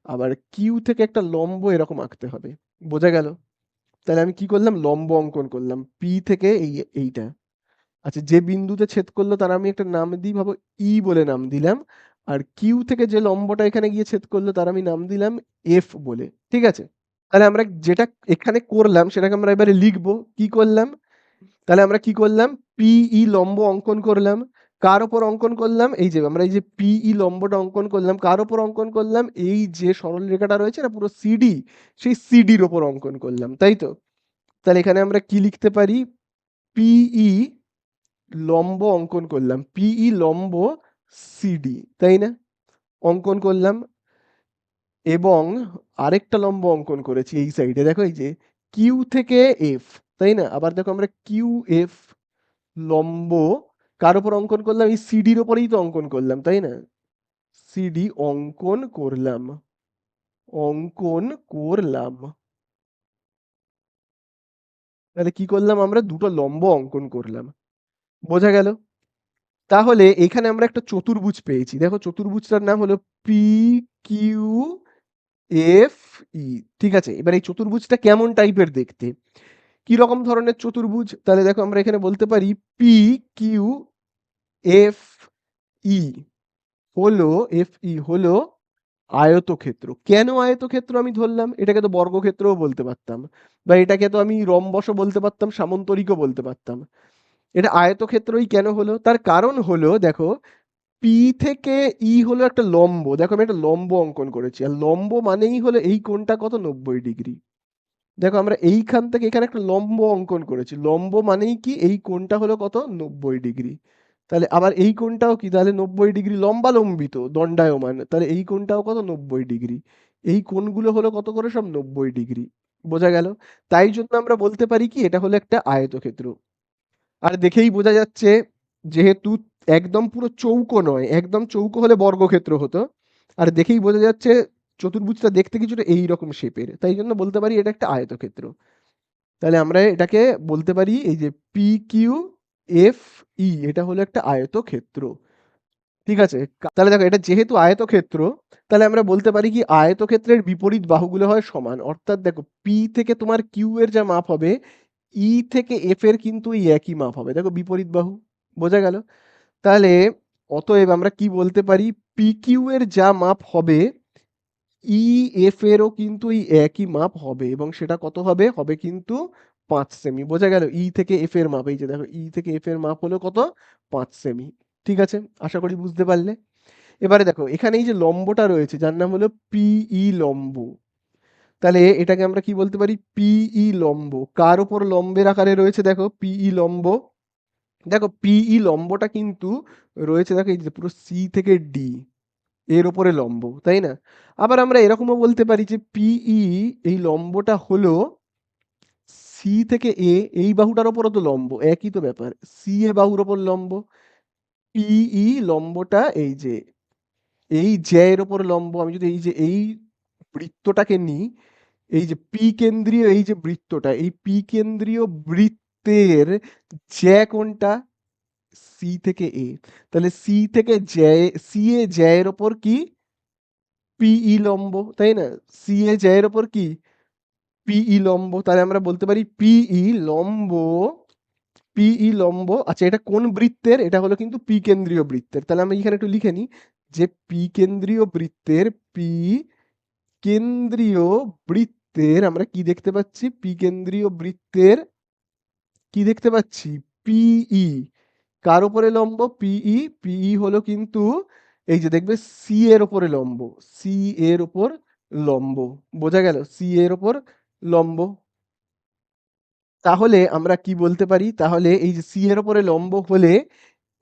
আবার কিউ থেকে একটা লম্ব এরকম আঁকতে হবে। বোঝা গেল? তাহলে আমি কি করলাম, লম্ব অঙ্কন করলাম পি থেকে এইটা। আচ্ছা, যে বিন্দুতে ছেদ করলো তার আমি একটা নাম দিই, ভাবো ই বলে নাম দিলাম। আর কিউ থেকে যে লম্বটা এখানে গিয়ে ছেদ করলো তার আমি নাম দিলাম এফ বলে। ঠিক আছে, তাহলে আমরা যেটা এখানে করলাম সেটাকে আমরা এবারে লিখবো। কি করলাম, তাহলে আমরা কি করলাম, পিই লম্ব অঙ্কন করলাম। কার ওপর অঙ্কন করলাম, এই যে আমরা এই যে পিই লম্বটা অঙ্কন করলাম, কার ওপর অঙ্কন করলাম, এই যে সরল রেখাটা রয়েছে না পুরো সিডি, সেই সিডির ওপর অঙ্কন করলাম, তাই তো? তাহলে এখানে আমরা কি লিখতে পারি, পিই লম্ব অঙ্কন করলাম, পিই লম্ব সিডি, তাই না? অঙ্কন করলাম, এবং আরেকটা লম্ব অঙ্কন করেছি এই সাইডে, দেখো এই যে কিউ থেকে এফ, তাই না? আবার দেখো আমরা কিউ এফ লম্ব কার উপর অঙ্কন করলাম, এই সিডির ওপরেই তো অঙ্কন করলাম, তাই না? সিডি অঙ্কন করলাম, অঙ্কন করলাম। তাহলে কি করলাম, আমরা দুটো লম্ব অঙ্কন করলাম। বোঝা গেল? তাহলে এখানে আমরা একটা চতুর্ভুজ পেয়েছি। দেখো চতুর্ভুজটার নাম হলো পি কিউ এফ ই। ঠিক আছে, এবার এই চতুর্ভুজটা কেমন টাইপের দেখতে, কি রকম ধরনের চতুর্ভুজ? তাহলে দেখো আমরা এখানে বলতে পারি পি কিউ এফ ই হলো, এফ ই হলো আয়তক্ষেত্র। কেন আয়তক্ষেত্র আমি ধরলাম? এটাকে তো বর্গক্ষেত্রও বলতে পারতাম, বা এটাকে তো আমি রম্বসও বলতে পারতাম, সামন্তরিকও বলতে পারতাম। এটা আয়তক্ষেত্রই কেন হলো, তার কারণ হলো দেখো পি থেকে ই হলো একটা লম্ব। দেখো আমি একটা লম্ব অঙ্কন করেছি, আর লম্ব মানেই হলো এই কোণটা কত 90 ডিগ্রি। দেখো আমরা এইখান থেকে এখানে একটা লম্ব অঙ্কন করেছি, লম্ব মানেই কি এই কোণটা হলো কত 90 ডিগ্রি। তাহলে আবার এই কোণটাও কি, তাহলে 90 ডিগ্রি, লম্বা লম্বিত দণ্ডায়মান, তাহলে এই কোণটাও কত 90 ডিগ্রি। এই কোণগুলো হলো কত করে, সব 90 ডিগ্রি। বোঝা গেল? তাই জন্য আমরা বলতে পারি কি এটা হলো একটা আয়তক্ষেত্র। আর দেখেই বোঝা যাচ্ছে, যেহেতু একদম পুরো চৌকো নয়, একদম চৌকো হলে বর্গক্ষেত্র হতো, আর দেখেই বোঝা যাচ্ছে চতুর্ভুজটা দেখতে কিছুটা এইরকম শেপের, তাই জন্য বলতে পারি এটা একটা আয়তক্ষেত্র। তাহলে আমরা এটাকে বলতে পারি এই যে পি কিউ এফ ই, এটা হলো একটা আয়তক্ষেত্র। ঠিক আছে, তাহলে দেখো এটা যেহেতু আয়তক্ষেত্র, তাহলে আমরা বলতে পারি কি আয়তক্ষেত্রের বিপরীত বাহুগুলো হয় সমান। অর্থাৎ দেখো পি থেকে তোমার কিউ এর যা মাপ হবে, ই থেকে এফ এর কিন্তু এই একই মাপ হবে, দেখো বিপরীত বাহু। বোঝা গেল? তাহলে অতএব আমরা কি বলতে পারি, পি কিউ এর যা মাপ হবে, ই এফ এরও কিন্তু এই একই মাপ হবে, এবং সেটা কত হবে, হবে কিন্তু 5 সেমি। বোঝা গেল? ই থেকে এফ এর মাপ, এই যে দেখো ই থেকে এফ এর মাপ হলো কত 5 সেমি। ঠিক আছে, আশা করি বুঝতে পারলে। এবারে দেখো এখানে এই যে লম্বটা রয়েছে যার নাম হলো পিই লম্ব, তাহলে এটাকে আমরা কি বলতে পারি, পিই লম্ব কার উপর লম্বের আকারে রয়েছে, দেখো পিই লম্ব, দেখো পিই লম্বটা কিন্তু রয়েছে, দেখো এই যে পুরো সি থেকে ডি এর ওপরে লম্ব, তাই না? আবার আমরা এরকমও বলতে পারি যে পিই এই লম্বটা হলো সি থেকে এ এই বাহুটার ওপরও তো লম্ব, একই তো ব্যাপার, সি এ বাহুর ওপর লম্ব, পিই লম্বটা এই যে এই জ্যা এর ওপর লম্ব। আমি যদি এই যে এই বৃত্তটাকে নিই, এই যে পি কেন্দ্রীয় এই যে বৃত্তটা, এই পি কেন্দ্রীয় বৃত্তের জ্যা কোনটা? সি থেকে এ। তাহলে সি থেকে জ্যা, সি এ জ্যা এর ওপর কি? পিই লম্ব, তাই না? সি এ জ্যা এর ওপর কি? পিই লম্ব। তাহলে আমরা বলতে পারি পিই লম্ব, পিই লম্ব। আচ্ছা, এটা কোন বৃত্তের? এটা হলো কিন্তু পি কেন্দ্রীয় বৃত্তের। তাহলে আমরা এখানে একটু লিখে নিই যে পি কেন্দ্রীয় বৃত্তের, পি কেন্দ্রীয় বৃত্তের আমরা কি দেখতে পাচ্ছি? পি কেন্দ্রীয় বৃত্তের কি দেখতে পাচ্ছি? পিই কার উপরে লম্ব? পিই, পিই হলো কিন্তু এই যে দেখবে সি এর উপরে লম্ব, সি এর উপর লম্ব। বোঝা গেল? সি এর উপর লম্ব। তাহলে আমরা কি বলতে পারি? তাহলে এই যে সি এর উপরে লম্ব হলে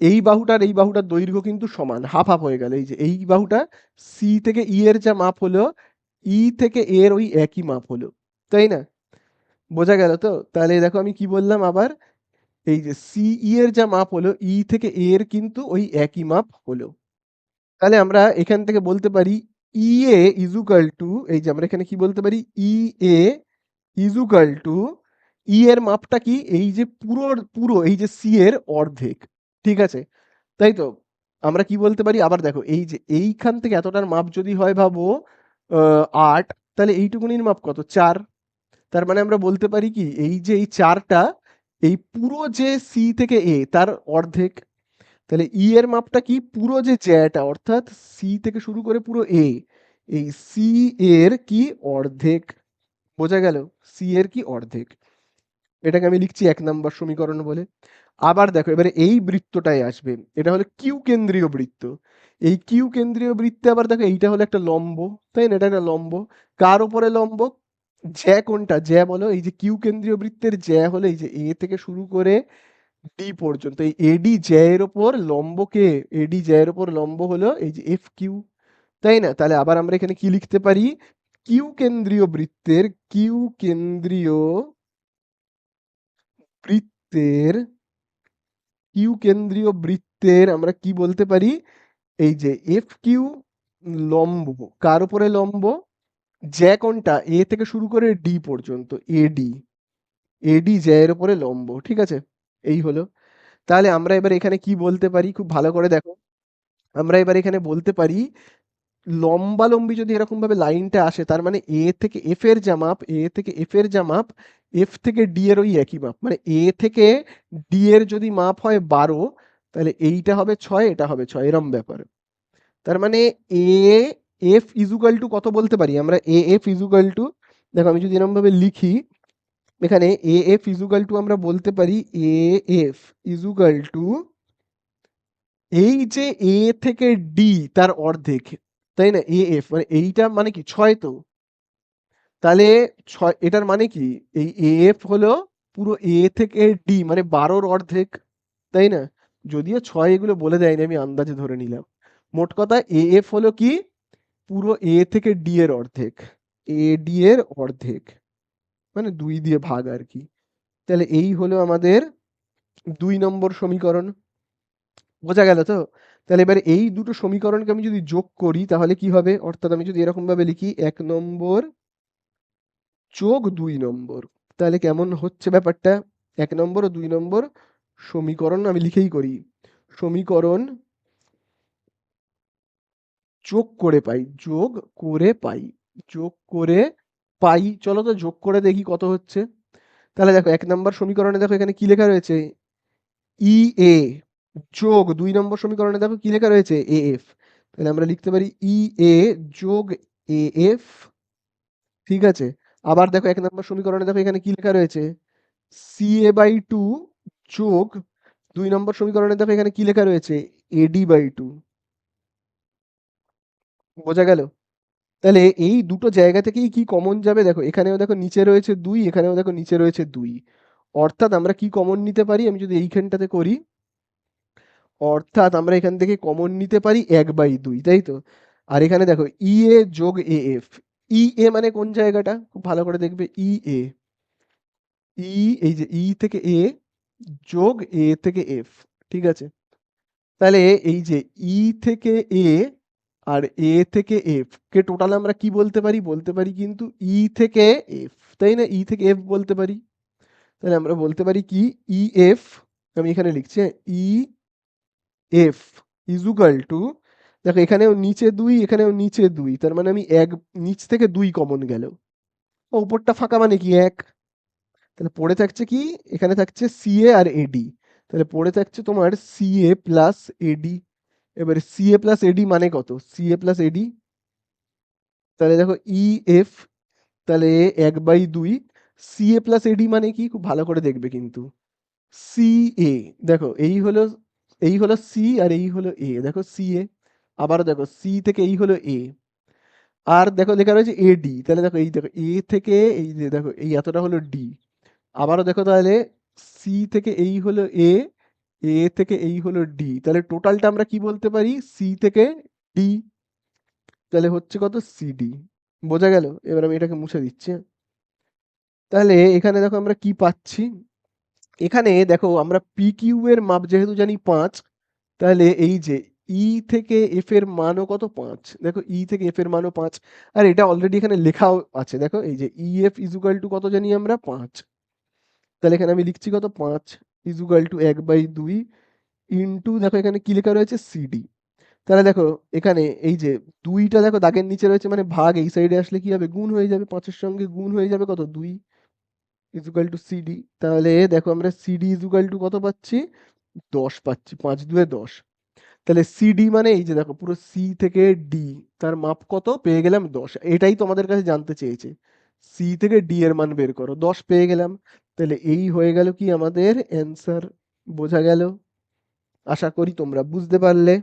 এই বাহুটার এই বাহুটার দৈর্ঘ্য কিন্তু সমান, হাফ হাফ হয়ে গেল। এই যে এই বাহুটা সি থেকে ই এর যা মাপ হলো, ই থেকে এর ওই একই মাপ হলো, তাই না? বোঝা গেল তো? তাহলে দেখো আমি কি বললাম আবার, এই যে সি ই এর যা মাপ হলো, ই থেকে এ এর কিন্তু ওই একই মাপ হলো। তাহলে আমরা এখান থেকে বলতে পারি ই এ ইজুকাল টু, এই যে আমরা এখানে কি বলতে পারি? ই এ ইজুকাল টু, ই এর মাপটা কি? এই যে পুরো পুরো এই যে সি এর অর্ধেক, ঠিক আছে? তাই তো? আমরা কি বলতে পারি? আবার দেখো এই যে এইখান থেকে এতটার মাপ যদি হয় ভাবো ৮, তাহলে এইটুকুনির মাপ কত? ৪। তার মানে আমরা বলতে পারি কি? এই যে এই ৪টা এই পুরো যে সি থেকে এ তার অর্ধেক। তাহলে ই এর মাপটা কি? পুরো যে জ্যাটা, অর্থাৎ সি থেকে শুরু করে পুরো এ, এই সি এর কি? অর্ধেক। বোঝা গেল? সি এর কি? অর্ধেক। এটাকে আমি লিখছি ১ নাম্বার সমীকরণ বলে। আবার দেখো এবারে এই বৃত্তটায় আসবে। এটা হলো কিউ কেন্দ্রীয় বৃত্ত। এই কিউ কেন্দ্রীয় বৃত্তে আবার দেখো এইটা হলো একটা লম্ব, তাই না? এটা একটা লম্ব। কার উপরে লম্ব? জ্যা কোনটা? জ্যা বলো। এই যে কিউ কেন্দ্রীয় বৃত্তের জ্যা হলো এই যে এ থেকে শুরু করে ডি পর্যন্ত। এই এডি জ্যা এর ওপর লম্ব কে? এডি জ্যা এর ওপর লম্ব হলো এই যে এফ কিউ, তাই না? তাহলে আবার আমরা এখানে কি লিখতে পারি? কিউ কেন্দ্রীয় বৃত্তের, কিউ কেন্দ্রীয় বৃত্তের, কিউ কেন্দ্রীয় বৃত্তের আমরা কি বলতে পারি? এই যে এফ কিউ লম্ব কার উপরে লম্ব? জ্যা কোনটা? এ থেকে শুরু করে ডি পর্যন্ত, এডি, এডি জ্যা এর উপরে লম্ব, ঠিক আছে? এই হলো। তাহলে আমরা এবার এখানে কি বলতে পারি? খুব ভালো করে দেখো। আমরা এবার এখানে বলতে পারি লম্বালম্বি যদি এরকম ভাবে লাইনটা আসে, তার মানে এ থেকে এফ এর যা মাপ, এ থেকে এফ এর যা মাপ, এফ থেকে ডি এর ওই একই মাপ। মানে এ থেকে ডি এর যদি মাপ হয় ১২, তাহলে এইটা হবে ৬, এটা হবে ৬, এরম ব্যাপার। তার মানে এ এফ ইজুকাল টু কত বলতে পারি আমরা? এ এফ ইজুকাল টু, দেখো আমি যদি এরম ভাবে লিখি, এখানে এ এফ ইজুকাল টু আমরা বলতে পারি এ এফ ইজুকাল টু এই যে এ থেকে ডি তার অর্ধেক, তাই না? এ এফ মানে এইটা মানে কি? ৬ তো। তাহলে ৬, এটার মানে কি? এই এ এফ হলো পুরো এ থেকে ডি মানে ১২র অর্ধেক, তাই না? যদিও ৬ এগুলো বলে দেয়নি, আমি আন্দাজে ধরে নিলাম। মোট কথা এ এফ হলো কি? পুরো এ থেকে ডি এর অর্ধেক, এ ডি এর অর্ধেক, মানে ২ দিয়ে ভাগ আর কি। তাহলে এই হলো আমাদের ২ নম্বর সমীকরণ। বোঝা গেল তো? তাহলে এবারে এই দুটো সমীকরণকে আমি যদি যোগ করি তাহলে কি হবে? অর্থাৎ আমি যদি এরকম ভাবে লিখি ১ নম্বর যোগ ২ নম্বর, তাহলে কেমন হচ্ছে ব্যাপারটা? ১ নম্বর ও ২ নম্বর সমীকরণ আমি লিখেই করি। সমীকরণ যোগ করে পাই, যোগ করে পাই, যোগ করে পাই। চলো তো যোগ করে দেখি কত হচ্ছে। তাহলে দেখো ১ নম্বর সমীকরণে দেখো এখানে কি লেখা রয়েছে? ই এ যোগ ২ নম্বর সমীকরণে দেখো কি লেখা রয়েছে? A F. তাহলে আমরা লিখতে পারি ই এ যোগ এ এফ, ঠিক আছে? আবার দেখো ১ নম্বর সমীকরণে দেখো এখানে কি লেখা রয়েছে? সি এ বাই ২ যোগ ২ নম্বর সমীকরণে দেখো এখানে কি লেখা রয়েছে? AD by ২। বোঝা গেল? তাহলে এই দুটো জায়গা থেকেই কি কমন যাবে? দেখো এখানেও দেখো নিচে রয়েছে ২, এখানেও দেখো নিচে রয়েছে ২। অর্থাৎ আমরা কি কমন নিতে পারি? আমি যদি এইখানটাতে করি, অর্থাৎ আমরা এখান থেকে কমন নিতে পারি ১/২, তাই তো? আর এখানে দেখো ই এ যোগ এ এফ। ই এ মানে কোন জায়গাটা? খুব ভালো করে দেখবে। ই এ, ই, এই যে ই থেকে এ যোগ এ থেকে এফ, ঠিক আছে? তাহলে এই যে ই থেকে এ আর এ থেকে এফ কে টোটাল আমরা কি বলতে পারি? বলতে পারি কিন্তু ই থেকে এফ, তাই না? ই থেকে এফ বলতে পারি। তাহলে আমরা বলতে পারি কি ই এফ, আমি এখানে লিখছি ই এফ ইজুকাল টু, দেখো এখানেও নিচে দুই এখানেও নিচে দুই, তার মানে আমি এক, নিচ থেকে দুই কমন গেল, উপরটা ফাঁকা মানে কি এক। তাহলে পড়ে থাকছে কি, এখানে থাকছে সিএ আর এডি, তাহলে পড়ে থাকছে তোমার সিএ প্লাস এডি। এবারে সিএ প্লাস এডি মানে কত? সিএ প্লাস এডি, তাহলে দেখো ই এফ, তাহলে 1/2, সিএ প্লাস এডি মানে কি খুব ভালো করে দেখবে কিন্তু, সি এ, দেখো এই হলো সি আর এই হলো এ, দেখো সি এ, আবারও দেখো সি থেকে এই হলো এ, আর দেখো লেখা রয়েছে এডি, তাহলে দেখো এই দেখো এ থেকে এই যে দেখো এই এতটা হলো ডি, আবারও দেখো তাহলে সি থেকে এই হলো এ, এ থেকে এই হলো ডি, তাহলে টোটালটা আমরা কি বলতে পারি? সি থেকে ডি, তাহলে হচ্ছে কত? সিডি। বোঝা গেল? এবার আমি এটাকে মুছে দিচ্ছি, হ্যাঁ? তাহলে এখানে দেখো আমরা কি পাচ্ছি, এখানে দেখো আমরা পি কিউ এর মাপ যেহেতু জানি 5, তাহলে এই যে ই থেকে এফ এর মানও কত? 5। দেখো ই থেকে এফ এর মানও 5, আর এটা অলরেডি এখানে লেখাও আছে, দেখো এই যে ই এফ ইজুকাল টু কত জানি আমরা? 5। তাহলে এখানে আমি লিখছি কত? 5 ইজুকাল টু 1/2 ইনটু, দেখো এখানে কি লেখা রয়েছে? সিডি। তাহলে দেখো এখানে এই যে দুইটা দেখো দাগের নিচে রয়েছে মানে ভাগ এই সাইডে আসলে কি হবে? গুণ হয়ে যাবে, 5 এর সঙ্গে গুণ হয়ে যাবে কত? 2 ইজুকাল টু সিডি। তাহলে দেখো আমরা সিডি ইজুকাল টু কত পাচ্ছি? 10 পাচ্ছি, 5 দুয়ে 10। তাহলে সিডি মানে এই যে দেখো পুরো সি থেকে ডি, তার মাপ কত পেয়ে গেলাম? 10। এটাই তোমাদের কাছে জানতে চেয়েছে, সি থেকে ডি এর মান বের করো, 10 পেয়ে গেলাম। তাহলে এই হয়ে গেল কি আমাদের অ্যান্সার। বোঝা গেল? আশা করি তোমরা বুঝতে পারলে।